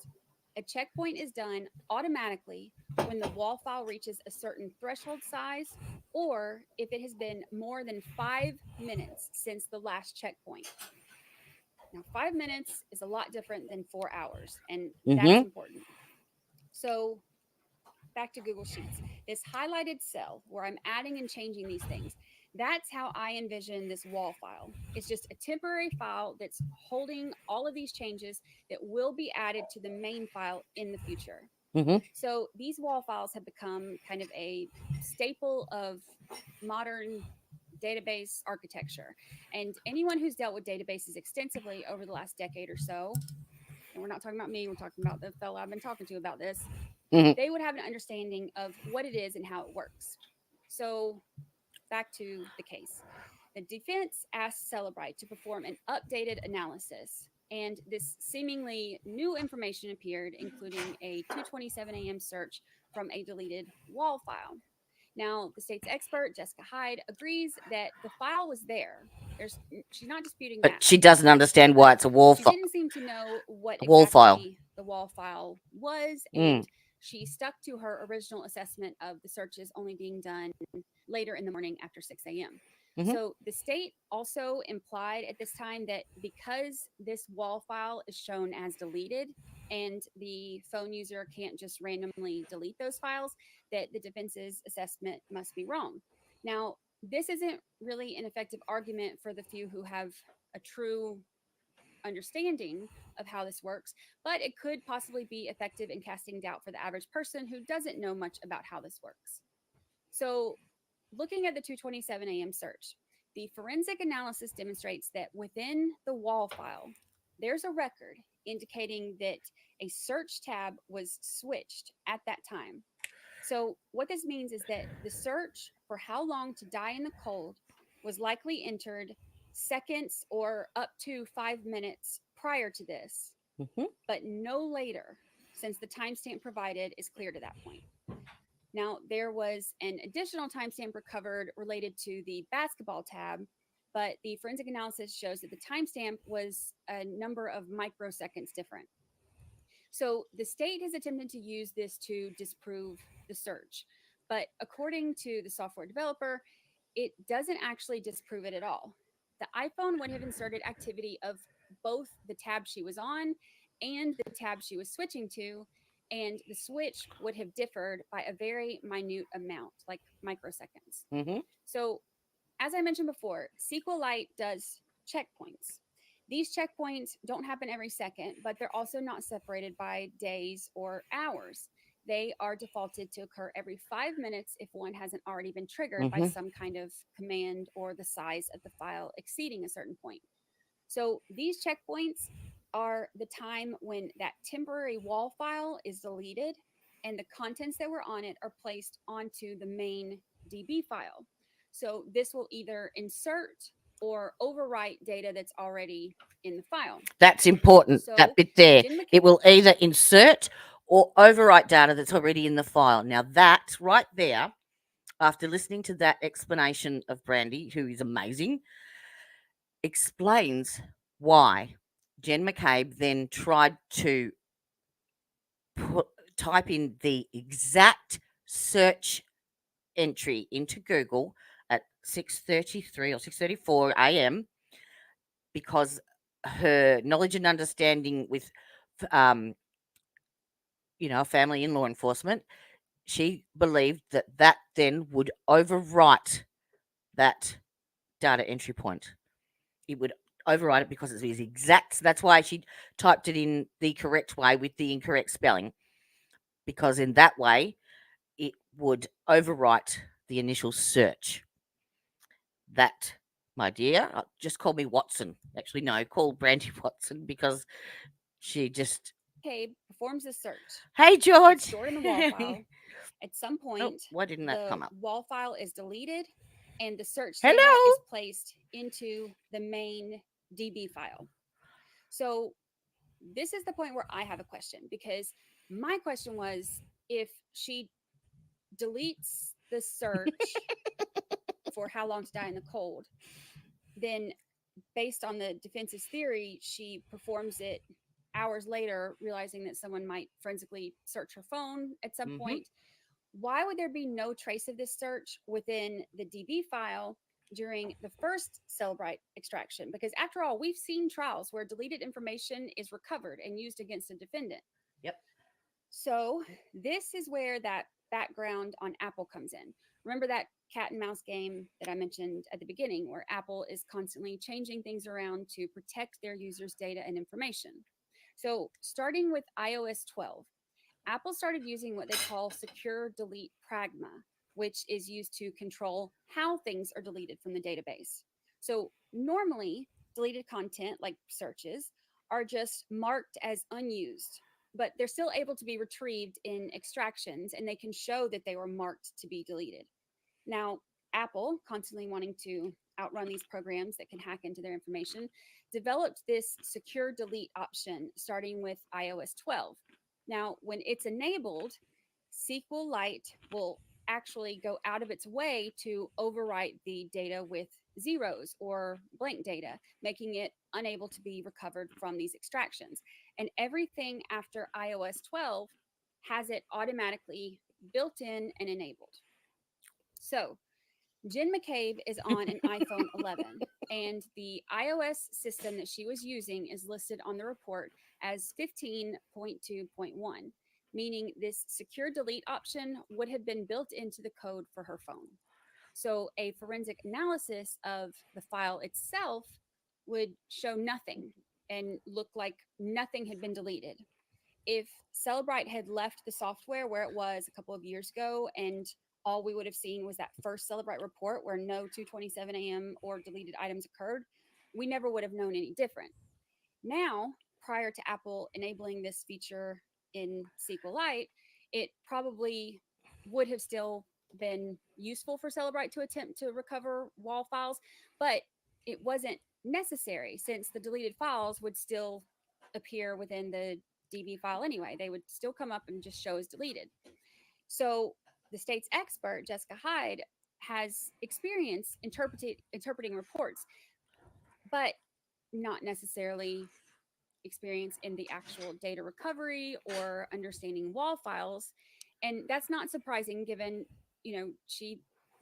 a checkpoint is done automatically when the wall file reaches a certain threshold size or if it has been more than 5 minutes since the last checkpoint. Now, 5 minutes is a lot different than 4 hours, and that's important. So back to Google Sheets, this highlighted cell where I'm adding and changing these things, that's how I envision this wall file. It's just a temporary file that's holding all of these changes that will be added to the main file in the future. So these wall files have become kind of a staple of modern database architecture. And anyone who's dealt with databases extensively over the last decade or so, and we're not talking about me, we're talking about the fellow I've been talking to about this, they would have an understanding of what it is and how it works. So back to the case. The defense asked Celebrite to perform an updated analysis, and this seemingly new information appeared, including a 2:27 a.m. search from a deleted wall file. Now, the state's expert, Jessica Hyde, agrees that the file was there. She's not disputing that. But she doesn't understand why it's a wall file. She didn't seem to know what wall file. exactly the wall file was, and she stuck to her original assessment of the searches only being done later in the morning after 6 a.m. So the state also implied at this time that because this wall file is shown as deleted and the phone user can't just randomly delete those files, that the defense's assessment must be wrong. Now, this isn't really an effective argument for the few who have a true understanding of how this works, but it could possibly be effective in casting doubt for the average person who doesn't know much about how this works. So looking at the 2:27 a.m. search, the forensic analysis demonstrates that within the wall file, there's a record indicating that a search tab was switched at that time. So what this means is that the search for how long to die in the cold was likely entered seconds or up to 5 minutes prior to this, but no later, since the timestamp provided is clear to that point. Now, there was an additional timestamp recovered related to the basketball tab, but the forensic analysis shows that the timestamp was a number of microseconds different. So the state has attempted to use this to disprove the search, but according to the software developer, it doesn't actually disprove it at all. The iPhone would have inserted activity of both the tab she was on and the tab she was switching to, and the switch would have differed by a very minute amount, like microseconds. So as I mentioned before, SQLite does checkpoints. These checkpoints don't happen every second, but they're also not separated by days or hours. They are defaulted to occur every 5 minutes if one hasn't already been triggered by some kind of command or the size of the file exceeding a certain point. So these checkpoints are the time when that temporary wall file is deleted and the contents that were on it are placed onto the main DB file. So this will either insert or overwrite data that's already in the file. That's important, So that bit there. It will either insert or overwrite data that's already in the file. Now that right there, after listening to that explanation of Brandy, who is amazing, explains why Jen McCabe then tried to type in the exact search entry into Google at 6:33 or 6:34 a.m. because her knowledge and understanding with family and law enforcement, she believed that then would overwrite that data entry point. It would overwrite it because it's exact. That's why she typed it in the correct way with the incorrect spelling, because in that way it would overwrite the initial search. That, my dear, just call me Watson. Actually, no, call Brandy Watson, because she just... McCabe performs a search. Hey, George. It's stored in the wall file. At some point, why didn't that come up? Wall file is deleted and the search Hello. data is placed into the main DB file. So this is the point where I have a question, because my question was, if she deletes the search for how long to die in the cold, then based on the defense's theory, she performs it hours later, realizing that someone might forensically search her phone at some point. Why would there be no trace of this search within the DB file during the first Celebrite extraction? Because after all, we've seen trials where deleted information is recovered and used against a defendant. Yep. So this is where that background on Apple comes in. Remember that cat and mouse game that I mentioned at the beginning, where Apple is constantly changing things around to protect their users' data and information. So starting with iOS 12, Apple started using what they call secure delete pragma, which is used to control how things are deleted from the database. So normally, deleted content like searches are just marked as unused, but they're still able to be retrieved in extractions, and they can show that they were marked to be deleted. Now, Apple, constantly wanting to outrun these programs that can hack into their information, developed this secure delete option starting with iOS 12. Now, when it's enabled, SQLite will actually go out of its way to overwrite the data with zeros or blank data, making it unable to be recovered from these extractions. And everything after iOS 12 has it automatically built in and enabled. So Jen McCabe is on an iPhone 11, and the iOS system that she was using is listed on the report as 15.2.1, meaning this secure delete option would have been built into the code for her phone. So a forensic analysis of the file itself would show nothing and look like nothing had been deleted. If Celebrite had left the software where it was a couple of years ago, and all we would have seen was that first Celebrite report where no 2:27 a.m. or deleted items occurred, we never would have known any different. Now, prior to Apple enabling this feature in SQLite, it probably would have still been useful for Celebrite to attempt to recover wall files, but it wasn't necessary, since the deleted files would still appear within the DB file anyway. They would still come up and just show as deleted. So the state's expert, Jessica Hyde, has experience interpreting reports, but not necessarily experience in the actual data recovery or understanding wall files. And that's not surprising, given, she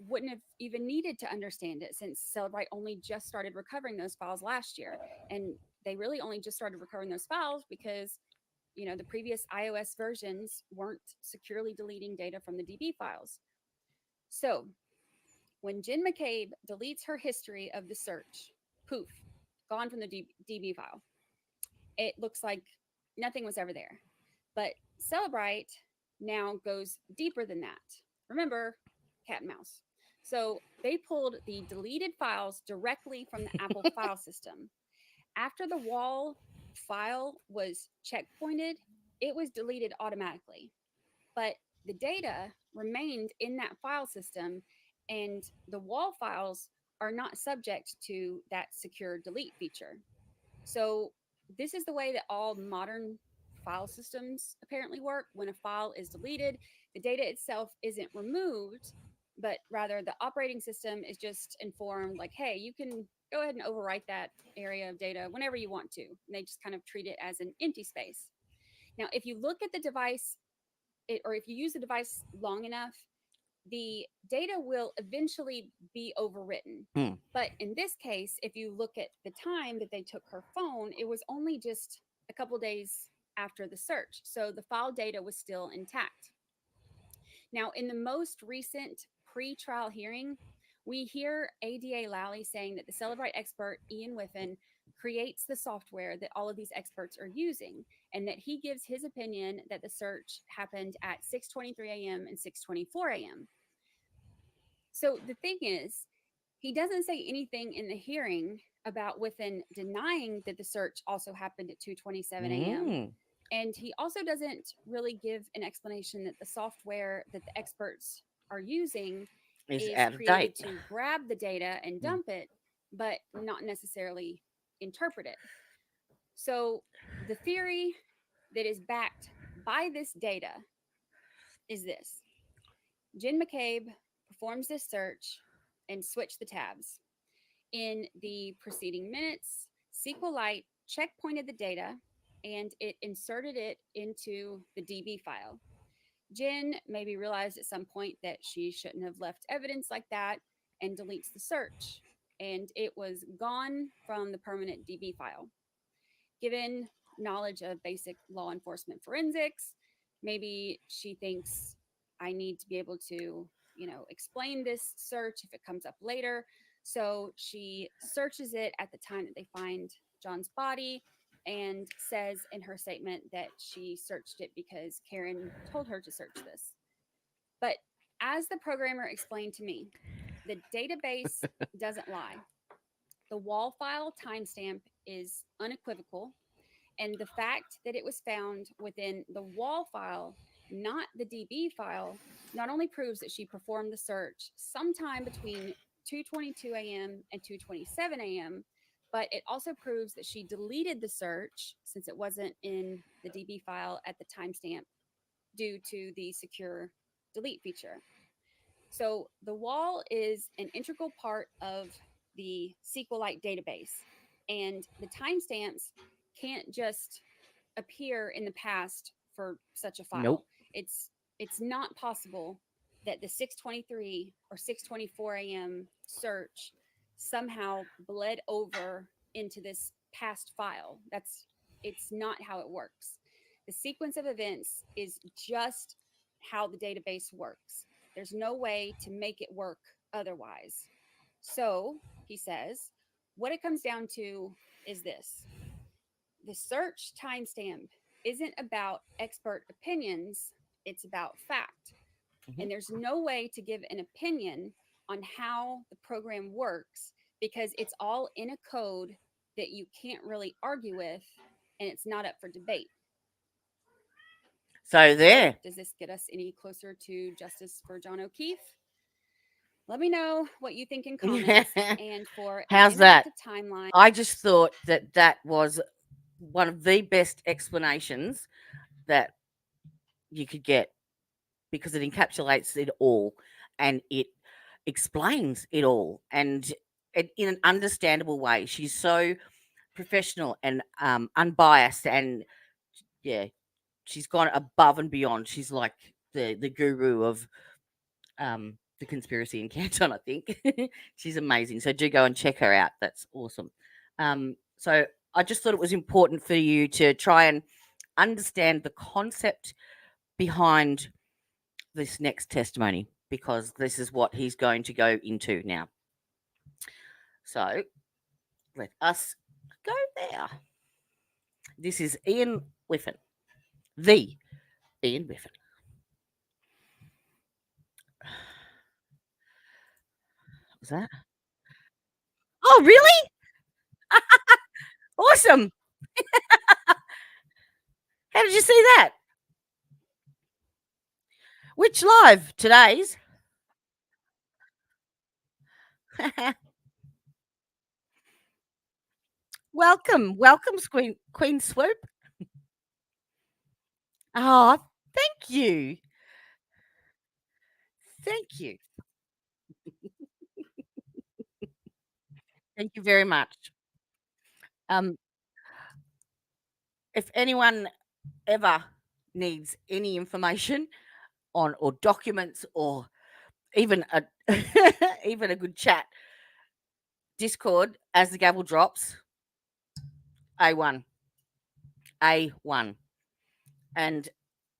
wouldn't have even needed to understand it, since Celebrite only just started recovering those files last year. And they really only just started recovering those files because the previous iOS versions weren't securely deleting data from the DB files. So when Jen McCabe deletes her history of the search, poof, gone from the DB file. It looks like nothing was ever there. But Celebrite now goes deeper than that. Remember, cat and mouse. So they pulled the deleted files directly from the Apple file system. After the wall file was checkpointed, it was deleted automatically. But the data remained in that file system, and the wall files are not subject to that secure delete feature. So this is the way that all modern file systems apparently work. When a file is deleted, the data itself isn't removed, but rather the operating system is just informed like, hey, you can go ahead and overwrite that area of data whenever you want to. And they just kind of treat it as an empty space. Now, if you look at the device, or if you use the device long enough, the data will eventually be overwritten. But in this case, if you look at the time that they took her phone, it was only just a couple days after the search. So the file data was still intact. Now, in the most recent pre-trial hearing, we hear ADA Lally saying that the Celebrite expert, Ian Whiffen, creates the software that all of these experts are using, and that he gives his opinion that the search happened at 6:23 a.m. and 6:24 a.m. So the thing is, he doesn't say anything in the hearing about Whiffen denying that the search also happened at 2:27 a.m. And he also doesn't really give an explanation that the software that the experts are using is is out of created date. to grab the data and dump it, but not necessarily interpret it. So the theory that is backed by this data is this. Jen McCabe performs this search and switched the tabs. In the preceding minutes, SQLite checkpointed the data and it inserted it into the DB file. Jen maybe realized at some point that she shouldn't have left evidence like that and deletes the search, and it was gone from the permanent DB file. Given knowledge of basic law enforcement forensics, maybe she thinks I need to be able to, explain this search if it comes up later. So she searches it at the time that they find John's body and says in her statement that she searched it because Karen told her to search this. But as the programmer explained to me, the database doesn't lie. The wall file timestamp is unequivocal, and the fact that it was found within the wall file, not the DB file, not only proves that she performed the search sometime between 2:22 a.m. and 2:27 a.m., but it also proves that she deleted the search since it wasn't in the DB file at the timestamp due to the secure delete feature. So the wall is an integral part of the SQLite database, and the timestamps can't just appear in the past for such a file. Nope. It's not possible that the 6:23 or 6:24 a.m. search somehow bled over into this past file. It's not how it works. The sequence of events is just how the database works. There's no way to make it work otherwise. So, he says, what it comes down to is this. The search timestamp isn't about expert opinions, it's about fact. And there's no way to give an opinion on how the program works because it's all in a code that you can't really argue with, and it's not up for debate. So there. Does this get us any closer to justice for John O'Keefe? Let me know what you think in comments. And for how's that timeline, I just thought that was one of the best explanations that you could get because it encapsulates it all and it explains it all and in an understandable way. She's so professional and unbiased, and yeah, she's gone above and beyond. She's like the guru of the conspiracy in Canton, I think. She's amazing. So do go and check her out. That's awesome. So I just thought it was important for you to try and understand the concept behind this next testimony, because this is what he's going to go into now. So let us go there. This is Ian Whiffen, the Ian Whiffen. What was that? Oh, really? Awesome. How did you see that? Which live? Today's? Welcome, Queen Swoop. Oh, thank you. Thank you. Thank you very much. If anyone ever needs any information on or documents or even a even a good chat, Discord, as the gavel drops, A1. And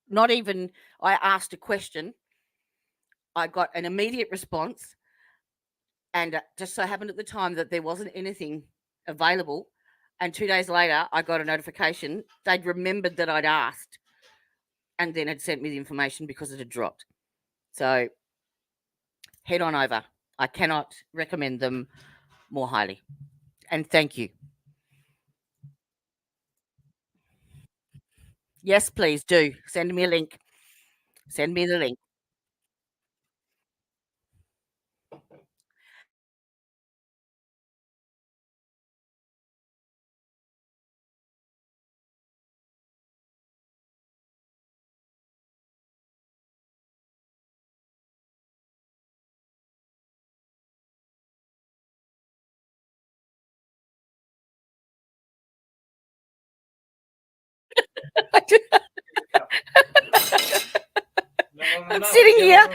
not even I asked a question, I got an immediate response, and just so happened at the time that there wasn't anything available, and 2 days later I got a notification. They'd remembered that I'd asked and then had sent me the information because it had dropped. So head on over. I cannot recommend them more highly. And thank you. Yes, please do. Send me a link. Send me the link. I'm sitting here.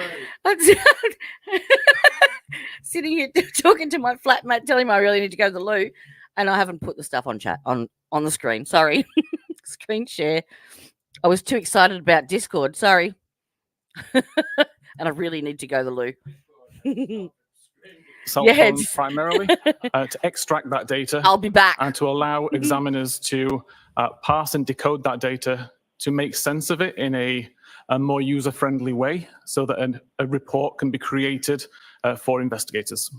Sitting here talking to my flatmate, telling him I really need to go to the loo, and I haven't put the stuff on chat on the screen. Sorry, screen share. I was too excited about Discord. Sorry, and I really need to go to the loo. Cell Your phone heads. primarily to extract that data. I'll be back. And to allow examiners to parse and decode that data to make sense of it in a more user-friendly way so that a report can be created for investigators.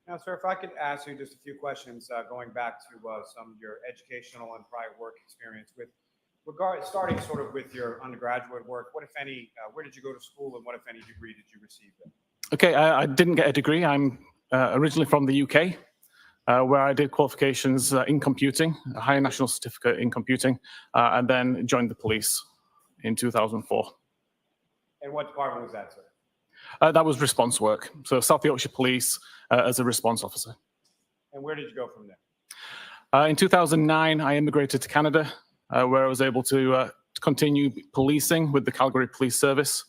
Now, sir, if I could ask you just a few questions going back to some of your educational and prior work experience with starting sort of with your undergraduate work, what, if any, where did you go to school and what, if any, degree did you receive then? Okay, I didn't get a degree. I'm originally from the UK, where I did qualifications in computing, a higher national certificate in computing, and then joined the police in 2004. And what department was that, sir? That was response work. So South Yorkshire Police as a response officer. And where did you go from there? In 2009, I immigrated to Canada, where I was able to continue policing with the Calgary Police Service,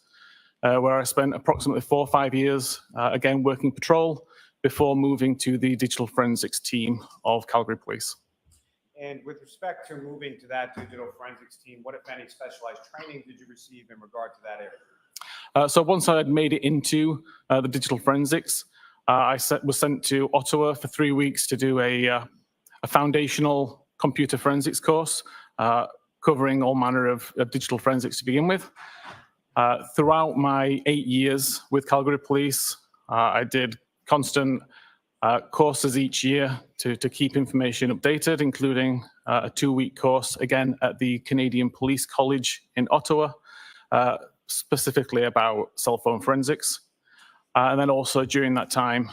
where I spent approximately 4 or 5 years, again, working patrol before moving to the digital forensics team of Calgary Police. And with respect to moving to that digital forensics team, what, if any, specialized training did you receive in regard to that area? So once I had made it into the digital forensics, I was sent to Ottawa for 3 weeks to do a foundational computer forensics course, covering all manner of digital forensics to begin with. Throughout my 8 years with Calgary Police, I did constant courses each year to keep information updated, including a 2-week course, again, at the Canadian Police College in Ottawa, specifically about cell phone forensics. And then also during that time,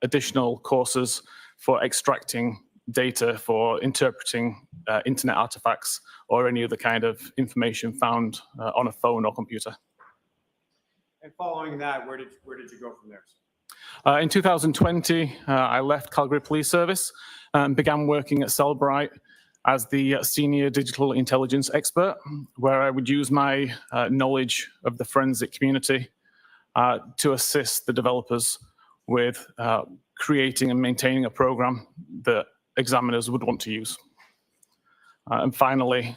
additional courses for extracting data for interpreting internet artifacts or any other kind of information found on a phone or computer. And following that, where did you go from there? In 2020, I left Calgary Police Service and began working at Cellbrite as the senior digital intelligence expert, where I would use my knowledge of the forensic community to assist the developers with creating and maintaining a program that examiners would want to use. And finally,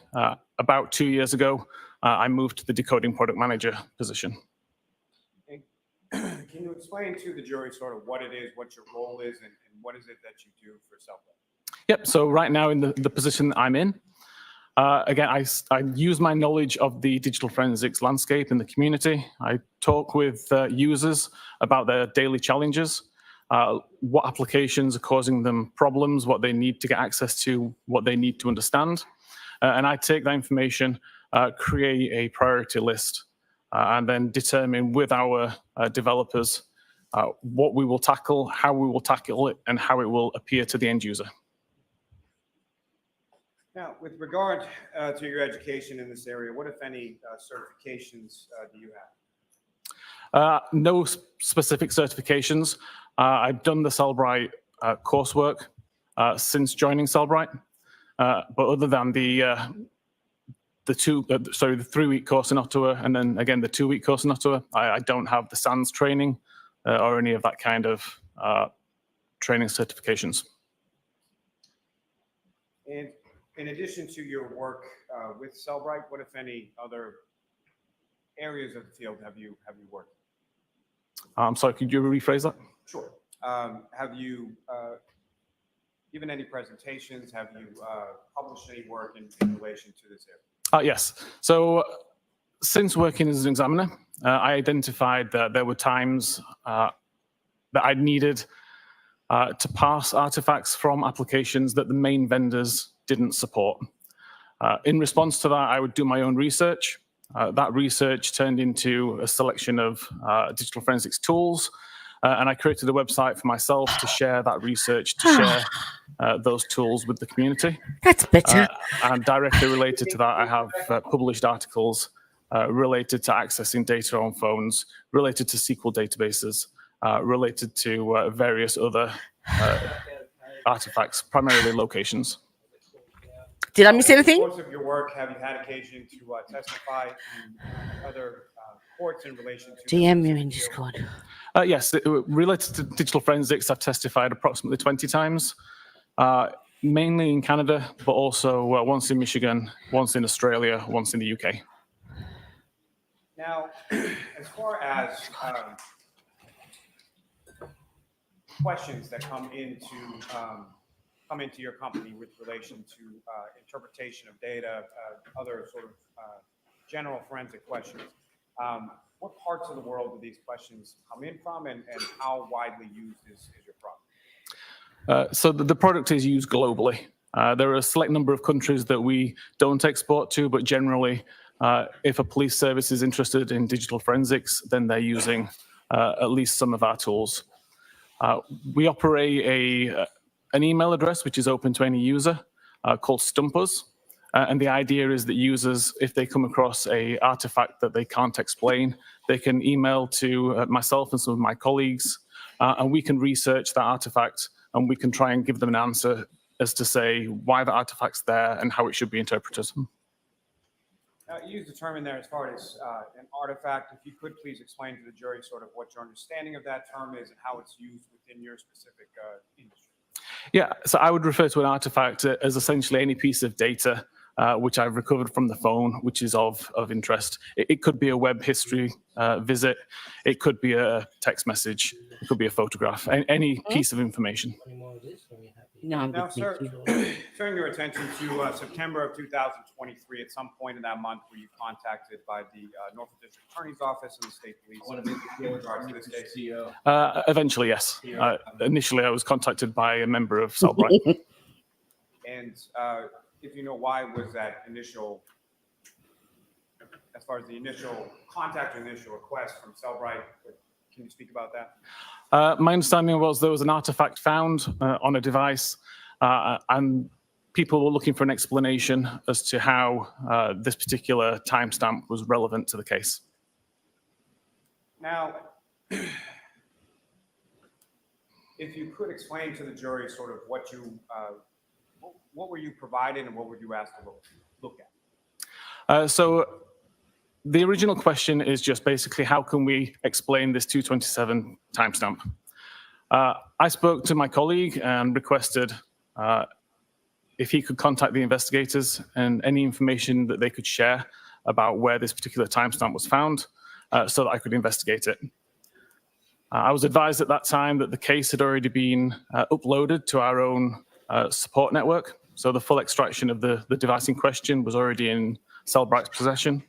about 2 years ago, I moved to the decoding product manager position. Can you explain to the jury sort of what it is, what your role is, and what is it that you do for Cellbrite? Yep, so right now in the position that I'm in, again, I use my knowledge of the digital forensics landscape in the community. I talk with users about their daily challenges, what applications are causing them problems, what they need to get access to, what they need to understand. And I take that information, create a priority list, and then determine with our developers what we will tackle, how we will tackle it, and how it will appear to the end user. Now, with regard to your education in this area, what, if any, certifications do you have? No specific certifications. I've done the Cellbrite coursework since joining Cellbrite, but other than the 3-week course in Ottawa and then again the 2-week course in Ottawa, I don't have the SANS training or any of that kind of training certifications. And in addition to your work with Cellbrite, what, if any, other areas of the field have you worked? I'm sorry, could you rephrase that? Sure. Have you given any presentations? Have you published any work in relation to this area? Yes. So since working as an examiner, I identified that there were times that I needed to parse artifacts from applications that the main vendors didn't support. In response to that, I would do my own research. That research turned into a selection of digital forensics tools, and I created a website for myself to share that research, to share those tools with the community. That's better. And directly related to that, I have published articles related to accessing data on phones, related to SQL databases, related to various other artifacts, primarily locations. Did I miss anything? In the course of your work, have you had occasion to testify in other reports in relation to DM you in Discord. Yes, related to digital forensics, I've testified approximately 20 times, mainly in Canada, but also once in Michigan, once in Australia, once in the UK. Now, as far as questions that come into your company with relation to interpretation of data, other sort of general forensic questions, what parts of the world do these questions come in from, and how widely used is your product? So the product is used globally. There are a select number of countries that we don't export to, but generally, if a police service is interested in digital forensics, then they're using at least some of our tools. We operate an email address which is open to any user called Stumpers. And the idea is that users, if they come across an artifact that they can't explain, they can email to myself and some of my colleagues, and we can research that artifact, and we can try and give them an answer as to say why the artifact's there and how it should be interpreted. You used the term in there as far as an artifact. If you could please explain to the jury sort of what your understanding of that term is and how it's used within your specific industry. Yeah, so I would refer to an artifact as essentially any piece of data which I've recovered from the phone, which is of interest. It could be a web history visit. It could be a text message. It could be a photograph, any piece of information. No, now, sir, turning your attention to September of 2023, at some point in that month, were you contacted by the Norfolk District Attorney's Office and the State Police in regards to this case? Eventually, yes. Initially, I was contacted by a member of Salvage. And if you know, why was that initial, as far as the initial contact or initial request from Salvage, can you speak about that? My understanding was there was an artifact found on a device, and people were looking for an explanation as to how this particular timestamp was relevant to the case. Now, if you could explain to the jury sort of what were you provided and what were you asked to look at? So the original question is just basically how can we explain this 227 timestamp? I spoke to my colleague and requested if he could contact the investigators and any information that they could share about where this particular timestamp was found so that I could investigate it. I was advised at that time that the case had already been uploaded to our own support network. So the full extraction of the device in question was already in Cellbright's possession.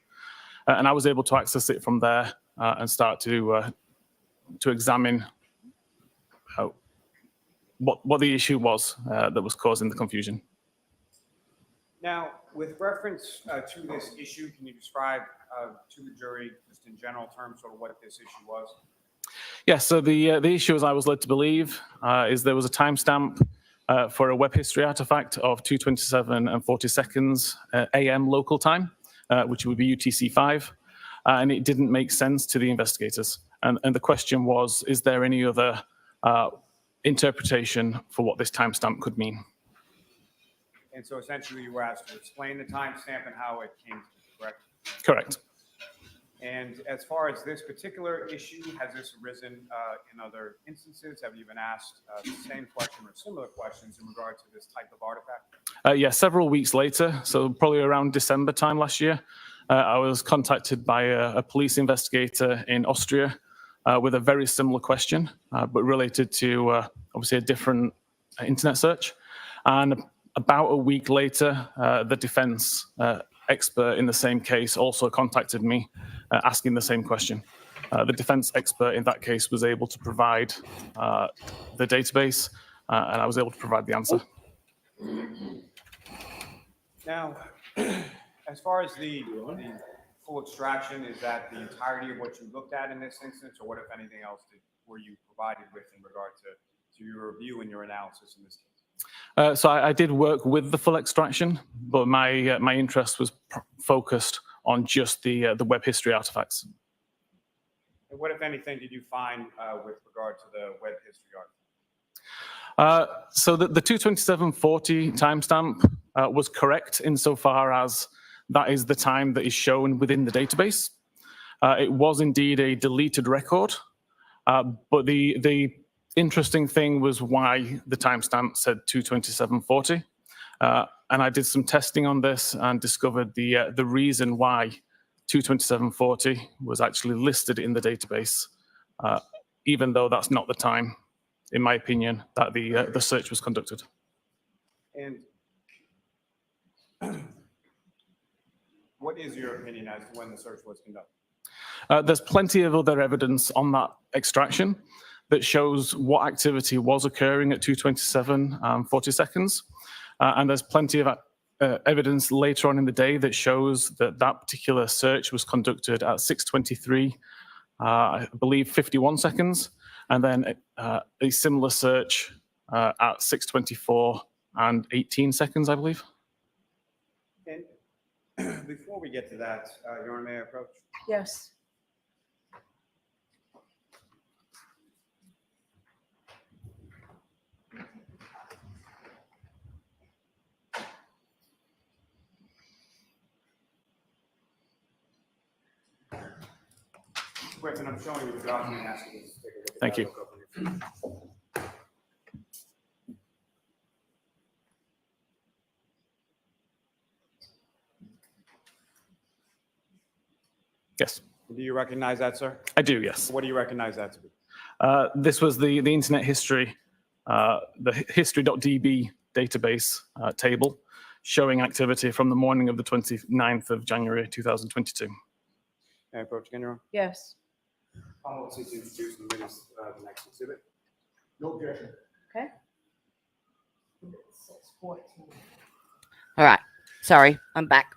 And I was able to access it from there and start to examine what the issue was that was causing the confusion. Now, with reference to this issue, can you describe to the jury, just in general terms, sort of what this issue was? Yes, so the issue, as I was led to believe, is there was a timestamp for a web history artifact of 2:27 and 40 seconds AM local time, which would be UTC-5, and it didn't make sense to the investigators. And the question was, is there any other interpretation for what this timestamp could mean? And so essentially you were asked to explain the timestamp and how it came to be, correct? Correct. And as far as this particular issue, has this arisen in other instances? Have you been asked the same question or similar questions in regard to this type of artifact? Yeah, several weeks later, so probably around December time last year, I was contacted by a police investigator in Austria with a very similar question, but related to obviously a different internet search. And about a week later, the defense expert in the same case also contacted me asking the same question. The defense expert in that case was able to provide the database, and I was able to provide the answer. Now, as far as the full extraction, is that the entirety of what you looked at in this instance, or what, if anything else, were you provided with in regard to your review and your analysis in this case? So I did work with the full extraction, but my interest was focused on just the web history artifacts. And what, if anything, did you find with regard to the web history artifact? So the 2:27:40 timestamp was correct insofar as that is the time that is shown within the database. It was indeed a deleted record, but the interesting thing was why the timestamp said 2:27:40. And I did some testing on this and discovered the reason why 2:27:40 was actually listed in the database, even though that's not the time, in my opinion, that the search was conducted. And what is your opinion as to when the search was conducted? There's plenty of other evidence on that extraction that shows what activity was occurring at 2:27:40 seconds. And there's plenty of evidence later on in the day that shows that that particular search was conducted at 6:23, I believe 51 seconds, and then a similar search at 6:24 and 18 seconds, I believe. And before we get to that, Your Honor, may I approach? Yes. Griffin, I'm showing you the document. Asking you to take a look at Thank that. you. Look up on your phone. Yes. Do you recognize that, sir? I do, yes. What do you recognize that to be? This was the internet history, the history.db database table showing activity from the morning of the 29th of January 2022. May I approach again, Your Honor? Yes. I'll seek to introduce the witness, the next exhibit. No objection. Okay. All right. Sorry, I'm back.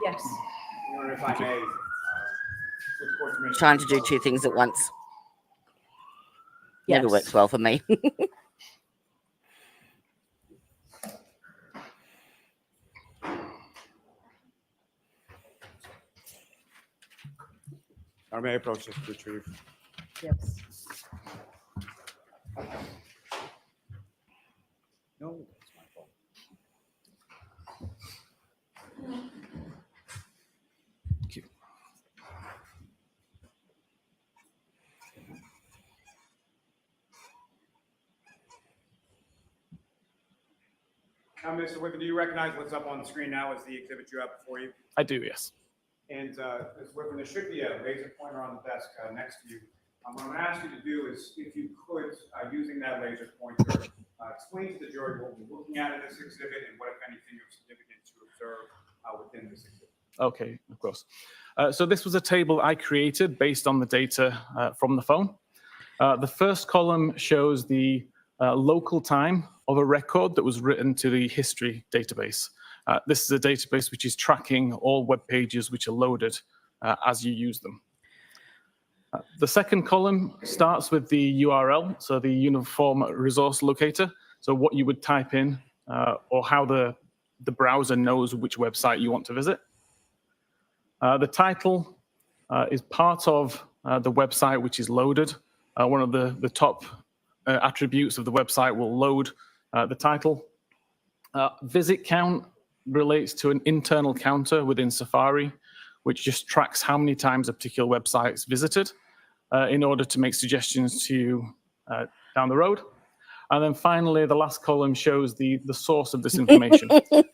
Yes. Your Honor, if I may, with court permission. Trying to do two things at once. Never Yes. works well for me. Or may I approach this to retrieve? Yes. No, it's my fault. Thank you. Now, Mr. Whiffen, do you recognize what's up on the screen now as the exhibit you have before you? I do, yes. And Ms. Whiffen, there should be a laser pointer on the desk next to you. What I'm going to ask you to do is, if you could, using that laser pointer, explain to the jury what we're looking at in this exhibit and what, if anything, is significant to observe within this exhibit. Okay, of course. So this was a table I created based on the data from the phone. The first column shows the local time of a record that was written to the history database. This is a database which is tracking all web pages which are loaded as you use them. The second column starts with the URL, so the Uniform Resource Locator, so what you would type in or how the browser knows which website you want to visit. The title is part of the website which is loaded. One of the top attributes of the website will load the title. Visit count relates to an internal counter within Safari, which just tracks how many times a particular website is visited in order to make suggestions to you down the road. And then finally, the last column shows the source of this information.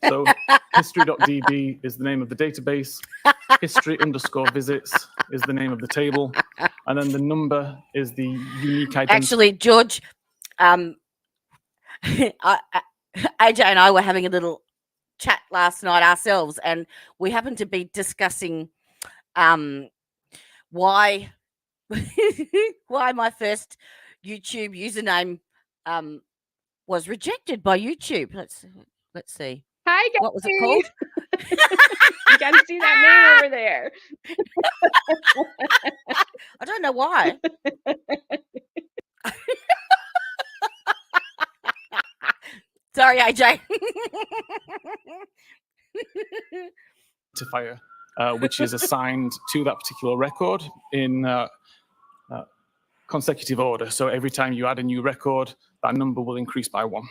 So history.db is the name of the database. History_visits is the name of the table. And then the number is the unique identity. Actually, George, AJ and I were having a little chat last night ourselves, and we happened to be discussing why my first YouTube username was rejected by YouTube. Let's see. Hi, guys. What was it called? You got to see that name over there. I don't know why. Sorry, AJ. Identifier, which is assigned to that particular record in consecutive order. So every time you add a new record, that number will increase by 1.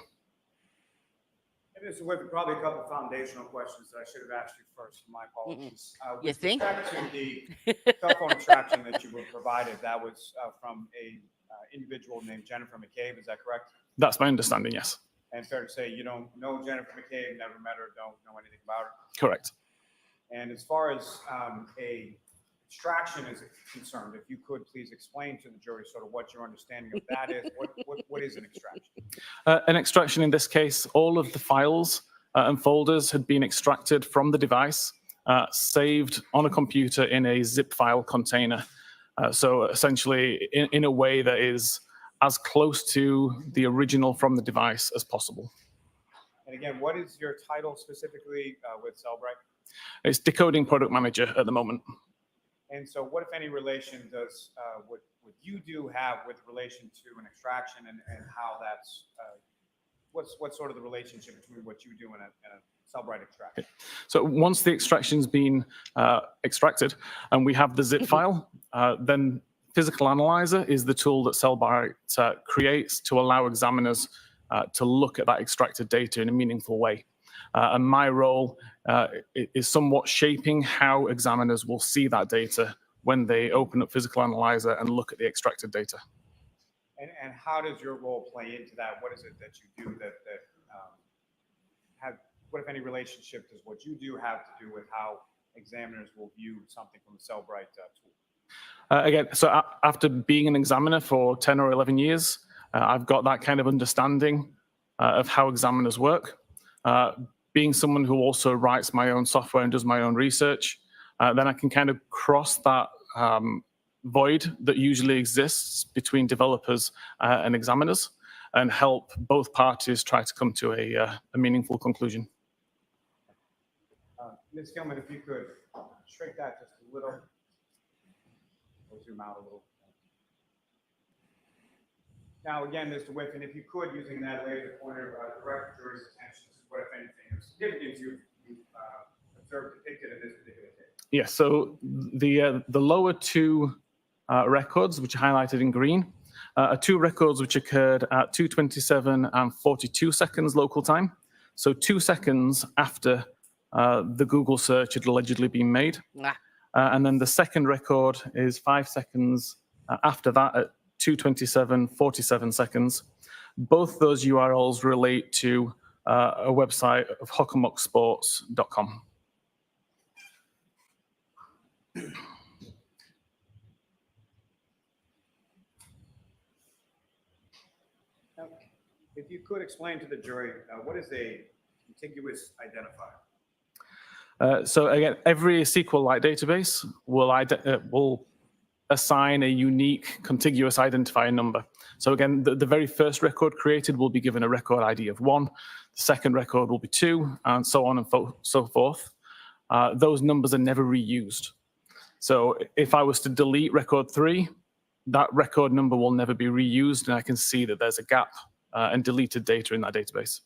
Mr. Whippet, probably a couple of foundational questions that I should have asked you first. My apologies. You With think? respect to the cell phone extraction that you were provided, that was from a individual named Jennifer McCabe. Is that correct? That's my understanding, yes. And fair to say you don't know Jennifer McCabe, never met her, don't know anything about her. Correct. And as far as a extraction is concerned, if you could please explain to the jury sort of what your understanding of that is. What is an extraction? An extraction in this case, all of the files and folders had been extracted from the device, saved on a computer in a zip file container. So essentially in a way that is as close to the original from the device as possible. And again, what is your title specifically with Cellbrite? It's decoding product manager at the moment. And so what, if any, relation does what you do have with relation to an extraction, and how that's, what's sort of the relationship between what you do and a Cellbrite extraction? So once the extraction's been extracted and we have the zip file, then Physical Analyzer is the tool that Cellbrite creates to allow examiners to look at that extracted data in a meaningful way. And my role is somewhat shaping how examiners will see that data when they open up Physical Analyzer and look at the extracted data. And how does your role play into that? What is it that you do that what, if any, relationship does what you do have to do with how examiners will view something from the Cellbrite tool? Again, so after being an examiner for 10 or 11 years, I've got that kind of understanding of how examiners work. Being someone who also writes my own software and does my own research, then I can kind of cross that void that usually exists between developers and examiners and help both parties try to come to a meaningful conclusion. Ms. Gilman, if you could shrink that just a little, or zoom out a little. Now, again, Mr. Whiffen, if you could, using that laser pointer, direct the jury's attention to what, if anything, significance you've observed depicted in this particular case. Yes, so the lower two records, which are highlighted in green, are two records which occurred at 2:27 and 42 seconds local time. So 2 seconds after the Google search had allegedly been made. And then the second record is 5 seconds after that at 2:27, 47 seconds. Both those URLs relate to a website of hockamucksports.com. Now, if you could explain to the jury, what is a contiguous identifier? So again, every SQLite database will assign a unique contiguous identifier number. So again, the very first record created will be given a record ID of 1. The second record will be 2, and so on and so forth. Those numbers are never reused. So if I was to delete record 3, that record number will never be reused, and I can see that there's a gap and deleted data in that database.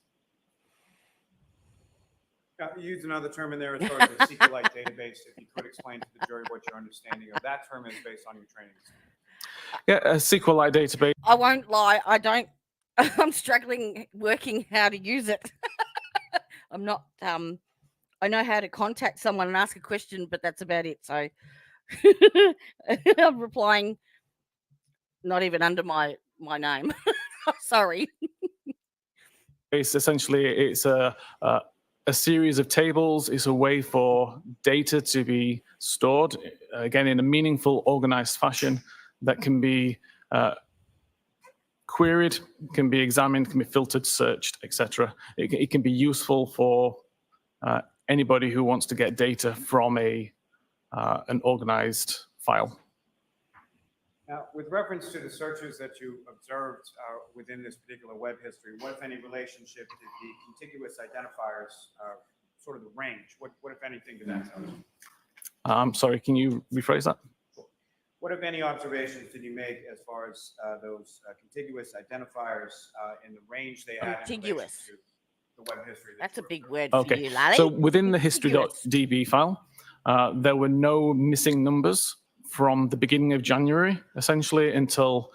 You used another term in there as far as the SQLite database. If you could explain to the jury what your understanding of that term is based on your training. Yeah, a SQLite database. I won't lie, I'm struggling working how to use it. I'm not, I know how to contact someone and ask a question, but that's about it. So I'm replying not even under my name. Sorry. Essentially, it's a series of tables. It's a way for data to be stored, again, in a meaningful, organized fashion that can be queried, can be examined, can be filtered, searched, etc. It can be useful for anybody who wants to get data from an organized file. Now, with reference to the searches that you observed within this particular web history, what, if any, relationship did the contiguous identifiers, sort of the range, what if anything, did that tell you? I'm sorry, can you rephrase that? What, if any, observations did you make as far as those contiguous identifiers in the range they had contiguous. In relation to the web history? That's a big word Okay. for you, Lally. So within the history.db file, there were no missing numbers from the beginning of January, essentially, until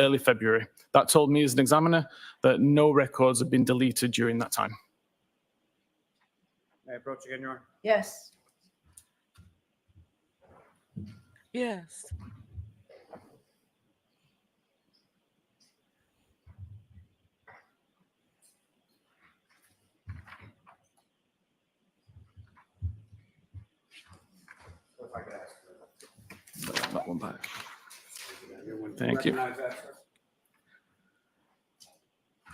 early February. That told me as an examiner that no records had been deleted during that time. May I approach again, Your Honor? Yes. Yes. So if I could ask. That one back. Everyone, Thank you. recognize that, sir?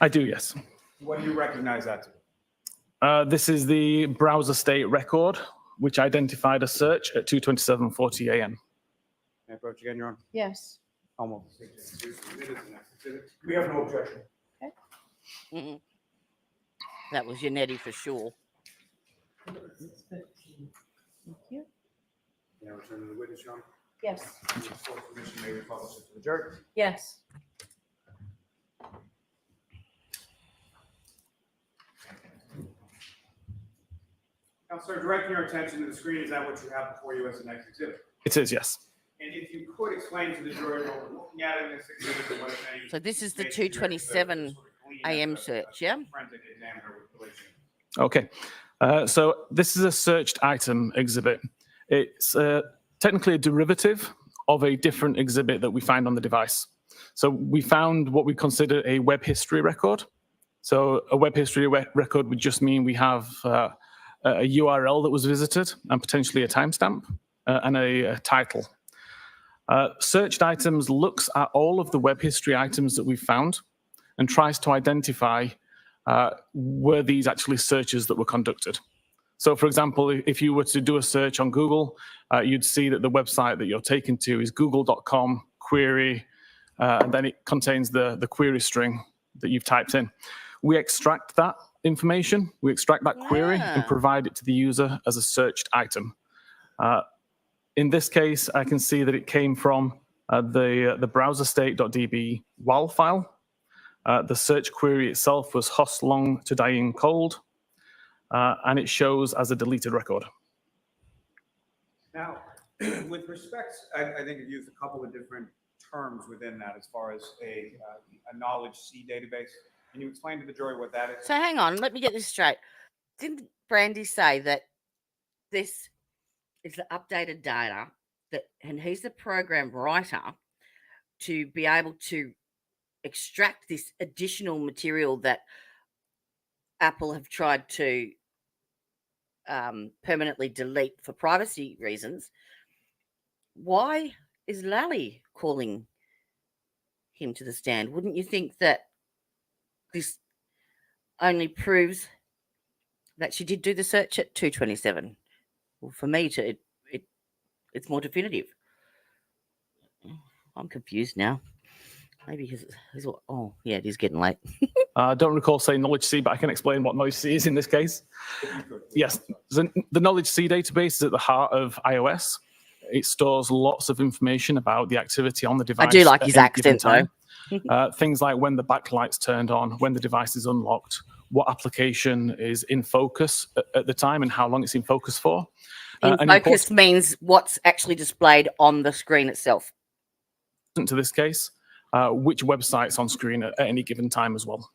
I do, yes. What do you recognize that to? This is the browser state record, which identified a search at 2:27:40 a.m. May I approach again, Your Honor? Yes. Almost. We have no objection. Mm-mm. That was Yannetti for sure. Thank you. May I return to the witness, Your Honor? Yes. With court's permission, may we publish it to the jury? Yes. Counselor, directing your attention to the screen, is that what you have before you as the next exhibit? It is, yes. And if you could explain to the jury what we're looking at in this exhibit and what if any. So this is the information you're able to 2:27 sort of glean a.m. as a search, yeah? forensic examiner with relation. Okay. So this is a searched item exhibit. It's technically a derivative of a different exhibit that we find on the device. So we found what we consider a web history record. So a web history record would just mean we have a URL that was visited and potentially a timestamp and a title. Searched items looks at all of the web history items that we've found and tries to identify were these actually searches that were conducted. So for example, if you were to do a search on Google, you'd see that the website that you're taken to is google.com query, and then it contains the query string that you've typed in. We extract that information, we extract that query and provide it to the user as a searched item. In this case, I can see that it came from the browser state.db WAL file. The search query itself was host long to dying cold, and it shows as a deleted record. Now, with respect, I think you've used a couple of different terms within that as far as a knowledge C database. Can you explain to the jury what that is? So hang on, let me get this straight. Didn't Brandy say that this is the updated data and he's the program writer to be able to extract this additional material that Apple have tried to permanently delete for privacy reasons? Why is Lally calling him to the stand? Wouldn't you think that this only proves that she did do the search at 2:27? Well, for me, it's more definitive. I'm confused now. Maybe because oh yeah, it is getting late. I don't recall saying knowledge C, but I can explain what knowledge C is in this case. Yes, the knowledge C database is at the heart of iOS. It stores lots of information about the activity on the device. I do like his accent though. Things like when the backlight's turned on, when the device is unlocked, what application is in focus at the time and how long it's in focus for. In focus means what's actually displayed on the screen itself. To this case, which website's on screen at any given time as well.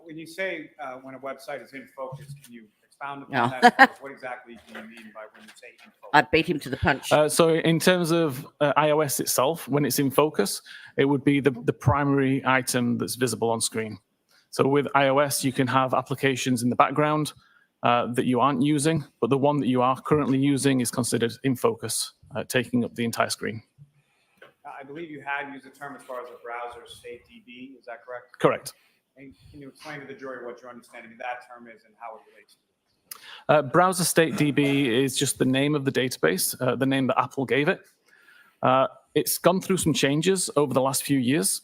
When you say when a website is in focus, can you expound upon that? What exactly do you mean by when you say in focus? I beat him to the punch. So in terms of iOS itself, when it's in focus, it would be the primary item that's visible on screen. So with iOS, you can have applications in the background that you aren't using, but the one that you are currently using is considered in focus, taking up the entire screen. I believe you had used the term as far as a browser state DB. Is that correct? Correct. And can you explain to the jury what your understanding of that term is and how it relates to it? Browser state DB is just the name of the database, the name that Apple gave it. It's gone through some changes over the last few years.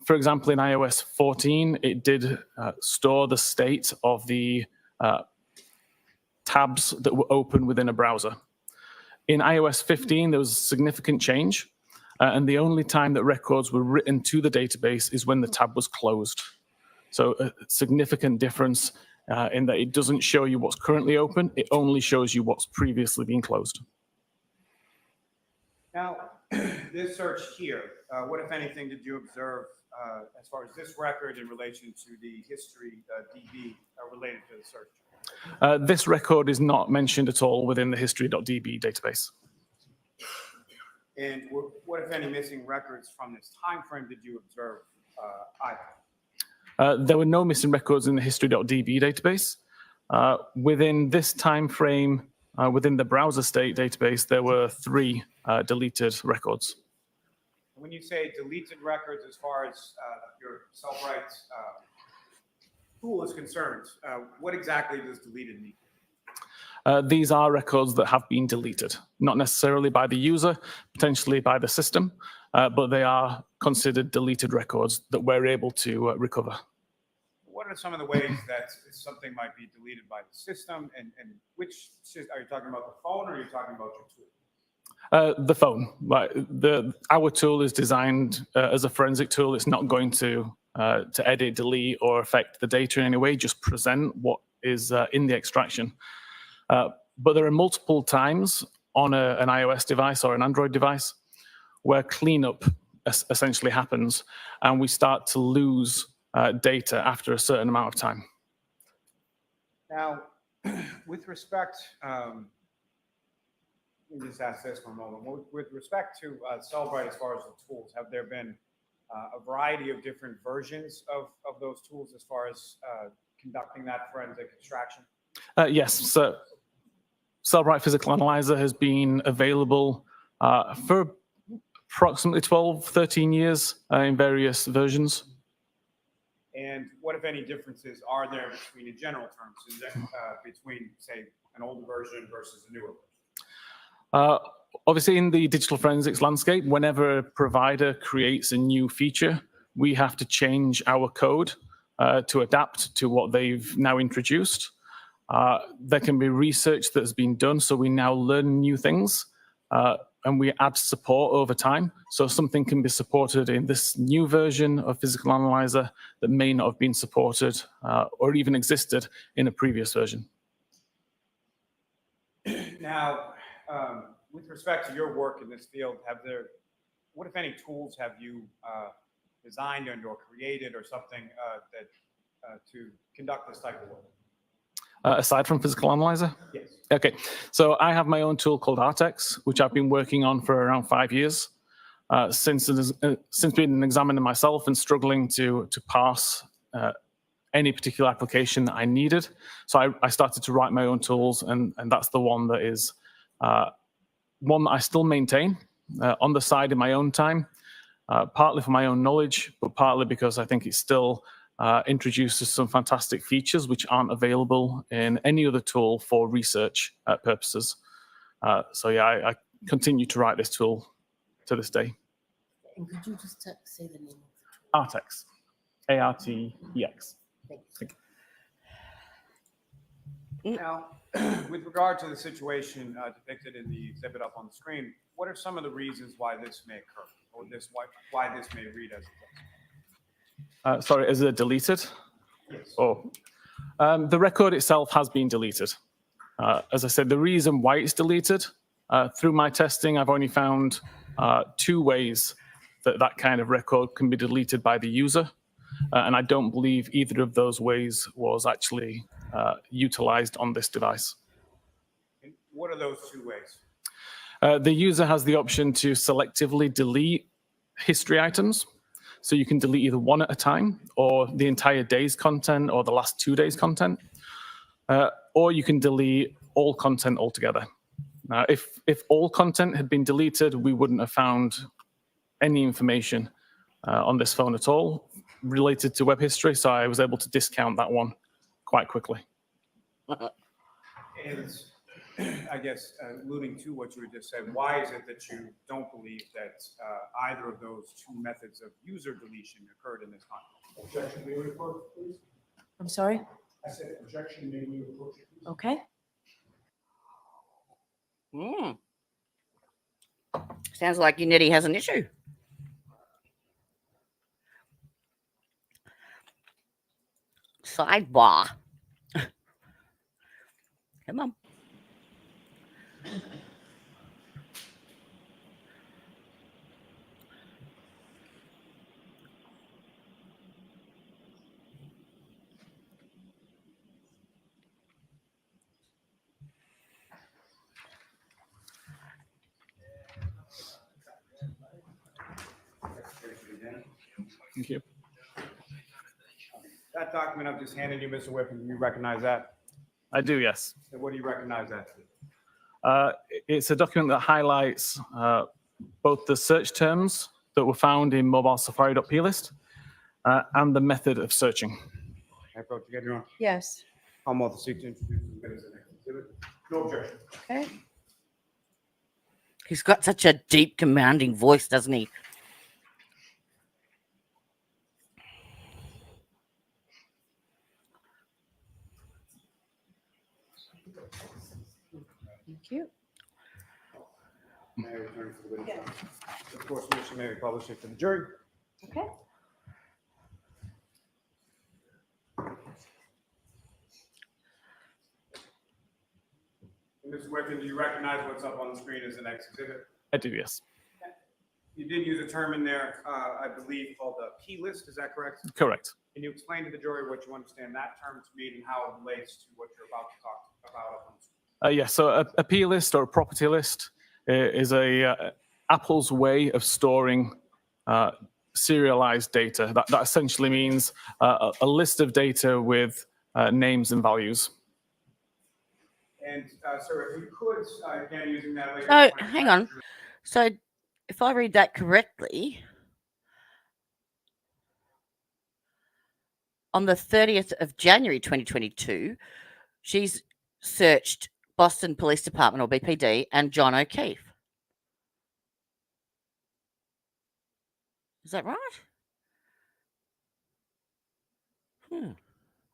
For example, in iOS 14, it did store the state of the tabs that were open within a browser. In iOS 15, there was a significant change, and the only time that records were written to the database is when the tab was closed. So a significant difference in that it doesn't show you what's currently open, it only shows you what's previously been closed. Now, this search here, what, if anything, did you observe as far as this record in relation to the history DB related to the search? This record is not mentioned at all within the history.db database. And what, if any, missing records from this time frame did you observe either? There were no missing records in the history.db database. Within this time frame, within the browser state database, there were 3 deleted records. When you say deleted records, as far as your self-rights tool is concerned, what exactly does deleted mean? These are records that have been deleted, not necessarily by the user, potentially by the system, but they are considered deleted records that we're able to recover. What are some of the ways that something might be deleted by the system, and which are you talking about, the phone, or are you talking about your tool? The phone. Our tool is designed as a forensic tool. It's not going to edit, delete, or affect the data in any way, just present what is in the extraction. But there are multiple times on an iOS device or an Android device where cleanup essentially happens, and we start to lose data after a certain amount of time. Now, with respect, let me just ask this for a moment. With respect to Salvage, as far as the tools, have there been a variety of different versions of those tools as far as conducting that forensic extraction? Yes, so Salvage Physical Analyzer has been available for approximately 12, 13 years in various versions. And what, if any, differences are there between, in general terms, between, say, an older version versus a newer version? Obviously, in the digital forensics landscape, whenever a provider creates a new feature, we have to change our code to adapt to what they've now introduced. There can be research that has been done, so we now learn new things, and we add support over time. So something can be supported in this new version of Physical Analyzer that may not have been supported or even existed in a previous version. Now, with respect to your work in this field, what, if any, tools have you designed and or created or something to conduct this type of work? Aside from Physical Analyzer? Yes. Okay, so I have my own tool called Artex, which I've been working on for around 5 years. Since being an examiner myself and struggling to parse any particular application that I needed. So I started to write my own tools, and that's the one that is one that I still maintain on the side in my own time, partly for my own knowledge, but partly because I think it still introduces some fantastic features which aren't available in any other tool for research purposes. So yeah, I continue to write this tool to this day. And could you just say the name? Artex, A-R-T-E-X. Thank you. Now, with regard to the situation depicted in the exhibit up on the screen, what are some of the reasons why this may occur, or why this may read as it does? Sorry, is it deleted? Yes. Oh, the record itself has been deleted. As I said, the reason why it's deleted, through my testing, I've only found 2 ways that kind of record can be deleted by the user. And I don't believe either of those ways was actually utilized on this device. And what are those 2 ways? The user has the option to selectively delete history items. So you can delete either one at a time, or the entire day's content, or the last 2 days' content. Or you can delete all content altogether. Now, if all content had been deleted, we wouldn't have found any information on this phone at all related to web history, so I was able to discount that one quite quickly. And I guess alluding to what you just said, why is it that you don't believe that either of those 2 methods of user deletion occurred in this context? Objection, may we approach, please? I'm sorry? I said objection, may we approach, please? Okay. Sounds like Unity has an issue. Sidebar. Come on. Thank you. That document I've just handed you, Mr. Whippen, you recognize that? I do, yes. And what do you recognize that? It's a document that highlights both the search terms that were found in mobile safari.plist and the method of searching. Hey, folks, you get your own. Yes. I'm off the seat to introduce the minutes of the next exhibit. No objection. Okay. He's got such a deep, commanding voice, doesn't he? Thank you. May I return to the witness? Of course, Mr. May we publish it to the jury. Okay. Mr. Whippen, do you recognize what's up on the screen as the next exhibit? I do, yes. You did use a term in there, I believe, called a P list. Is that correct? Correct. Can you explain to the jury what you understand that term to mean and how it relates to what you're about to talk about up on the screen? Yes, so a P list or a property list is Apple's way of storing serialized data. That essentially means a list of data with names and values. And sir, if you could, again, using that later. No, hang on. So if I read that correctly, on the 30th of January 2022, she's searched Boston Police Department, or BPD, and John O'Keefe. Is that right?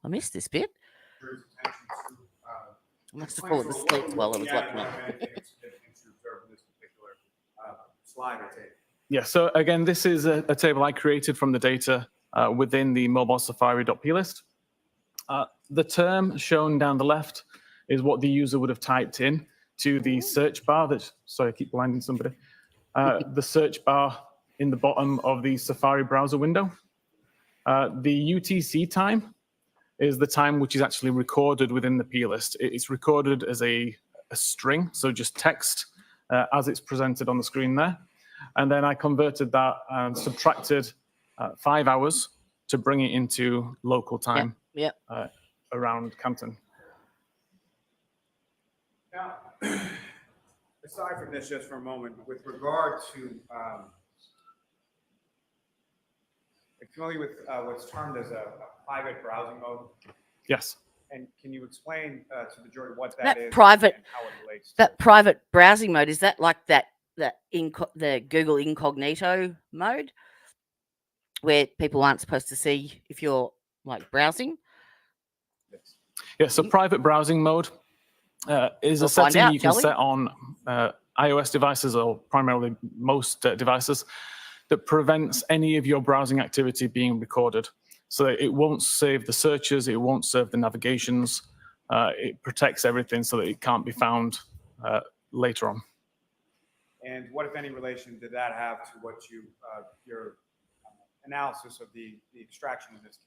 I missed this bit. I must have fallen asleep while I was watching it. Yeah, so again, this is a table I created from the data within the mobile safari.plist. The term shown down the left is what the user would have typed in to the search bar. Sorry, I keep blinding somebody. The search bar in the bottom of the Safari browser window. The UTC time is the time which is actually recorded within the plist. It's recorded as a string, so just text as it's presented on the screen there. And then I converted that and subtracted 5 hours to bring it into local time around Canton. Now, aside from this just for a moment, with regard to, familiar with what's termed as a private browsing mode? Yes. And can you explain to the jury what that is private, and how it relates? That private browsing mode, is that like the Google incognito mode, where people aren't supposed to see if you're like browsing? Yeah, so private browsing mode is a setting you can set on iOS devices, or primarily most devices, that prevents any of your browsing activity being recorded. So it won't save the searches, it won't save the navigations, it protects everything so that it can't be found later on. And what, if any, relation did that have to what your analysis of the extraction of this?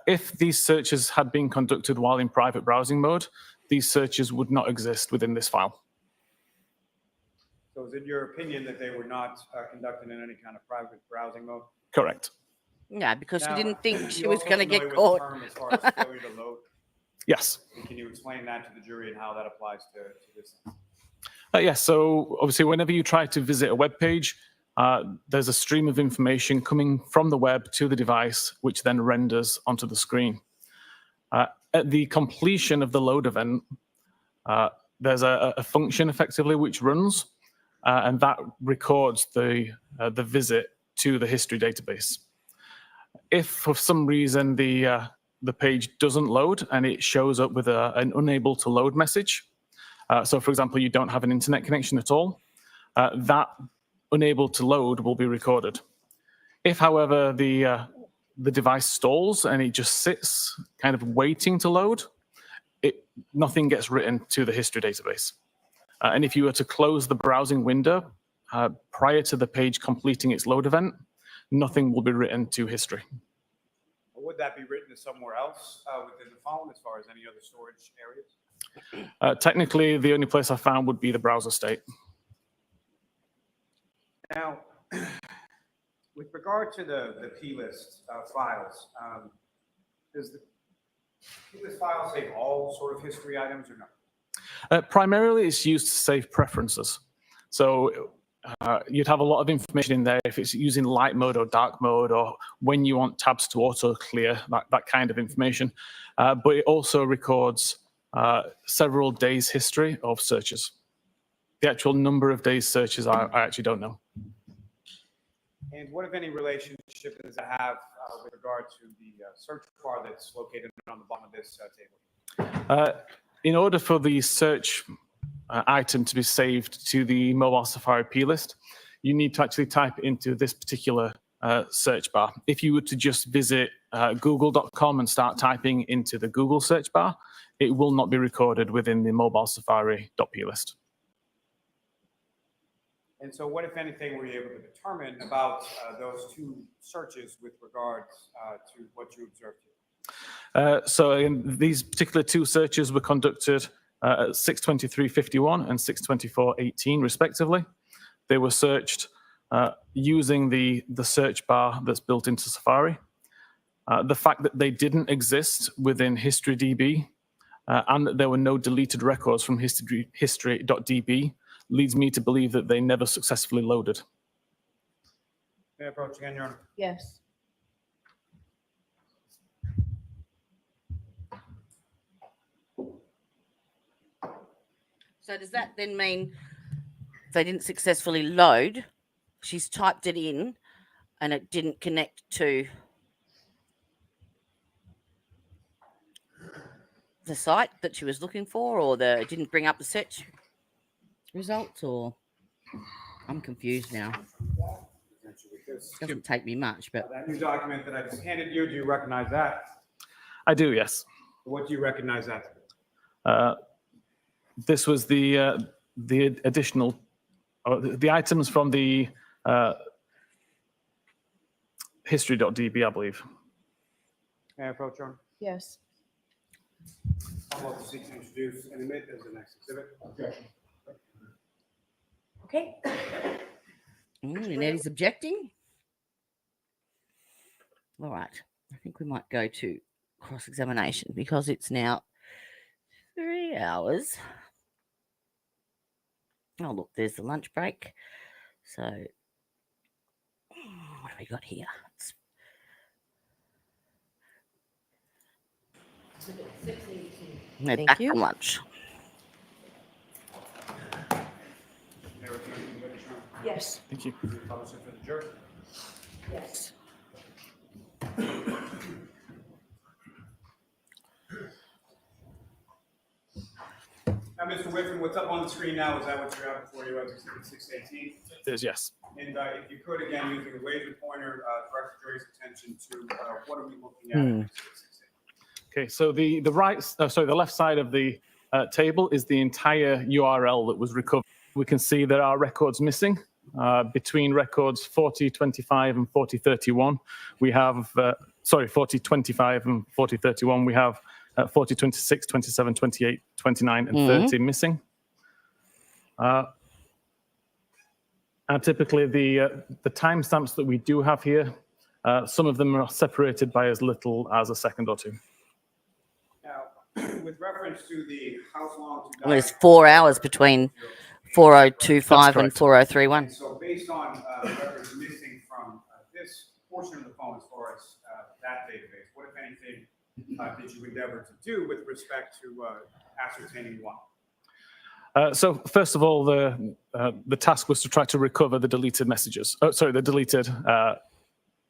If these searches had been conducted while in private browsing mode, these searches would not exist within this file. So is it your opinion that they were not conducted in any kind of private browsing mode? Correct. Yeah, because Now, she didn't think she you was also going to get familiar caught. with the term as far as failure to load? Yes. And can you explain that to the jury and how that applies to this? Yes, so obviously whenever you try to visit a web page, there's a stream of information coming from the web to the device, which then renders onto the screen. At the completion of the load event, there's a function effectively which runs, and that records the visit to the history database. If for some reason the page doesn't load and it shows up with an unable to load message, so for example, you don't have an internet connection at all, that unable to load will be recorded. If, however, the device stalls and it just sits kind of waiting to load, nothing gets written to the history database. And if you were to close the browsing window prior to the page completing its load event, nothing will be written to history. Or would that be written to somewhere else within the phone as far as any other storage areas? Technically, the only place I found would be the browser state. Now, With regard to the P list files, does the P list file save all sort of history items or no? Primarily, it's used to save preferences. So you'd have a lot of information in there if it's using light mode or dark mode, or when you want tabs to auto clear, that kind of information. But it also records several days history of searches. The actual number of days searches, I actually don't know. And what, if any, relationship does it have with regard to the search bar that's located on the bottom of this table? In order for the search item to be saved to the mobile Safari P list, you need to actually type into this particular search bar. If you were to just visit google.com and start typing into the Google search bar, it will not be recorded within the mobile Safari.p list. And so what, if anything, were you able to determine about those two searches with regards to what you observed here? So these particular two searches were conducted at 6:23:51 and 6:24:18 respectively. They were searched using the search bar that's built into Safari. The fact that they didn't exist within HistoryDB and that there were no deleted records from history.db leads me to believe that they never successfully loaded. May I approach again, Your Honor? Yes. So does that then mean they didn't successfully load? She's typed it in and it didn't connect to the site that she was looking for, or it didn't bring up the search results, or I'm confused now. Doesn't take me much, but That new document that I just handed you, do you recognize that? I do, yes. What do you recognize that? This was the additional, the items from the history.db, I believe. May I approach, Your Honor? Yes. I'll also seek to introduce and admit as the next exhibit. Okay. Nettie's objecting. All right. I think we might go to cross-examination because it's now 3 hours. Oh, look, there's the lunch break. So what have we got here? They're back from lunch. Yes. Thank you. Publish it for the jury. Yes. Now, Mr. Whitman, what's up on the screen now, is that what you have before you as Exhibit 618? It is, yes. And if you could, again, using the laser pointer, direct the jury's attention to what are we looking at in Exhibit 618? Okay, so the left side of the table is the entire URL that was recovered. We can see there are records missing. Between records 4025 and 4031, we have, 4025 and 4031, we have 40, 26, 27, 28, 29, and 30 missing. And typically the timestamps that we do have here, some of them are separated by as little as a second or two. Now, with reference to the house long to Well, there's 4 hours between 4025 and 4031. So based on records missing from this portion of the phone as far as that database, what, if anything, did you endeavor to do with respect to ascertaining one? So first of all, the task was to try to recover the deleted messages. The deleted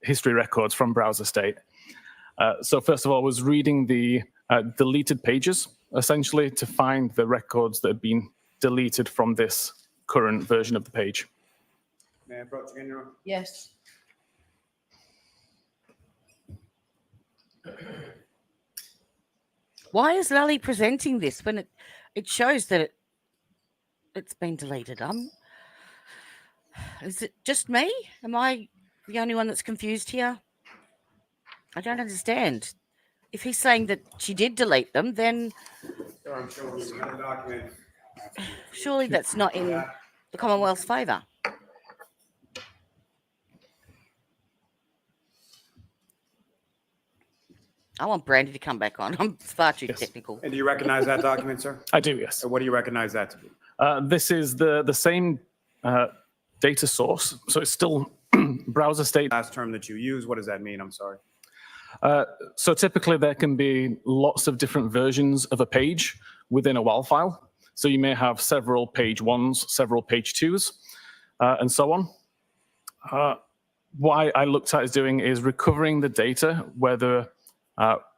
history records from browser state. So first of all, was reading the deleted pages, essentially, to find the records that had been deleted from this current version of the page. May I approach again, Your Honor? Yes. Why is Lally presenting this when it shows that it's been deleted? Is it just me? Am I the only one that's confused here? I don't understand. If he's saying that she did delete them, then I'm showing you another document. surely that's not in the Commonwealth's favour. I want Brandy to come back on. I'm far too technical. And do you recognize that document, sir? I do, yes. And what do you recognize that to be? This is the same data source, so it's still browser state. Last term that you use, what does that mean? I'm sorry. So typically there can be lots of different versions of a page within a WAL file. So you may have several page 1s, several page 2s, and so on. What I looked at is doing is recovering the data where the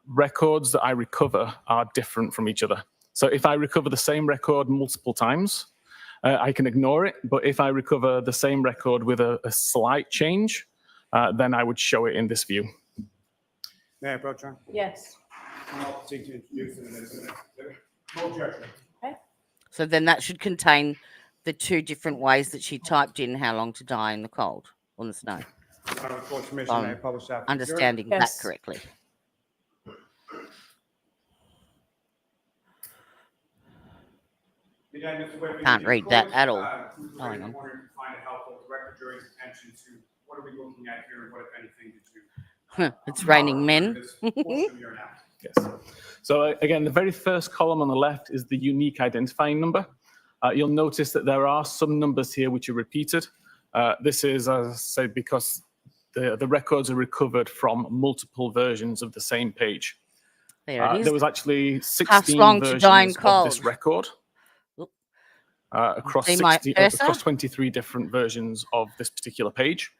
records that I recover are different from each other. So if I recover the same record multiple times, I can ignore it. But if I recover the same record with a slight change, then I would show it in this view. May I approach, John? Yes. I'll seek to introduce in this exhibit. No objection. Okay. So then that should contain the two different ways that she typed in how long to die in the cold or in the snow. With court permission, may I publish that? Understanding that correctly. Can't read that at all. Hang on. Find it helpful to direct the jury's attention to what are we looking at here and what, if anything, did you It's raining men. Yes. So again, the very first column on the left is the unique identifying number. You'll notice that there are some numbers here which are repeated. This is, as I say, because the records are recovered from multiple versions of the same page. There it is. There was actually 16 to die in versions cold. of this record across See my cursor? across 23 different versions of this particular page.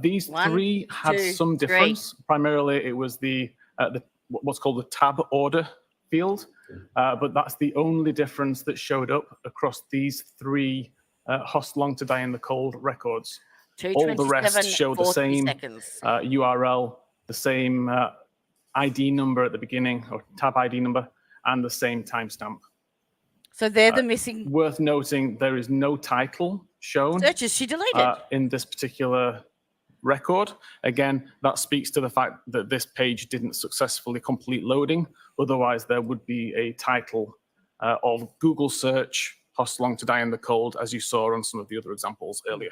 These One, three had two, some three. difference. Primarily, it was the what's called the tab order field, but that's the only difference that showed up across these three Host Long to Die in the Cold records. All the rest show the same URL, the same ID number at the beginning, or tab ID number, and the same timestamp. So they're the missing. Worth noting, there is no title shown Searches she deleted. in this particular record. Again, that speaks to the fact that this page didn't successfully complete loading. Otherwise, there would be a title of Google search, Host Long to Die in the Cold, as you saw on some of the other examples earlier.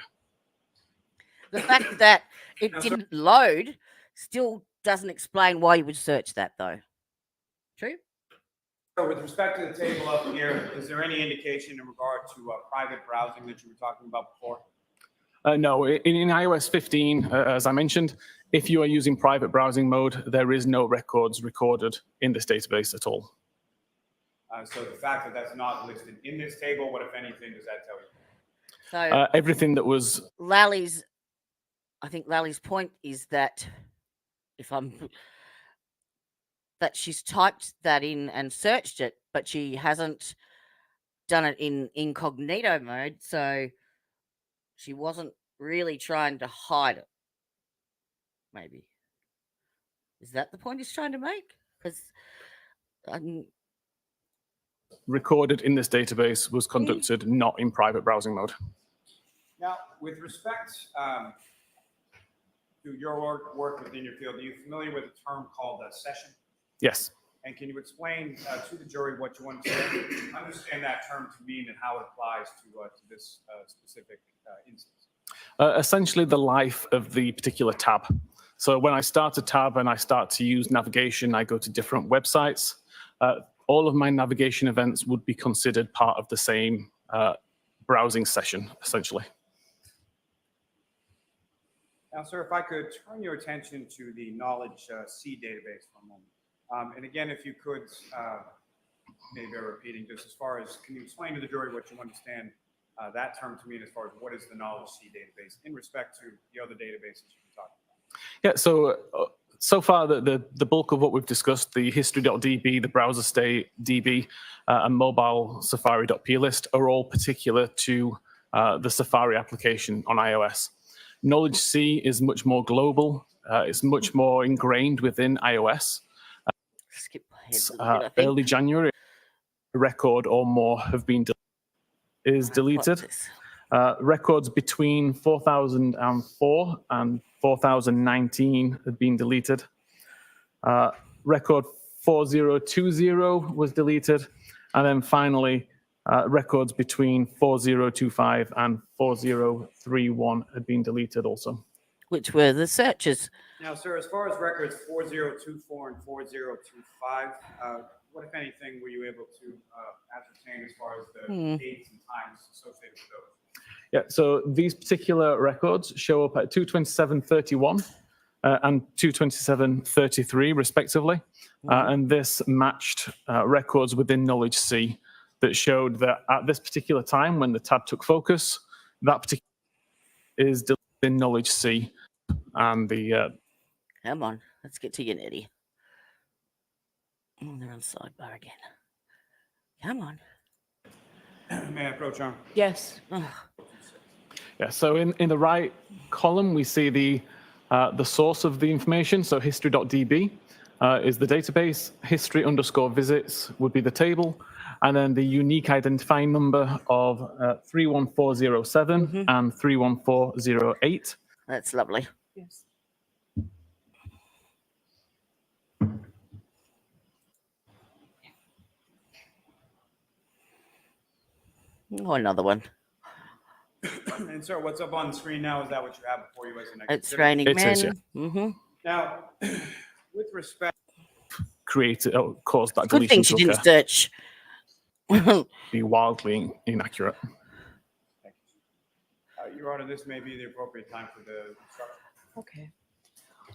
The fact that it didn't load still doesn't explain why you would search that, though. True? So with respect to the table up here, is there any indication in regard to private browsing that you were talking about before? No, in iOS 15, as I mentioned, if you are using private browsing mode, there is no records recorded in this database at all. So the fact that that's not listed in this table, what, if anything, does that tell you? So everything that was I think Lally's point is that that she's typed that in and searched it, but she hasn't done it in incognito mode, so she wasn't really trying to hide it. Maybe. Is that the point he's trying to make? Because recorded in this database was conducted not in private browsing mode. Now, with respect to your work within your field, are you familiar with a term called a session? Yes. And can you explain to the jury what you understand that term to mean and how it applies to this specific instance? Essentially, the life of the particular tab. So when I start a tab and I start to use navigation, I go to different websites. All of my navigation events would be considered part of the same browsing session, essentially. Now, sir, if I could turn your attention to the Knowledge C database for a moment. And again, if you could, maybe repeating just as far as, can you explain to the jury what you understand that term to mean as far as what is the Knowledge C database in respect to the other databases you've been talking about? Yeah, so far the bulk of what we've discussed, the history.db, the browser state DB, and mobile safari.plist are all particular to the Safari application on iOS. Knowledge C is much more global. It's much more ingrained within iOS. Skip ahead Early January, a record or more have been deleted. Records between 4004 and 4019 have been deleted. Record 4020 was deleted. And then finally, records between 4025 and 4031 had been deleted also. which were the searches. Now, sir, as far as records 4024 and 4025, what, if anything, were you able to ascertain as far as the dates and times associated with those? Yeah, so these particular records show up at 227.31 and 227.33 respectively. And this matched records within Knowledge C that showed that at this particular time when the tab took focus, that particular is in Knowledge C. And the... Come on, let's get to you, Nettie. Oh, they're on sidebar again. Come on. May I approach, John? Yes. Yeah, so in the right column, we see the source of the information. So history.db is the database. History_visits would be the table. And then the unique identifying number of 31407 and 31408. That's lovely. Yes. Oh, another one. And sir, what's up on the screen now? Is that what you have before you as an It's raining men. Is, yeah. Now, with respect, caused that Good thing deletion she to didn't search. be wildly inaccurate. Your Honor, this may be the appropriate time for the instruction. Okay.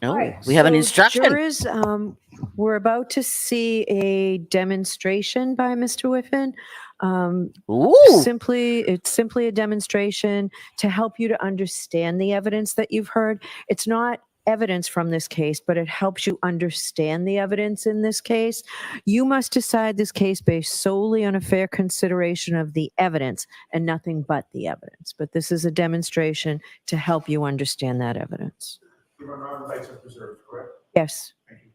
No, Right, we have an so instruction. Jurors, we're about to see a demonstration by Mr. Whiffen. It's simply a demonstration to help you to understand the evidence that you've heard. It's not evidence from this case, but it helps you understand the evidence in this case. You must decide this case based solely on a fair consideration of the evidence and nothing but the evidence. But this is a demonstration to help you understand that evidence. Your Honor, rights are preserved, correct? Yes. Thank you.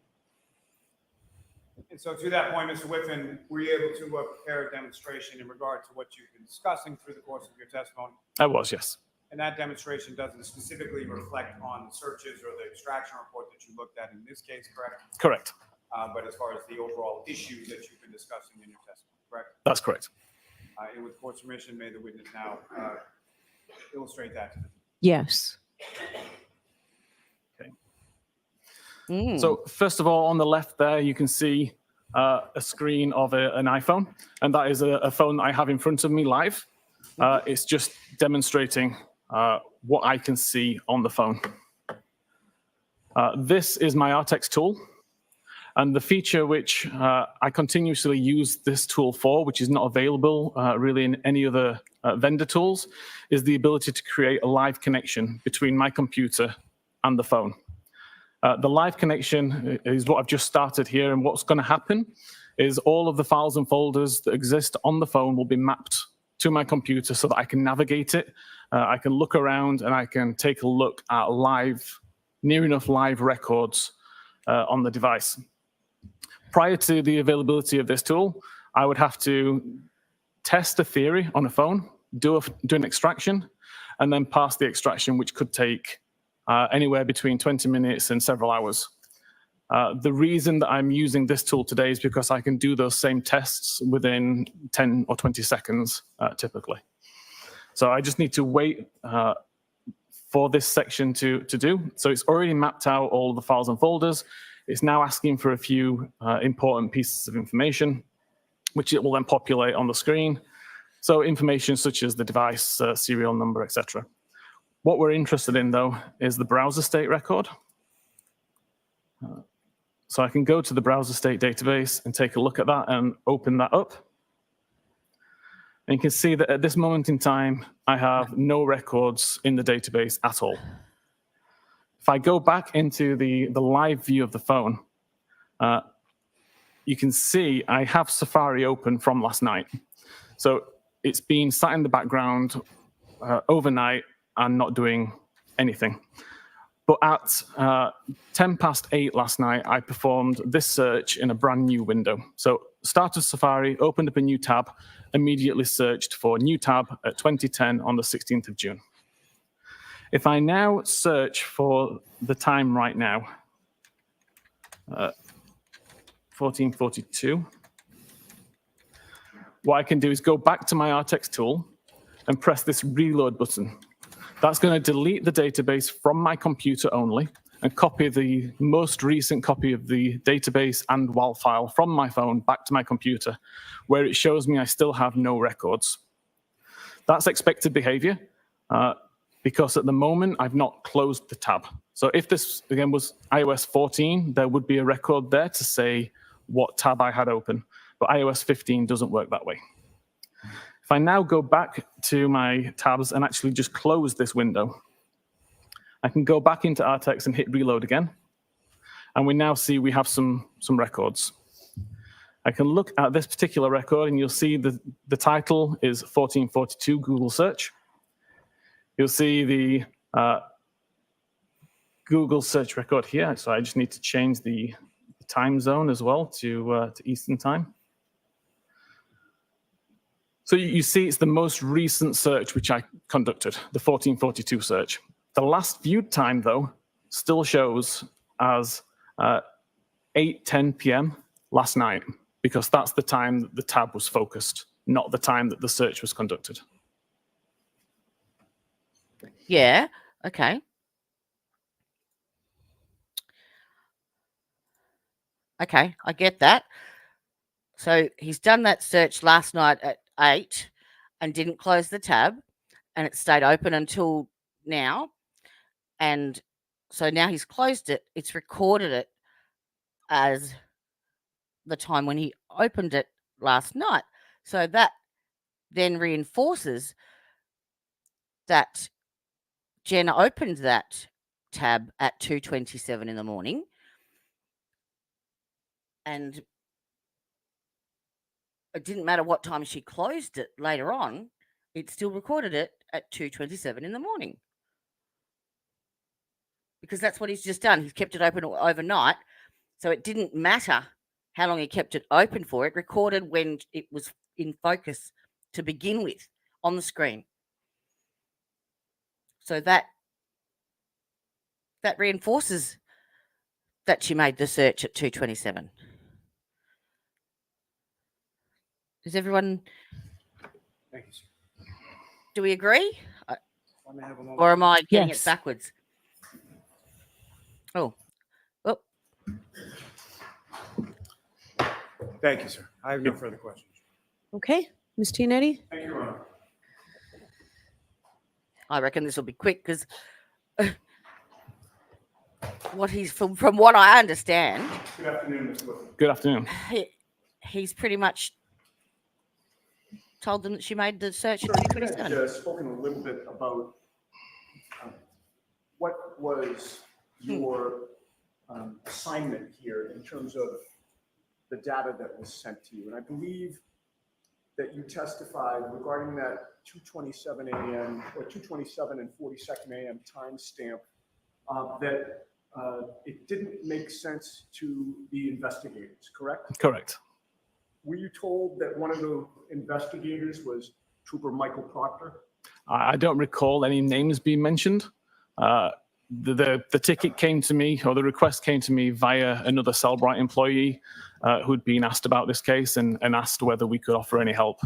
And so to that point, Mr. Whiffen, were you able to prepare a demonstration in regard to what you've been discussing through the course of your testimony? I was, yes. And that demonstration doesn't specifically reflect on the searches or the extraction report that you looked at in this case, correct? Correct. But as far as the overall issues that you've been discussing in your testimony, correct? That's correct. And with court's permission, may the witness now illustrate that to the Yes. So first of all, on the left there, you can see a screen of an iPhone, and that is a phone that I have in front of me live. It's just demonstrating what I can see on the phone. This is my Artex tool, and the feature which I continuously use this tool for, which is not available really in any other vendor tools, is the ability to create a live connection between my computer and the phone. The live connection is what I've just started here, and what's going to happen is all of the files and folders that exist on the phone will be mapped to my computer so that I can navigate it. I can look around and I can take a look at near enough live records on the device. Prior to the availability of this tool, I would have to test a theory on a phone, do an extraction, and then pass the extraction, which could take anywhere between 20 minutes and several hours. The reason that I'm using this tool today is because I can do those same tests within 10 or 20 seconds, typically. So I just need to wait for this section to do. So it's already mapped out all of the files and folders. It's now asking for a few important pieces of information, which it will then populate on the screen. So information such as the device, serial number, etc. What we're interested in, though, is the browser state record. So I can go to the browser state database and take a look at that and open that up. And you can see that at this moment in time, I have no records in the database at all. If I go back into the live view of the phone, you can see I have Safari open from last night. So it's been sat in the background overnight and not doing anything. But at 10 past 8 last night, I performed this search in a brand new window. So started Safari, opened up a new tab, immediately searched for new tab at 2010 on the 16th of June. If I now search for the time right now, 1442, what I can do is go back to my Artex tool and press this reload button. That's going to delete the database from my computer only and copy the most recent copy of the database and WAL file from my phone back to my computer, where it shows me I still have no records. That's expected behavior because at the moment I've not closed the tab. So if this, again, was iOS 14, there would be a record there to say what tab I had open. But iOS 15 doesn't work that way. If I now go back to my tabs and actually just close this window, I can go back into Artex and hit reload again. And we now see we have some records. I can look at this particular record and you'll see the title is 1442 Google search. You'll see the Google search record here. So I just need to change the time zone as well to Eastern time. So you see it's the most recent search which I conducted, the 1442 search. The last viewed time, though, still shows as 8:10 p.m. last night, because that's the time that the tab was focused, not the time that the search was conducted. Yeah, okay. Okay, I get that. So he's done that search last night at 8 and didn't close the tab, and it stayed open until now. And so now he's closed it. It's recorded it as the time when he opened it last night. So that then reinforces that Jenna opened that tab at 2:27 in the morning. And it didn't matter what time she closed it later on, it still recorded it at 2:27 in the morning. Because that's what he's just done. He's kept it open overnight. So it didn't matter how long he kept it open for. It recorded when it was in focus to begin with on the screen. So that reinforces that she made the search at 2:27. Does everyone... Thank you, sir. Do we agree? Let me have a moment. Or am I getting Yes. it backwards? Oh. Oh. Thank you, sir. I have no further questions. Okay, Ms. Tianetti? Thank you, Your Honor. I reckon this will be quick because what he's from what I understand, Good afternoon, Mr. Whitman. Good afternoon. he's pretty much told them that she made the search Sir, at you had 2:27. spoken a little bit about what was your assignment here in terms of the data that was sent to you. And I believe that you testified regarding that 2:27 a.m. or 2:27 and 42nd a.m. timestamp that it didn't make sense to the investigators, correct? Correct. Were you told that one of the investigators was Trooper Michael Proctor? I don't recall any names being mentioned. The ticket came to me, or the request came to me via another Cellbrite employee who'd been asked about this case and asked whether we could offer any help.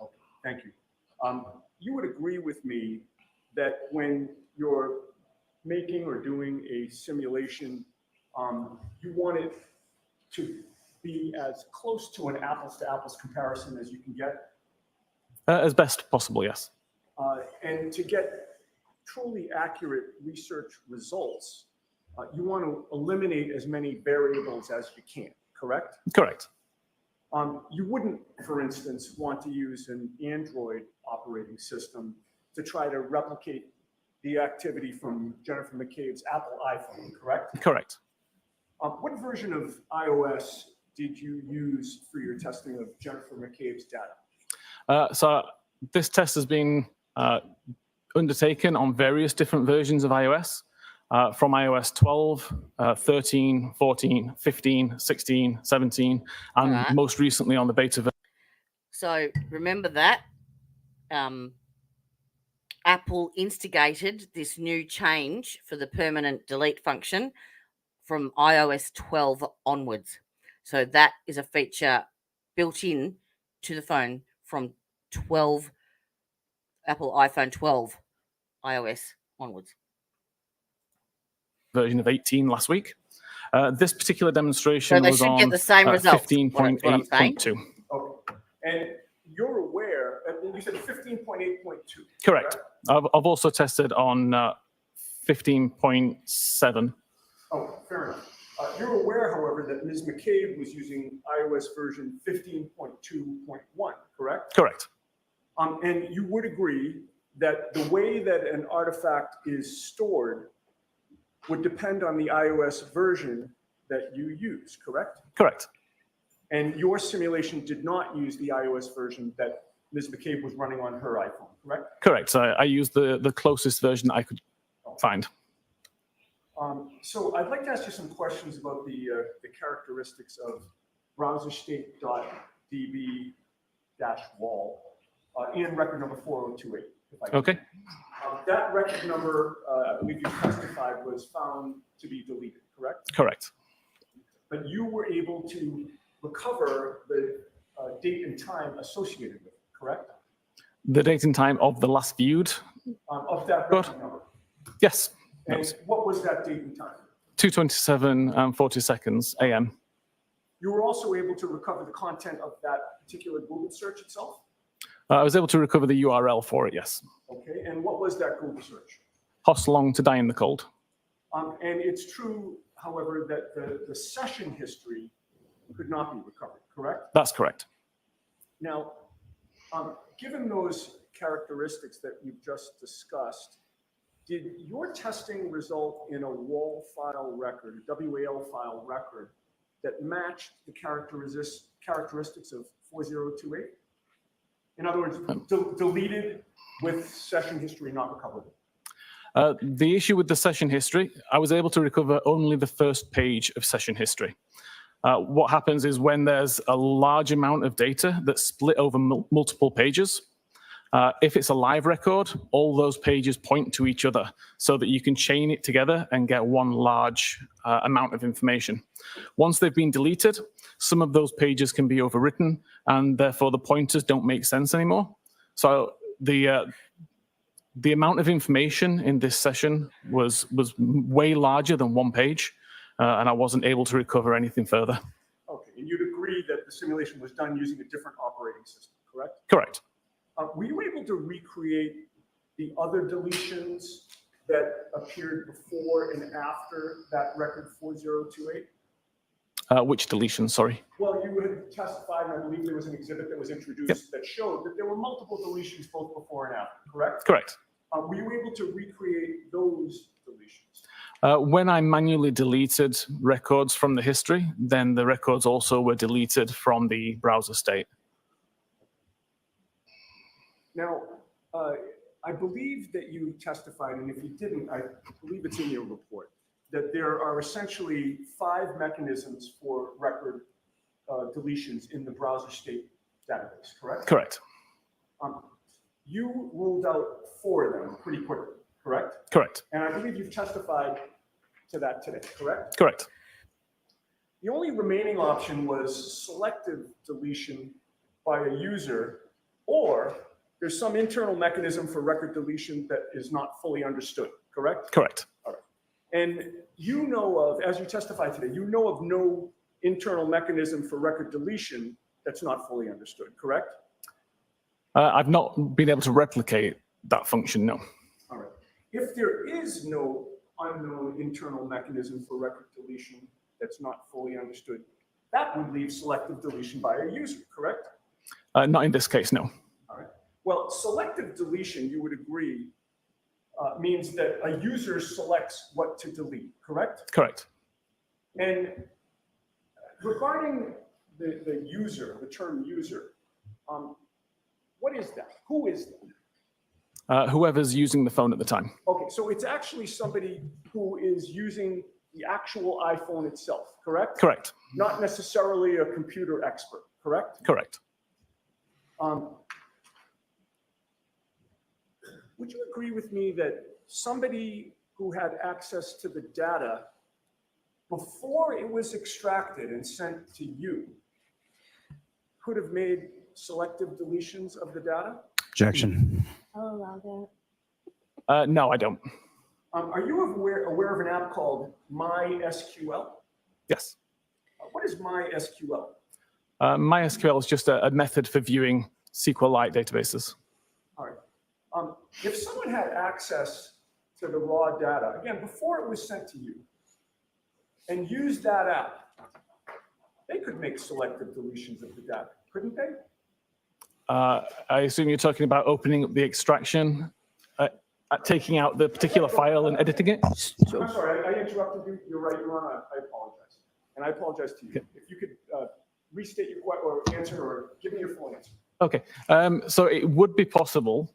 Okay, thank you. You would agree with me that when you're making or doing a simulation, you want it to be as close to an apples-to-apples comparison as you can get? As best possible, yes. And to get truly accurate research results, you want to eliminate as many variables as you can, correct? Correct. You wouldn't, for instance, want to use an Android operating system to try to replicate the activity from Jennifer McCabe's Apple iPhone, correct? Correct. What version of iOS did you use for your testing of Jennifer McCabe's data? So this test has been undertaken on various different versions of iOS, from iOS 12, 13, 14, 15, 16, 17, and Right. most recently on the beta version. So remember that Apple instigated this new change for the permanent delete function from iOS 12 onwards. So that is a feature built in to the phone from 12, Apple iPhone 12 iOS onwards. Version of 18 last week. This particular demonstration So they was should get on the same results, what I'm saying. 15.8.2. Okay. And you're aware, and you said 15.8.2. Correct. I've also tested on 15.7. Oh, fair enough. You're aware, however, that Ms. McCabe was using iOS version 15.2.1, correct? Correct. And you would agree that the way that an artifact is stored would depend on the iOS version that you use, correct? Correct. And your simulation did not use the iOS version that Ms. McCabe was running on her iPhone, correct? Correct. I used the closest version I could find. So I'd like to ask you some questions about the characteristics of browser state.db-wall in record number 4028. If I can. Okay. That record number, I believe you testified, was found to be deleted, correct? Correct. But you were able to recover the date and time associated with it, correct? The date and time of the last viewed? Of that record number. Yes. And what was that date and time? 2:27 and 40 seconds AM. You were also able to recover the content of that particular Google search itself? I was able to recover the URL for it, yes. Okay, and what was that Google search? Hoslong to die in the cold. And it's true, however, that the session history could not be recovered, correct? That's correct. Now, given those characteristics that we've just discussed, did your testing result in a WAL file record, a WAL file record, that matched the characteristics of 4028? In other words, deleted with session history not recoverable? The issue with the session history, I was able to recover only the first page of session history. What happens is when there's a large amount of data that's split over multiple pages, if it's a live record, all those pages point to each other so that you can chain it together and get one large amount of information. Once they've been deleted, some of those pages can be overwritten and therefore the pointers don't make sense anymore. So the amount of information in this session was way larger than one page, and I wasn't able to recover anything further. Okay, and you'd agree that the simulation was done using a different operating system, correct? Correct. Were you able to recreate the other deletions that appeared before and after that record 4028? Which deletion, sorry? Well, you had testified, and I believe there was an exhibit that was introduced that showed that there were multiple deletions both before and after, correct? Correct. Were you able to recreate those deletions? When I manually deleted records from the history, then the records also were deleted from the browser state. Now, I believe that you testified, and if you didn't, I believe it's in your report, that there are essentially 5 mechanisms for record deletions in the browser state database, correct? Correct. You ruled out 4 of them pretty quickly, correct? Correct. And I believe you've testified to that today, correct? Correct. The only remaining option was selective deletion by a user, or there's some internal mechanism for record deletion that is not fully understood, correct? Correct. All right. And you know of, as you testified today, you know of no internal mechanism for record deletion that's not fully understood, correct? I've not been able to replicate that function, no. All right. If there is no unknown internal mechanism for record deletion that's not fully understood, that would leave selective deletion by a user, correct? Not in this case, no. All right. Well, selective deletion, you would agree, means that a user selects what to delete, correct? Correct. And regarding the user, the term user, what is that? Who is that? Whoever's using the phone at the time. Okay, so it's actually somebody who is using the actual iPhone itself, correct? Correct. Not necessarily a computer expert, correct? Correct. Would you agree with me that somebody who had access to the data before it was extracted and sent to you could have made selective deletions of the data? Objection. I'll allow that. No, I don't. Are you aware of an app called MySQL? Yes. What is MySQL? MySQL is just a method for viewing SQLite databases. All right. If someone had access to the raw data, again, before it was sent to you, and used that app, they could make selective deletions of the data, couldn't they? I assume you're talking about opening up the extraction, taking out the particular file and editing it? I'm sorry, I interrupted you. You're right, Your Honor. I apologize. And I apologize to you. If you could restate your question or answer or give me your full answer. Okay. So it would be possible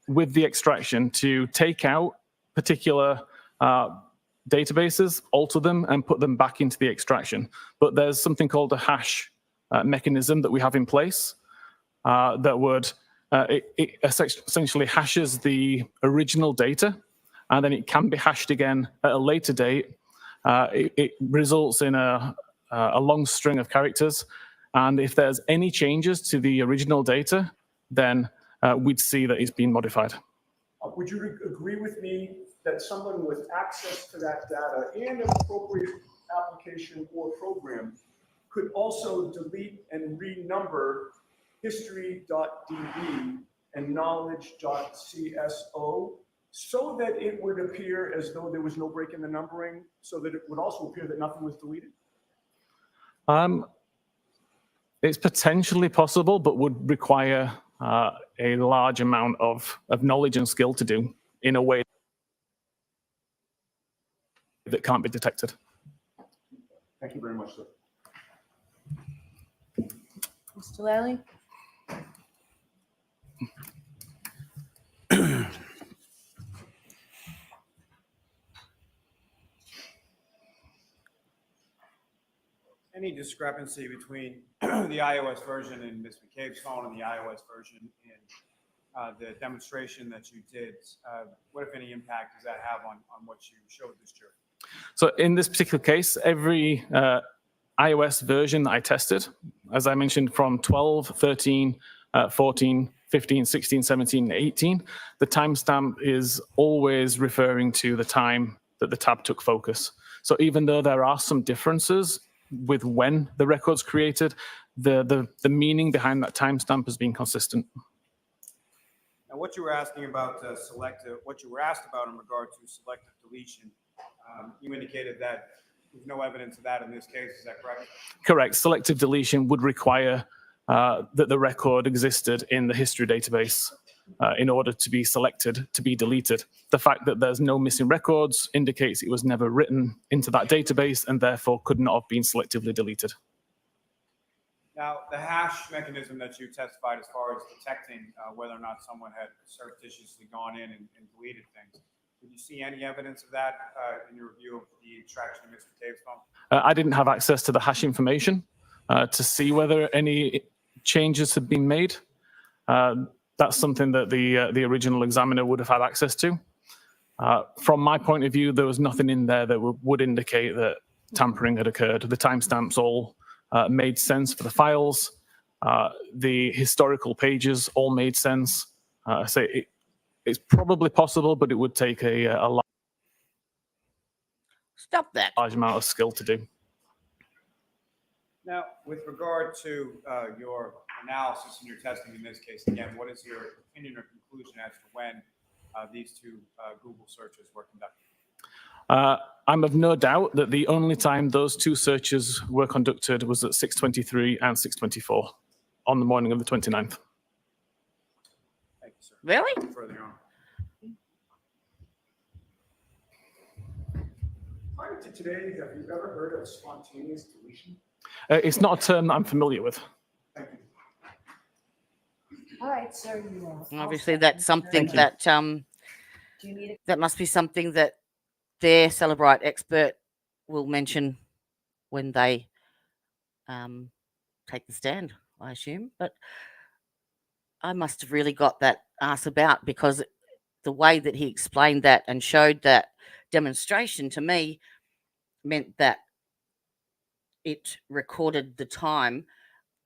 with the extraction to take out particular databases, alter them, and put them back into the extraction. But there's something called a hash mechanism that we have in place that would it essentially hashes the original data, and then it can be hashed again at a later date. It results in a long string of characters, and if there's any changes to the original data, then we'd see that it's been modified. Would you agree with me that someone with access to that data and an appropriate application or program could also delete and renumber history.db and knowledge.cso so that it would appear as though there was no break in the numbering, so that it would also appear that nothing was deleted? It's potentially possible, but would require a large amount of knowledge and skill to do in a way that can't be detected. Thank you very much, sir. Mr. Lally? Any discrepancy between the iOS version in Ms. McCabe's phone and the iOS version in the demonstration that you did? What, if any, impact does that have on what you showed this jury? So in this particular case, every iOS version that I tested, as I mentioned, from 12, 13, 14, 15, 16, 17, 18, the timestamp is always referring to the time that the tab took focus. So even though there are some differences with when the record's created, the meaning behind that timestamp has been consistent. Now, what you were asking about what you were asked about in regard to selective deletion, you indicated that there's no evidence of that in this case. Is that correct? Correct. Selective deletion would require that the record existed in the history database in order to be selected to be deleted. The fact that there's no missing records indicates it was never written into that database and therefore could not have been selectively deleted. Now, the hash mechanism that you testified as far as detecting whether or not someone had surreptitiously gone in and deleted things, did you see any evidence of that in your review of the extraction of Mr. Cave's phone? I didn't have access to the hash information to see whether any changes had been made. That's something that the original examiner would have had access to. From my point of view, there was nothing in there that would indicate that tampering had occurred. The timestamps all made sense for the files. The historical pages all made sense. So it's probably possible, but it would take a large amount of skill to do. Now, with regard to your analysis and your testing in this case, again, what is your opinion or conclusion as to when these two Google searches were conducted? I'm of no doubt that the only time those two searches were conducted was at 6:23 and 6:24 on the morning of the 29th. Thank you, sir. Really? Further on. Prior to today, have you ever heard of spontaneous deletion? It's not a term that I'm familiar with. Thank you. All right, sir. Obviously, that's something that Do you need that must be something that their Celebrite expert will mention when they take the stand, I assume. But I must have really got that ass about, because the way that he explained that and showed that demonstration to me meant that it recorded the time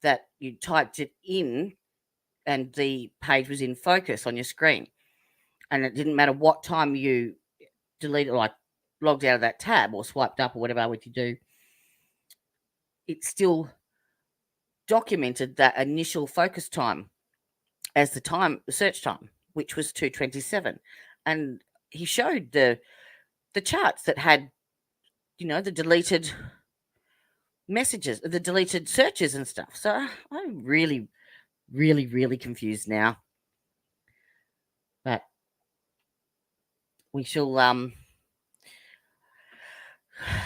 that you typed it in and the page was in focus on your screen. And it didn't matter what time you deleted, like logged out of that tab or swiped up or whatever would you do, it still documented that initial focus time as the search time, which was 2:27, and he showed the charts that had, the deleted messages, the deleted searches and stuff. So I'm really, really, really confused now. But we shall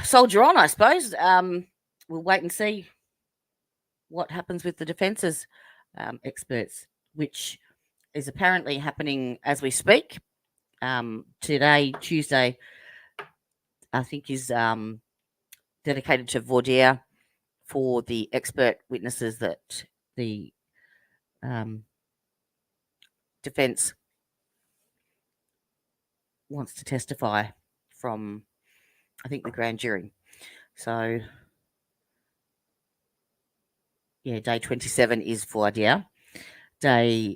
soldier on, I suppose. We'll wait and see what happens with the defence's experts, which is apparently happening as we speak. Today, Tuesday, I think is dedicated to Voir Dire for the expert witnesses that the defense wants to testify from, I think, the grand jury. So, yeah, day 27 is Voir Dire. So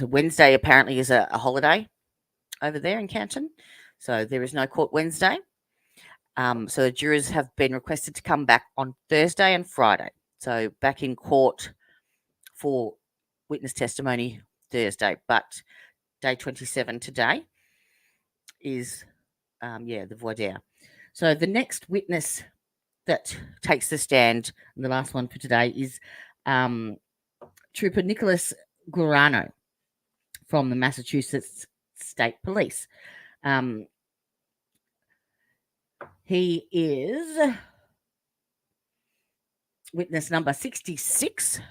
Wednesday apparently is a holiday over there in Canton. So there is no court Wednesday. So the jurors have been requested to come back on Thursday and Friday. So back in court for witness testimony Thursday. But day 27 today is, the voir dire. So the next witness that takes the stand, and the last one for today, is Trooper Nicholas Guarano from the Massachusetts State Police. He is witness number 66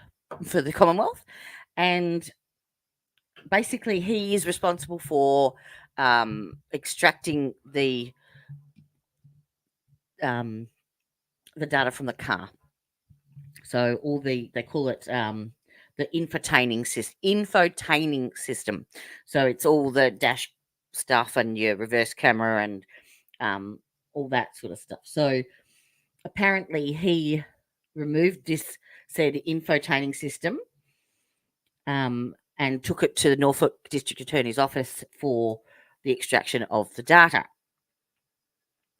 for the Commonwealth, and basically he is responsible for extracting the data from the car. So all they call it the infotaining system. So it's all the dash stuff and your reverse camera and all that sort of stuff. So apparently he removed this said infotaining system and took it to the Norfolk District Attorney's office for the extraction of the data.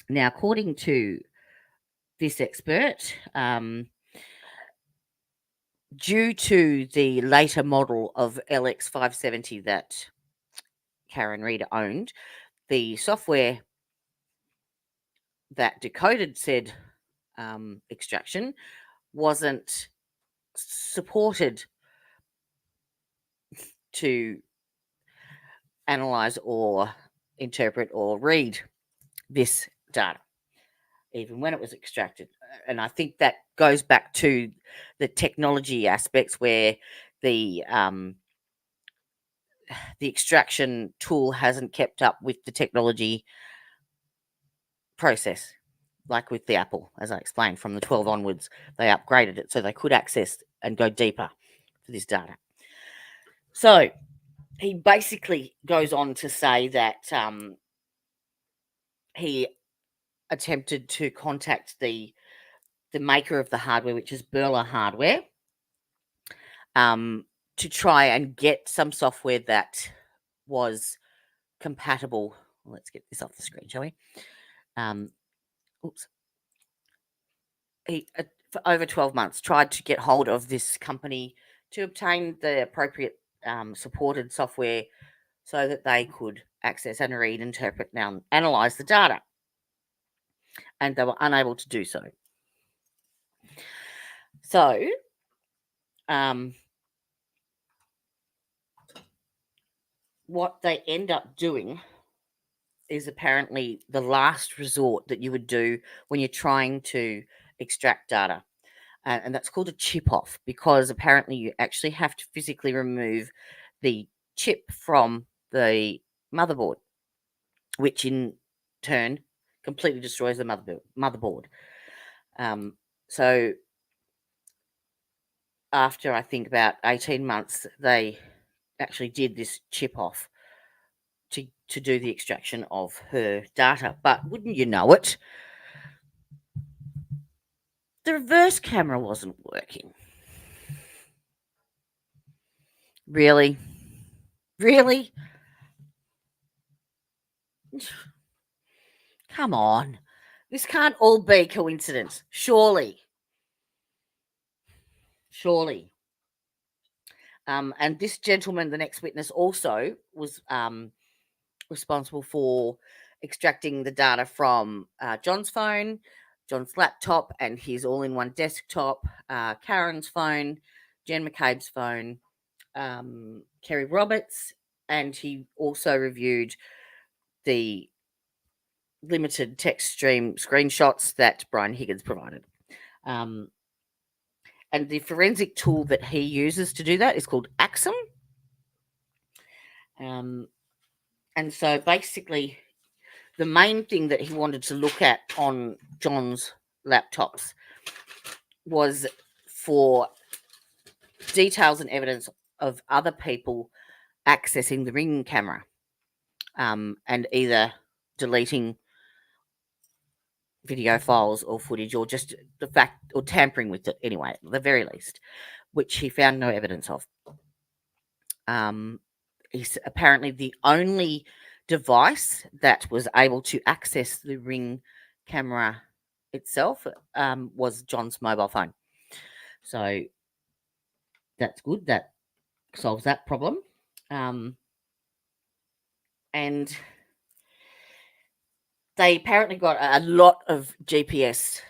Now, according to this expert, due to the later model of LX570 that Karen Reeder owned, the software that decoded said extraction wasn't supported to analyze or interpret or read this data, even when it was extracted. And I think that goes back to the technology aspects where the extraction tool hasn't kept up with the technology process, like with the Apple, as I explained, from the 12 onwards, they upgraded it so they could access and go deeper for this data. So he basically goes on to say that he attempted to contact the maker of the hardware, which is Burla Hardware, to try and get some software that was compatible. Let's get this off the screen, shall we? He, for over 12 months, tried to get hold of this company to obtain the appropriate supported software so that they could access and read, interpret, and analyze the data. And they were unable to do so. So, what they end up doing is apparently the last resort that you would do when you're trying to extract data. And that's called a chip off, because apparently you actually have to physically remove the chip from the motherboard, which in turn completely destroys the motherboard. So after, I think, about 18 months, they actually did this chip off to do the extraction of her data. But wouldn't you know it, the reverse camera wasn't working. Really? Really? Come on. This can't all be coincidence. Surely. And this gentleman, the next witness, also was responsible for extracting the data from John's phone, John's laptop, and his all-in-one desktop, Karen's phone, Jen McCabe's phone, Kerry Roberts, and he also reviewed the limited text stream screenshots that Brian Higgins provided. And the forensic tool that he uses to do that is called Axum. And so basically, the main thing that he wanted to look at on John's laptops was for details and evidence of other people accessing the Ring camera, and either deleting video files or footage, or just the fact, or tampering with it anyway, at the very least, which he found no evidence of. He's apparently the only device that was able to access the Ring camera itself was John's mobile phone. So that's good. That solves that problem. And they apparently got a lot of GPS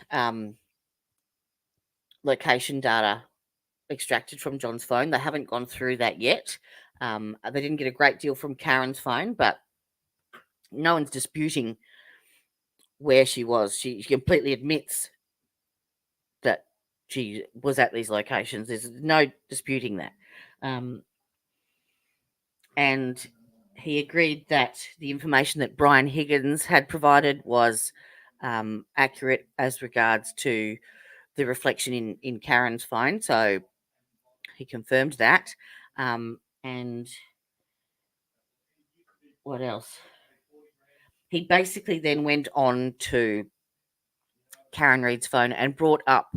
location data extracted from John's phone. They haven't gone through that yet. They didn't get a great deal from Karen's phone, but no one's disputing where she was. She completely admits that she was at these locations. There's no disputing that. And he agreed that the information that Brian Higgins had provided was accurate as regards to the reflection in Karen's phone. So he confirmed that. And what else? He basically then went on to Karen Reid's phone and brought up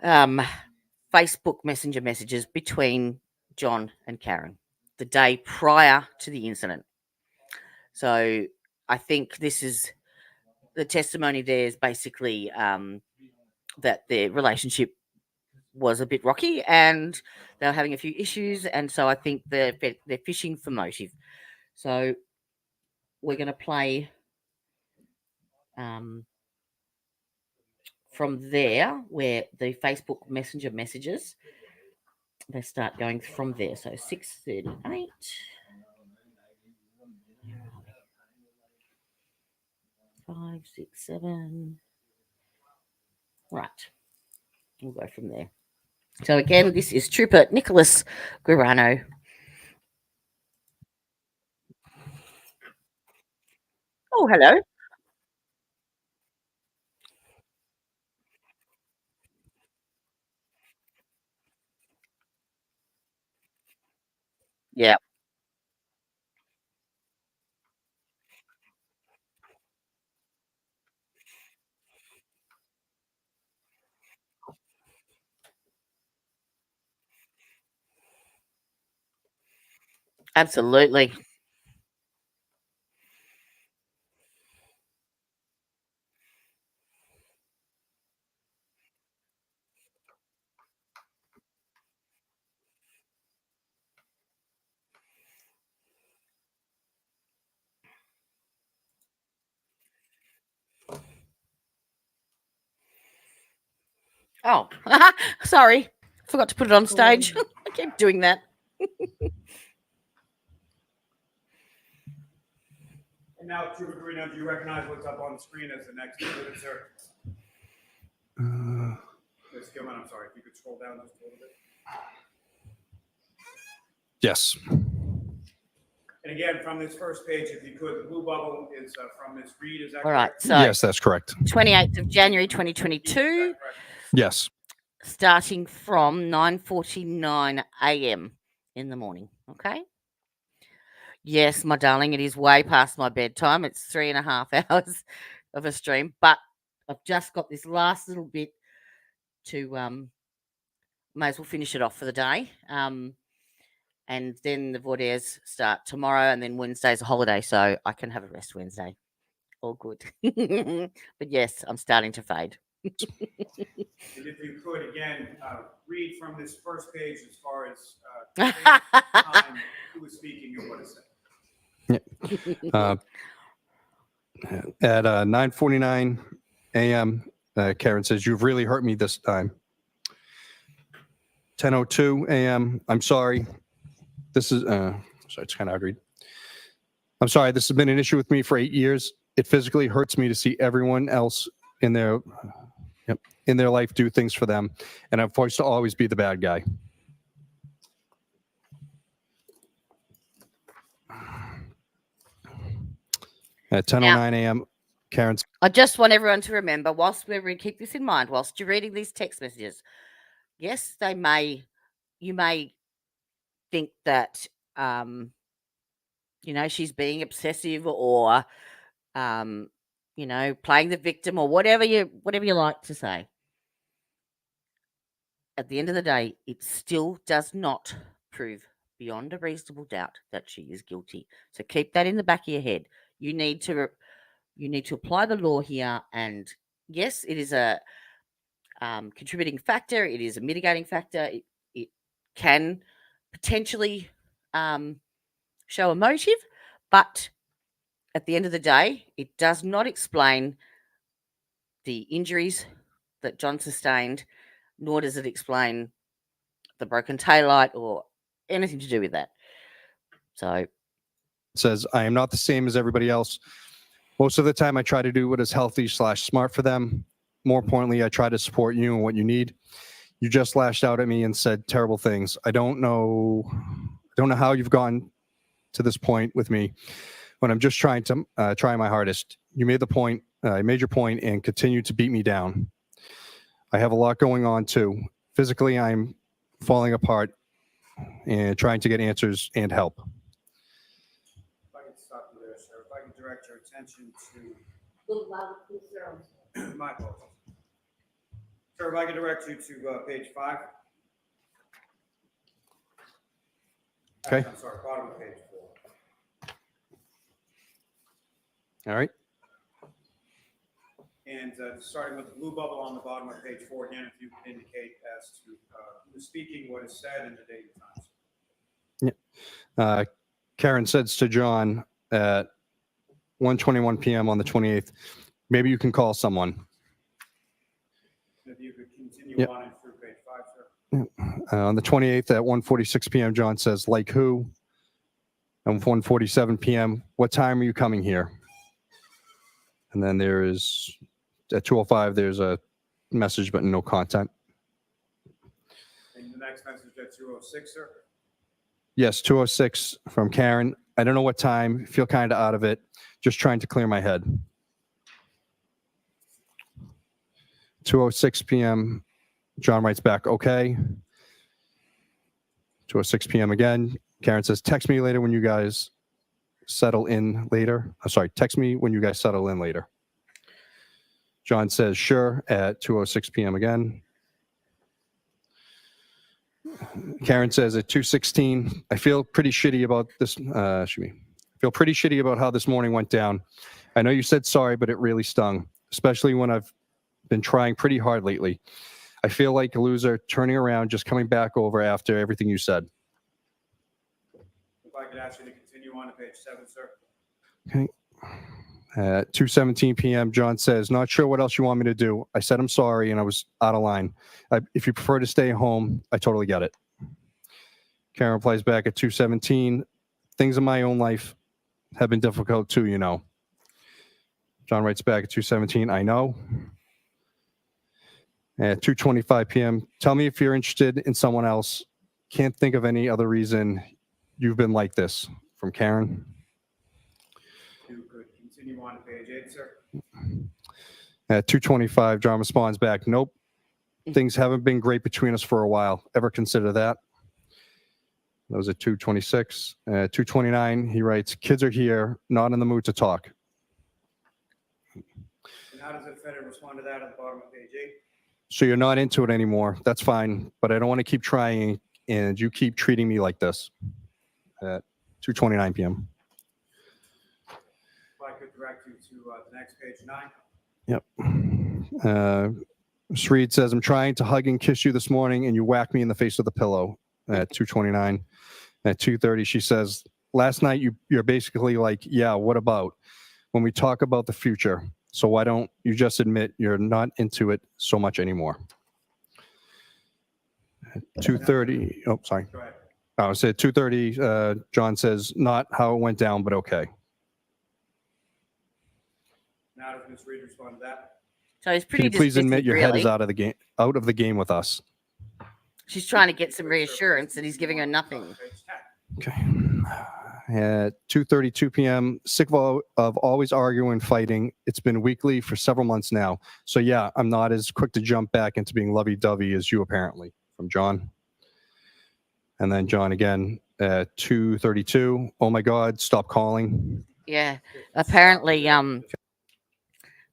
Facebook Messenger messages between John and Karen the day prior to the incident. So I think this is the testimony there is basically that their relationship was a bit rocky and they were having a few issues. And so I think they're fishing for motive. So we're going to play from there, where the Facebook Messenger messages, they start going from there. So 6:38. 5, 6, 7. Right. We'll go from there. So again, this is Trooper Nicholas Guarano. Oh, hello. Yeah. Absolutely. Oh, sorry. Forgot to put it on stage. I keep doing that. And now, Trooper Guarino, do you recognize what's up on the screen as the next exhibit, sir? Ms. Gilman, I'm sorry. If you could scroll down just a little bit. Yes. And again, from this first page, if you could, the blue bubble is from Ms. Reed. Is that All right. correct? So Yes, that's correct. 28th of January 2022, Yes. starting from 9:49 a.m. in the morning. Okay. Yes, my darling, it is way past my bedtime. It's 3.5 hours of a stream, but I've just got this last little bit to may as well finish it off for the day. And then the voir dires start tomorrow, and then Wednesday's a holiday, so I can have a rest Wednesday. all good. But yes, I'm starting to fade. And if you could, again, read from this first page as far as time, who was speaking and what is said. At 9:49 a.m., Karen says, "You've really hurt me this time." 10:02 a.m., "I'm sorry. This is, sorry, it's kind of hard to read. I'm sorry, this has been an issue with me for 8 years. It physically hurts me to see everyone else in their life do things for them, and I'm forced to always be the bad guy." At 10:09 a.m., Karen's. I just want everyone to remember, whilst we keep this in mind, whilst you're reading these text messages, yes, you may think that, she's being obsessive or, playing the victim or whatever you like to say. At the end of the day, it still does not prove beyond a reasonable doubt that she is guilty. So keep that in the back of your head. You need to apply the law here, and yes, it is a contributing factor. It is a mitigating factor. It can potentially show a motive, but at the end of the day, it does not explain the injuries that John sustained, nor does it explain the broken taillight or anything to do with that. So Says, "I am not the same as everybody else. Most of the time, I try to do what is healthy/smart for them. More importantly, I try to support you and what you need. You just lashed out at me and said terrible things. I don't know how you've gotten to this point with me when I'm just trying my hardest. You made your point and continue to beat me down. I have a lot going on too. Physically, I'm falling apart and trying to get answers and help." If I could stop you there, sir. If I could direct your attention to my apologies. Sir, if I could direct you to page 5. Okay. I'm sorry, bottom of page 4. All right. And starting with the blue bubble on the bottom of page 4, again, if you could indicate as to who's speaking, what is said, and the date and time. Yeah. Karen says to John at 1:21 p.m. on the 28th, "Maybe you can call someone." If you could continue on and through page 5, sir. On the 28th at 1:46 p.m., John says, "Like who?" And 1:47 p.m., "What time are you coming here?" And then there is, at 2:05, there's a message, but no content. And the next message at 2:06, sir. Yes, 2:06 from Karen. "I don't know what time. Feel kind of out of it. Just trying to clear my head." 2:06 p.m., John writes back, "Okay." 2:06 p.m. again. Karen says, "Text me later when you guys settle in later." Text me when you guys settle in later. John says, "Sure," at 2:06 p.m. again. Karen says at 2:16, "I feel pretty shitty about this. Feel pretty shitty about how this morning went down. I know you said sorry, but it really stung, especially when I've been trying pretty hard lately. I feel like a loser turning around, just coming back over after everything you said." If I could ask you to continue on to page 7, sir. Okay. At 2:17 p.m., John says, "Not sure what else you want me to do. I said I'm sorry and I was out of line. If you prefer to stay home, I totally get it." Karen replies back at 2:17, "Things in my own life have been difficult too, you know." John writes back at 2:17, "I know." At 2:25 p.m., "Tell me if you're interested in someone else. Can't think of any other reason you've been like this." From Karen. You could continue on to page 8, sir. At 2:25, John responds back, "Nope. Things haven't been great between us for a while. Ever consider that?" That was at 2:26. At 2:29, he writes, "Kids are here, not in the mood to talk." And how does the defendant respond to that at the bottom of page 8? "So you're not into it anymore. That's fine, but I don't want to keep trying, and you keep treating me like this." At 2:29 p.m. If I could direct you to the next page, 9. Yep. Reed says, I'm trying to hug and kiss you this morning, and you whack me in the face with a pillow at 2:29. At 2:30, she says, last night you're basically like, yeah, what about? When we talk about the future, so why don't you just admit you're not into it so much anymore? At 2:30, oh, sorry. Go ahead. I said 2:30, John says, not how it went down, but okay. Now does Ms. Reed respond to that? So he's Can pretty you please admit dismissive, your head really. is out of the game with us? She's trying to get some reassurance, and he's giving her nothing. Okay. At 2:32 p.m., sick of always arguing and fighting. It's been weekly for several months now. So yeah, I'm not as quick to jump back into being lovey-dovey as you, apparently. From John. And then John again at 2:32. Oh my God, stop calling. Yeah. Apparently,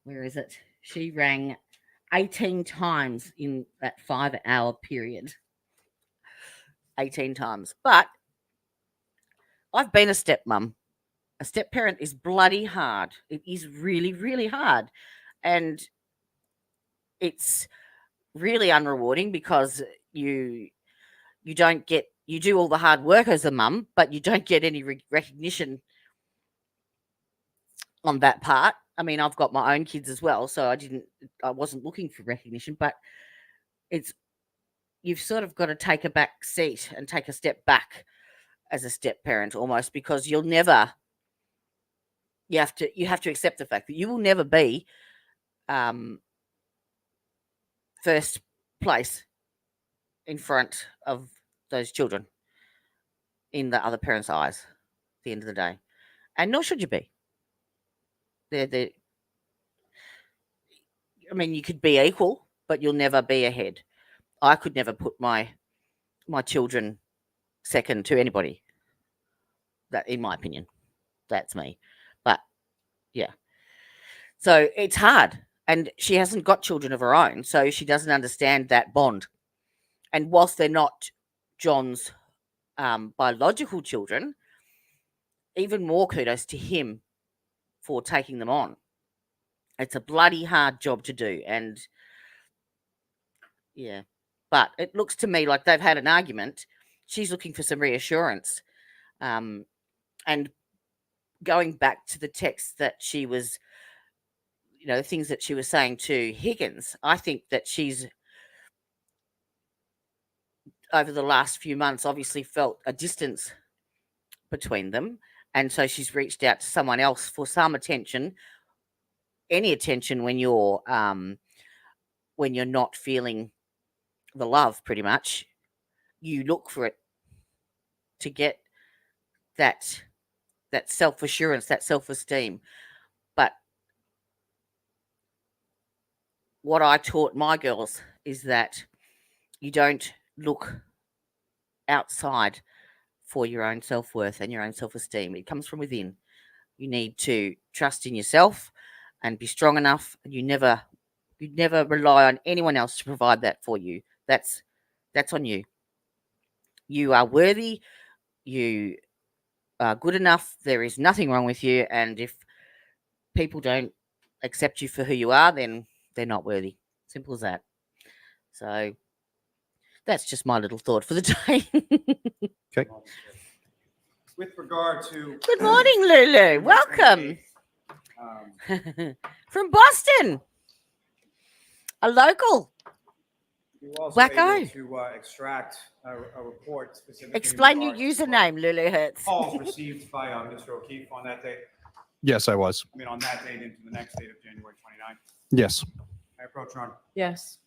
where is it? She rang 18 times in that 5-hour period. 18 times. But I've been a stepmom. A step parent is bloody hard. It is really, really hard. And it's really unrewarding because you don't get, you do all the hard work as a mum, but you don't get any recognition on that part. I mean, I've got my own kids as well, so I wasn't looking for recognition, but you've sort of got to take a back seat and take a step back as a step parent almost, because you have to accept the fact that you will never be first place in front of those children in the other parent's eyes at the end of the day, and nor should you be. I mean, you could be equal, but you'll never be ahead. I could never put my children second to anybody. That, in my opinion, that's me. But yeah, so it's hard, and she hasn't got children of her own, so she doesn't understand that bond. And whilst they're not John's biological children, even more kudos to him for taking them on. It's a bloody hard job to do, and yeah, but it looks to me like they've had an argument. She's looking for some reassurance, and going back to the text that she was, the things that she was saying to Higgins, I think that she's, over the last few months, obviously felt a distance between them, and so she's reached out to someone else for some attention, any attention when you're not feeling the love. Pretty much, you look for it to get that self-assurance, that self-esteem. But what I taught my girls is that you don't look outside for your own self-worth and your own self-esteem. It comes from within. You need to trust in yourself and be strong enough. You never rely on anyone else to provide that for you. That's on you. You are worthy. You are good enough. There is nothing wrong with you. And if people don't accept you for who you are, then they're not worthy. Simple as that. So that's just my little thought for the day. Okay. With regard to... Good morning, Lulu. Welcome. From Boston. A local. You were also Wacko. able to extract a report specifically. Explain your username, Lulu Hertz. Calls received by Mr. O'Keefe on that date. Yes, I was. I mean, on that date into the next date of January 29th. Yes. I approach Ron. Yes.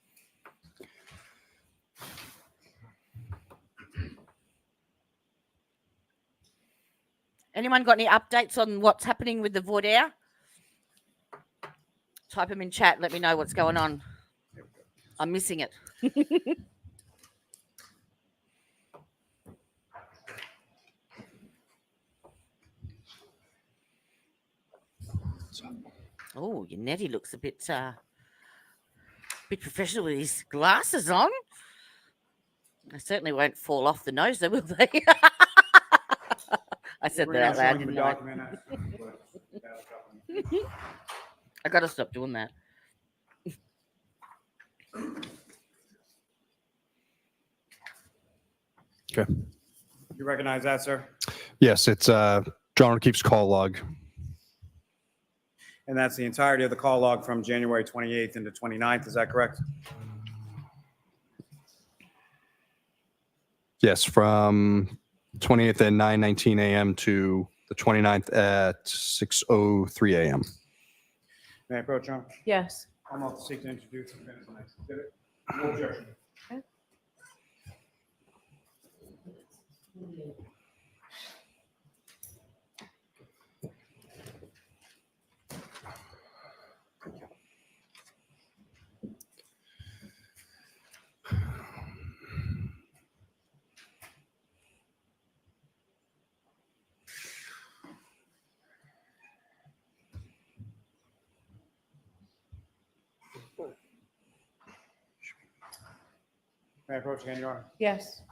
Anyone got any updates on what's happening with the Voir Dire? Type them in chat. Let me know what's going on. I'm missing it. Oh, your Nettie looks a bit professional with his glasses on. They certainly won't fall off the nose, though, will they? I said that out loud, didn't I? I got to stop doing that. Okay. You recognize that, sir? Yes, it's John O'Keefe's call log. And that's the entirety of the call log from January 28th into 29th. Is that correct? Yes, from 20th at 9:19 a.m. to the 29th at 6:03 a.m. May I approach, John? Yes. I'm about to seek to introduce the minutes on next exhibit. No objection. May I approach again, Your Honor? Yes.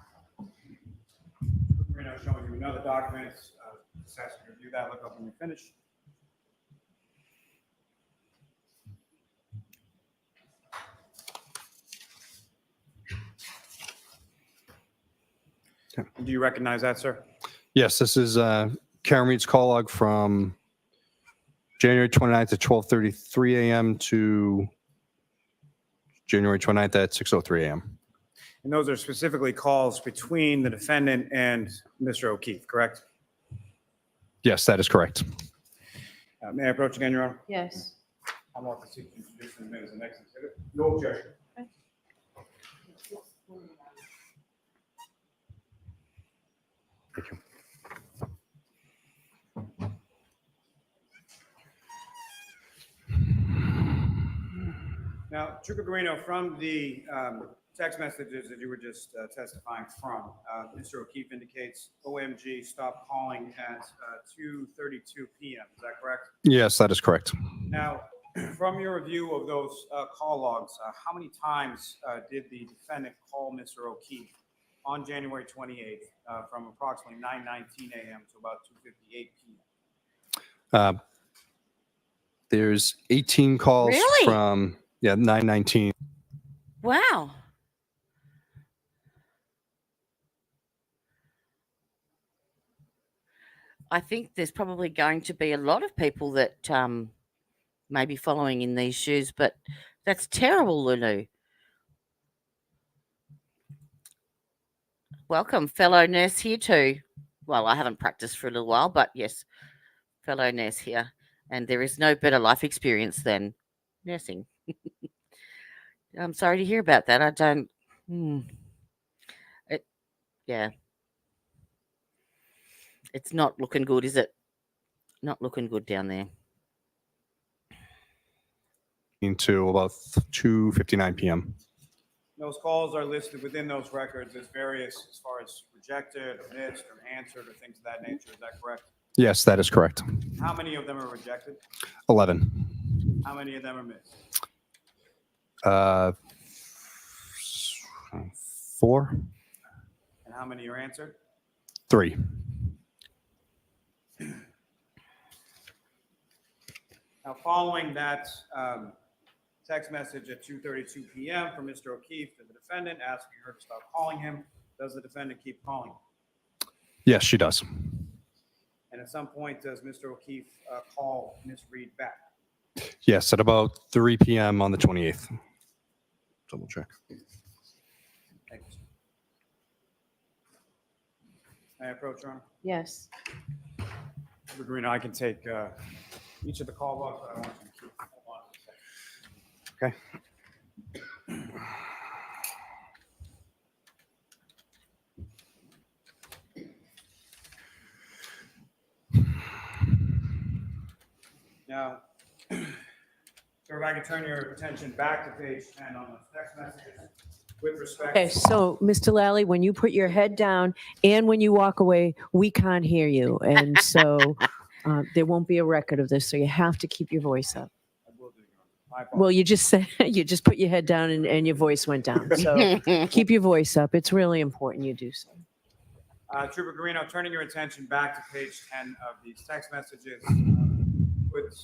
We're now showing you another document. Just ask you to review that, look up when you finish. Do you recognize that, sir? Yes, this is Karen Reed's call log from January 29th at 12:33 a.m. to January 29th at 6:03 a.m. And those are specifically calls between the defendant and Mr. O'Keefe, correct? Yes, that is correct. May I approach again, Your Honor? Yes. I'm about to seek to introduce the minutes of the next exhibit. No objection. Thank you. Now, Trooper Guarino, from the text messages that you were just testifying from, Mr. O'Keefe indicates OMG stopped calling at 2:32 p.m. Is that correct? Yes, that is correct. Now, from your review of those call logs, how many times did the defendant call Mr. O'Keefe on January 28th from approximately 9:19 a.m. to about 2:58 p.m.? There's 18 calls Really? from 9:19. Wow. I think there's probably going to be a lot of people that may be following in these shoes, but that's terrible, Lulu. Welcome, fellow nurse here too. Well, I haven't practiced for a little while, but yes, fellow nurse here. And there is no better life experience than nursing. I'm sorry to hear about that. I don't. Yeah. It's not looking good, is it? Not looking good down there. Into about 2:59 p.m. Those calls are listed within those records as various as far as rejected or missed or answered or things of that nature. Is that correct? Yes, that is correct. How many of them are rejected? 11. How many of them are missed? 4. And how many are answered? 3. Now, following that text message at 2:32 p.m. from Mr. O'Keefe to the defendant asking her to stop calling him, does the defendant keep calling? Yes, she does. And at some point, does Mr. O'Keefe call Ms. Reed back? Yes, at about 3 p.m. on the 28th. Double check. Thank you, sir. May I approach, Your Honor? Yes. Mr. Green, I can take each of the call logs, but I want you to keep. Hold on a second. Okay. Now, sir, if I can turn your attention back to page 10 on those text messages with respect. Okay, so Mr. Lally, when you put your head down and when you walk away, we can't hear you. And so there won't be a record of this. So you have to keep your voice up. Well, you just said, you just put your head down and your voice went down. So keep your voice up. It's really important you do so. Trooper Guarino, turning your attention back to page 10 of these text messages with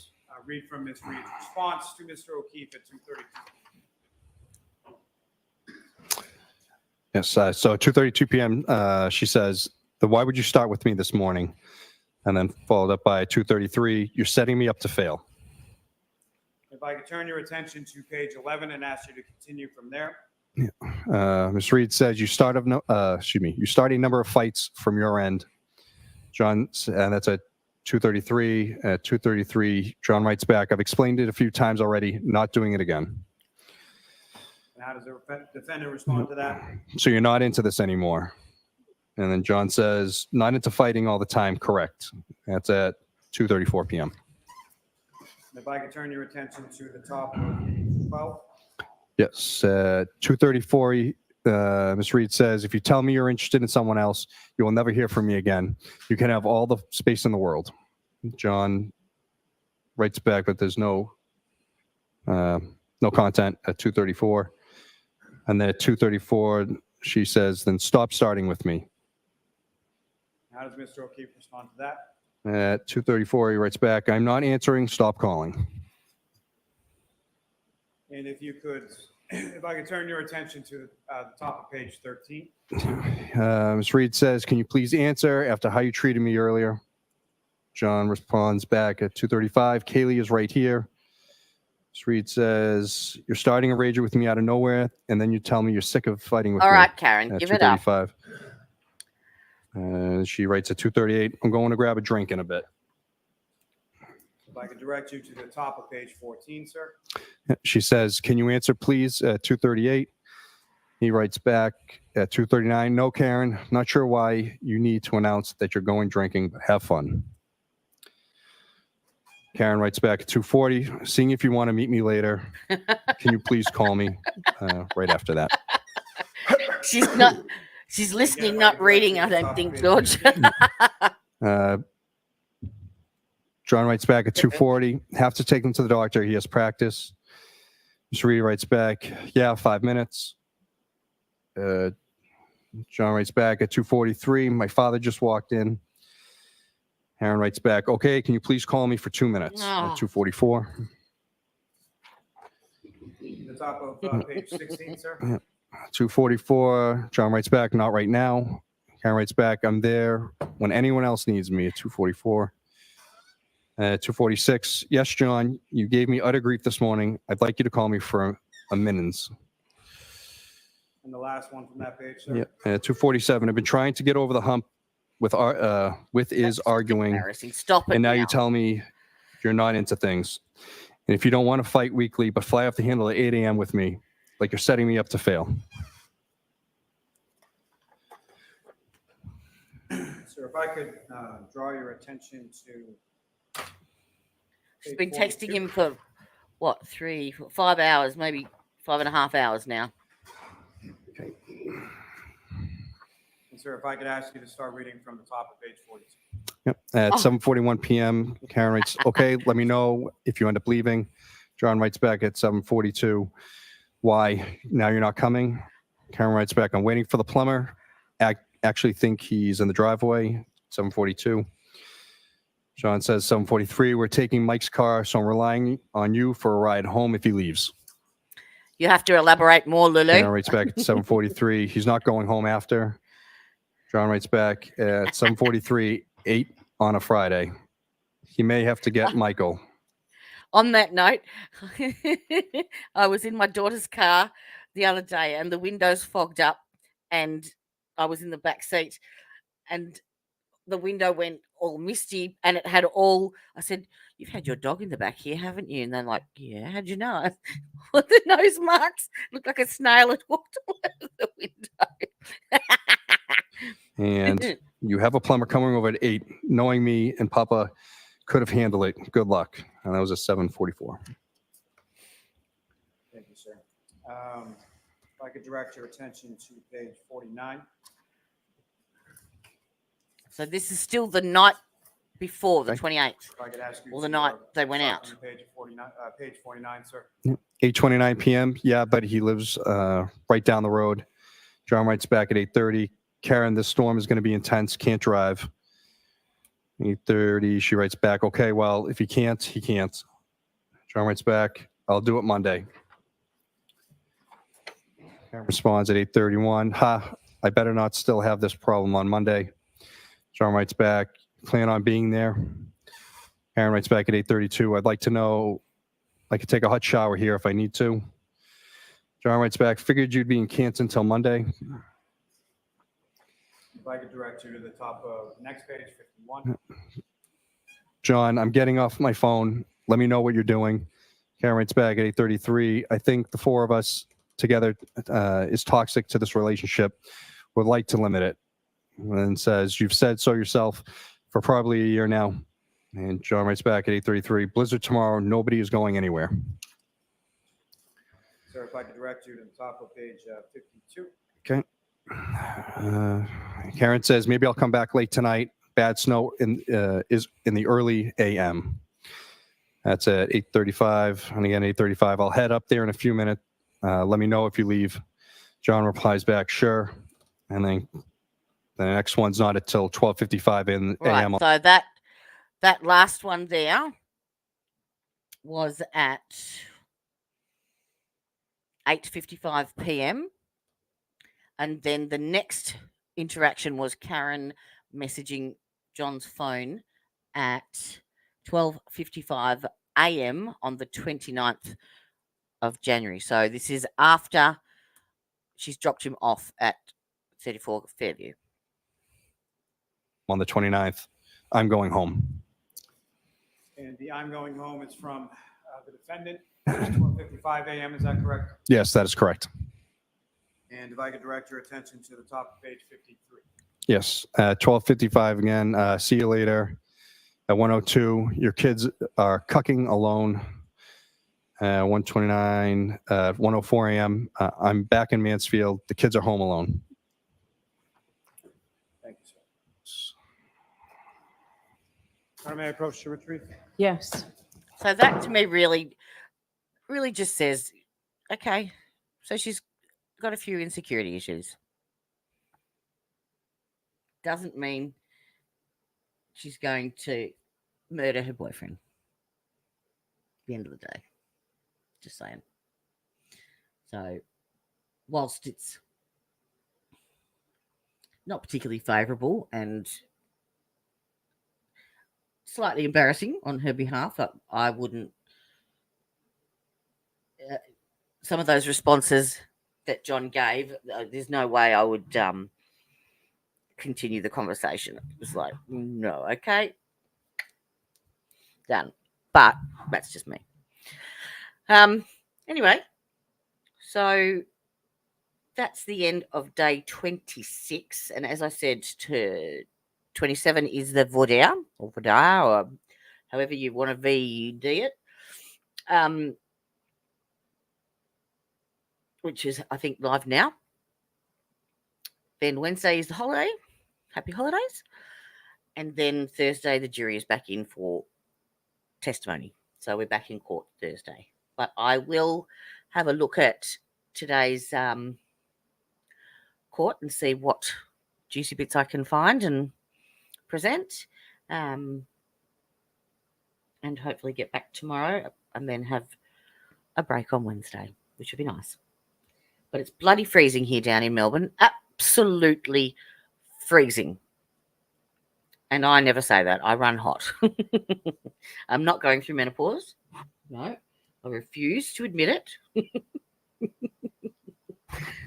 read from Ms. Reed's response to Mr. O'Keefe at 2:32. Yes. So 2:32 p.m. She says, "Why would you start with me this morning?" And then followed up by 2:33. "You're setting me up to fail." If I could turn your attention to page 11 and ask you to continue from there. Ms. Reed says, "You start a number of fights from your end." John, and that's at 2:33. At 2:33, John writes back, "I've explained it a few times already, not doing it again." And how does the defendant respond to that? "So you're not into this anymore." And then John says, "Not into fighting all the time, correct?" That's at 2:34 p.m. If I could turn your attention to the top of page 12. Yes, 2:34. Ms. Reed says, "If you tell me you're interested in someone else, you will never hear from me again. You can have all the space in the world." John writes back, but there's no content at 2:34. And then at 2:34, she says, "Then stop starting with me." How does Mr. O'Keefe respond to that? At 2:34, he writes back, "I'm not answering. Stop calling." And if you could, if I could turn your attention to the top of page 13. Ms. Reed says, "Can you please answer after how you treated me earlier?" John responds back at 2:35, "Kaylee is right here." Ms. Reed says, "You're starting a rager with me out of nowhere, and then you tell me you're sick of fighting with me." All right, Karen, At give it up. 2:35. She writes at 2:38, "I'm going to grab a drink in a bit." If I could direct you to the top of page 14, sir. She says, "Can you answer, please?" At 2:38. He writes back at 2:39, "No, Karen, not sure why you need to announce that you're going drinking, but have fun." Karen writes back at 2:40, "Seeing if you want to meet me later. Can you please call me?" Right after that. She's listening, not reading, I don't think, George. John writes back at 2:40, "Have to take him to the doctor. He has practice." Ms. Reed writes back, "Yeah, 5 minutes." John writes back at 2:43, "My father just walked in." Aaron writes back, "Okay, can you please call me for 2 minutes?" At 2:44. The top of page 16, sir. 2:44, John writes back, "Not right now." Karen writes back, "I'm there when anyone else needs me." At 2:44. 2:46, "Yes, John, you gave me utter grief this morning. I'd like you to call me for a minutes." And the last one from that page, sir. Yeah. 2:47, "I've been trying to get over the hump with is arguing, Stop it and now now. you tell me you're not into things. And if you don't want to fight weekly, but fly off the handle at 8 a.m. with me, like you're setting me up to fail." Sir, if I could draw your attention to. She's been texting him for, what, 3, 5 hours, maybe 5.5 hours now. Okay. And sir, if I could ask you to start reading from the top of page 42. Yep. At 7:41 p.m., Karen writes, "Okay, let me know if you end up leaving." John writes back at 7:42, "Why? Now you're not coming?" Karen writes back, "I'm waiting for the plumber. Actually think he's in the driveway." 7:42. John says 7:43, "We're taking Mike's car, so I'm relying on you for a ride home if he leaves." You have to elaborate more, Lulu. Karen writes back at 7:43, "He's not going home after." John writes back at 7:43, 8 on a Friday. "He may have to get Michael." On that note, I was in my daughter's car the other day and the windows fogged up and I was in the back seat and the window went all misty and it had I said, "You've had your dog in the back here, haven't you?" And they're like, "Yeah, how'd you know?" What, the nose marks looked like a snail had walked all over the window. And you have a plumber coming over at 8, knowing me and Papa could have handled it. Good luck. And that was at 7:44. Thank you, sir. If I could direct your attention to page 49. So this is still the night before the 28th, If I could ask you or the to, night they went start out. from page 49, sir. 8:29 p.m. Yeah, but he lives right down the road. John writes back at 8:30, "Karen, this storm is going to be intense. Can't drive." 8:30, she writes back, "Okay, well, if he can't, he can't." John writes back, I'll do it Monday. Karen responds at 8:31. I better not still have this problem on Monday. John writes back, plan on being there. Karen writes back at 8:32. I'd like to know, I could take a hot shower here if I need to. John writes back, figured you'd be in Canton until Monday. If I could direct you to the top of next page, 51. John, I'm getting off my phone. Let me know what you're doing. Karen writes back at 8:33. I think the four of us together is toxic to this relationship. Would like to limit it. And says, you've said so yourself for probably a year now. And John writes back at 8:33. Blizzard tomorrow. Nobody is going anywhere. Sir, if I could direct you to the top of page 52. Okay. Karen says, maybe I'll come back late tonight. Bad snow is in the early AM. That's at 8:35. And again, 8:35. I'll head up there in a few minutes. Let me know if you leave. John replies back, sure. And then the next one's not until 12:55 in AM. Right. So that last one there was at 8:55 p.m. And then the next interaction was Karen messaging John's phone at 12:55 a.m. on the 29th of January. So this is after she's dropped him off at 34 Fairview. On the 29th, I'm going home. And the I'm going home is from the defendant, 12:55 a.m. Is that correct? Yes, that is correct. And if I could direct your attention to the top of page 53. Yes, 12:55 again. See you later. At 1:02, your kids are cucking alone. 1:29, 1:04 a.m. I'm back in Mansfield. The kids are home alone. Thank you, sir. May I approach to retrieve? Yes. So that to me really just says, okay, so she's got a few insecurity issues. Doesn't mean she's going to murder her boyfriend. At the end of the day. Just saying. So, whilst it's not particularly favourable and slightly embarrassing on her behalf, I wouldn't. Some of those responses that John gave, there's no way I would continue the conversation. It was like, no, okay, done. But that's just me. Anyway, so that's the end of day 26. And as I said, to 27 is the Voir Dire, or however you want to VD it. Which is, I think, live now. Then Wednesday is the holiday. Happy holidays. And then Thursday, the jury is back in for testimony. So we're back in court Thursday. But I will have a look at today's court and see what juicy bits I can find and present. And hopefully get back tomorrow and then have a break on Wednesday, which would be nice. But it's bloody freezing here down in Melbourne. Absolutely freezing. And I never say that. I run hot. I'm not going through menopause. No. I refuse to admit it.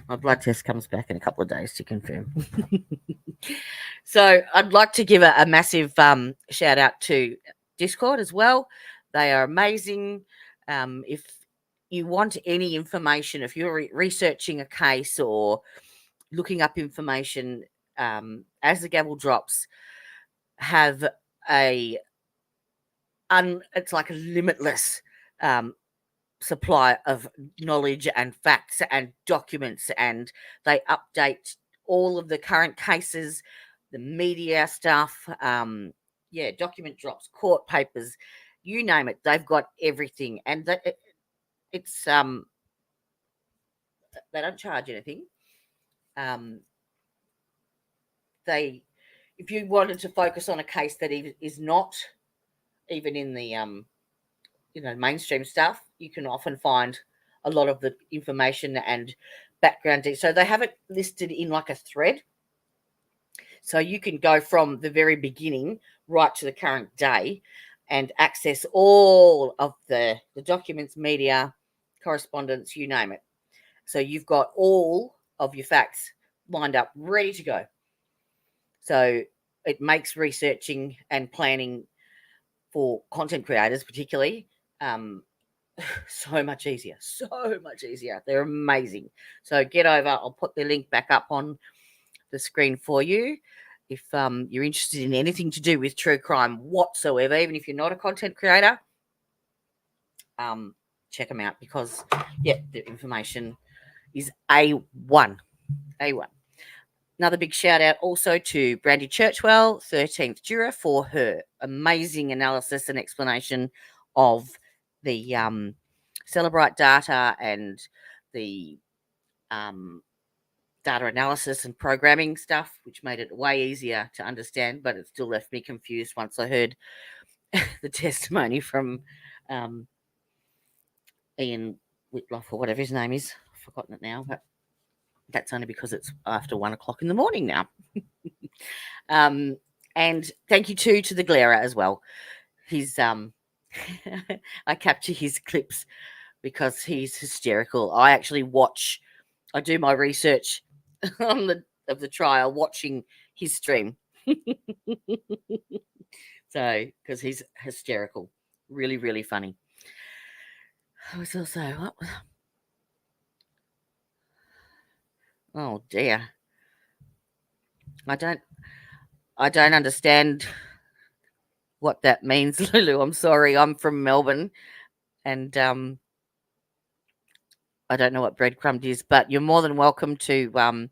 My blood test comes back in a couple of days to confirm. So I'd like to give a massive shout out to Discord as well. They are amazing. If you want any information, if you're researching a case or looking up information, as the gavel drops, have it's like a limitless supply of knowledge and facts and documents, and they update all of the current cases, the media stuff, document drops, court papers, you name it. They've got everything, and it's they don't charge anything. If you wanted to focus on a case that is not even in the mainstream stuff, you can often find a lot of the information and background. So they have it listed in like a thread. So you can go from the very beginning right to the current day and access all of the documents, media, correspondence, you name it. So you've got all of your facts lined up, ready to go. So it makes researching and planning for content creators particularly so much easier. They're amazing. So get over. I'll put the link back up on the screen for you. If you're interested in anything to do with true crime whatsoever, even if you're not a content creator, check them out because, the information is A1. Another big shout out also to Brandy Churchwell, 13th juror, for her amazing analysis and explanation of the Celebrite data and the data analysis and programming stuff, which made it way easier to understand, but it still left me confused once I heard the testimony from Ian Whitlock or whatever his name is. I've forgotten it now, but that's only because it's after 1 o'clock in the morning now. And thank you too to the Glarer as well. He's I capture his clips because he's hysterical. I do my research of the trial watching his stream. So, because he's hysterical, really, really funny. I was also, oh dear, I don't understand what that means, Lulu. I'm sorry. I'm from Melbourne, and I don't know what breadcrumb is, but you're more than welcome to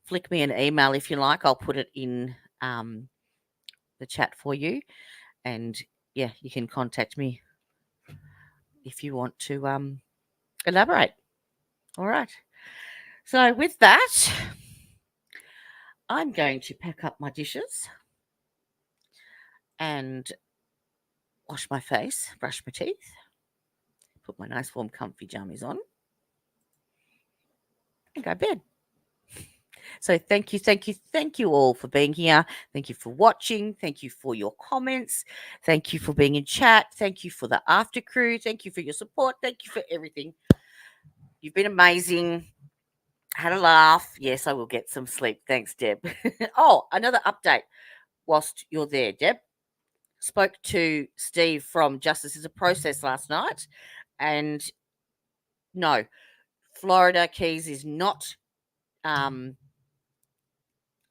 flick me an email if you like. I'll put it in the chat for you, and you can contact me if you want to elaborate. All right. So with that, I'm going to pack up my dishes and wash my face, brush my teeth, put my nice warm comfy jammies on, and go to bed. So thank you all for being here. Thank you for watching. Thank you for your comments. Thank you for being in chat. Thank you for the after crew. Thank you for your support. Thank you for everything. You've been amazing. Had a laugh. Yes, I will get some sleep. Thanks, Deb. Oh, another update whilst you're there, Deb. Spoke to Steve from Justice is a Process last night, and no, Florida Keys is not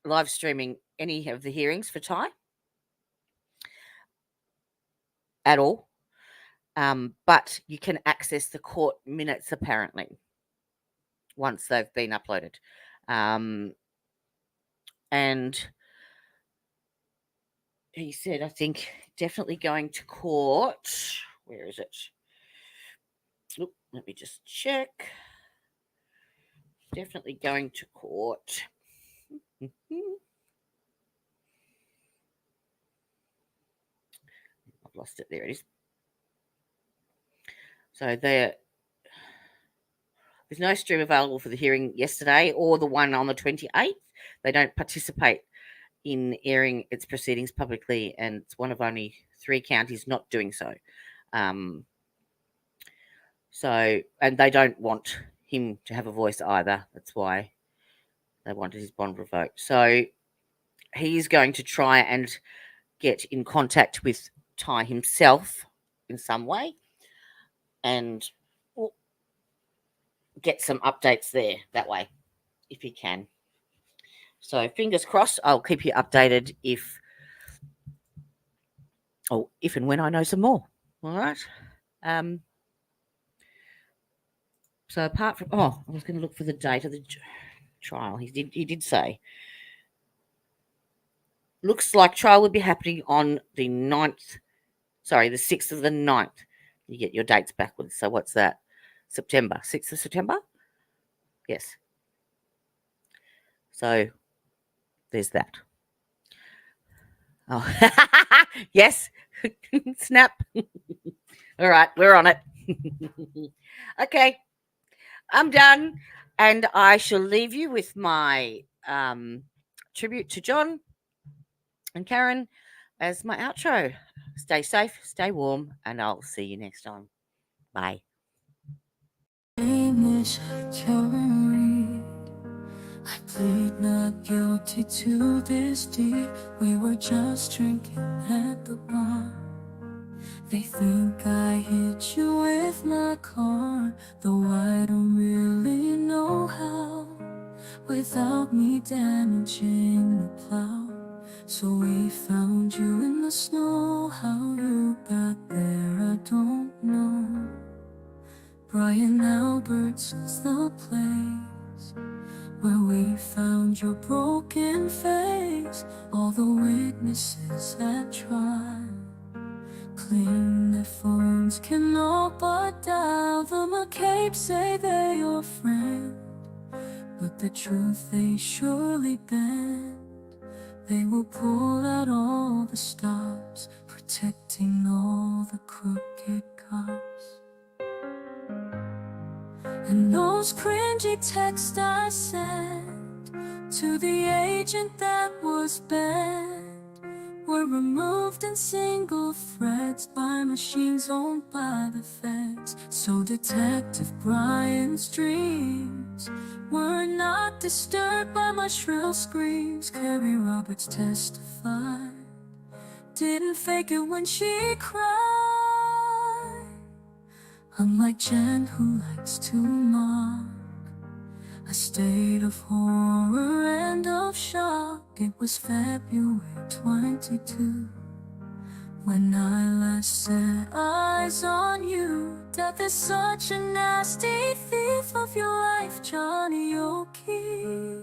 live streaming any of the hearings for Ty at all. But you can access the court minutes apparently once they've been uploaded. And he said, I think, definitely going to court. Where is it? Oop, let me just check. Definitely going to court. I've lost it. There it is. So there's no stream available for the hearing yesterday or the one on the 28th. They don't participate in airing its proceedings publicly, and it's one of only 3 counties not doing so. And they don't want him to have a voice either. That's why they wanted his bond revoked. So he is going to try and get in contact with Ty himself in some way and get some updates there that way, if he can. So fingers crossed. I'll keep you updated if and when I know some more. All right. So apart from, I was going to look for the date of the trial. He did say. Looks like trial will be happening on the 6th of the 9th. You get your dates backwards. So what's that? September. 6th of September? Yes. So there's that. Oh, yes. Snap. All right, we're on it. Okay, I'm done, and I shall leave you with my tribute to John and Karen as my outro. Stay safe, stay warm, and I'll see you next time. Bye. I plead not guilty to this deed. We were just drinking at the bar. They think I hit you with my car, though I don't really know how, without me damaging the plow. So we found you in the snow. How you got there, I don't know. Brian Albertson's the place where we found your broken face. All the witnesses at trial claim their phones can all but dial. The McCabe say they're your friend, but the truth they surely bend. They will pull out all the stops, protecting all the crooked cops. And those cringy texts I sent to the agent that was banned were removed in single threads by machines owned by the feds. So Detective Brian's dreams were not disturbed by my shrill screams. Carrie Roberts testified, didn't fake it when she cried. Unlike Jen, who likes to mock a state of horror and of shock. It was February 22 when I last set eyes on you. Death is such a nasty thief of your life, Johnny O'Keefe.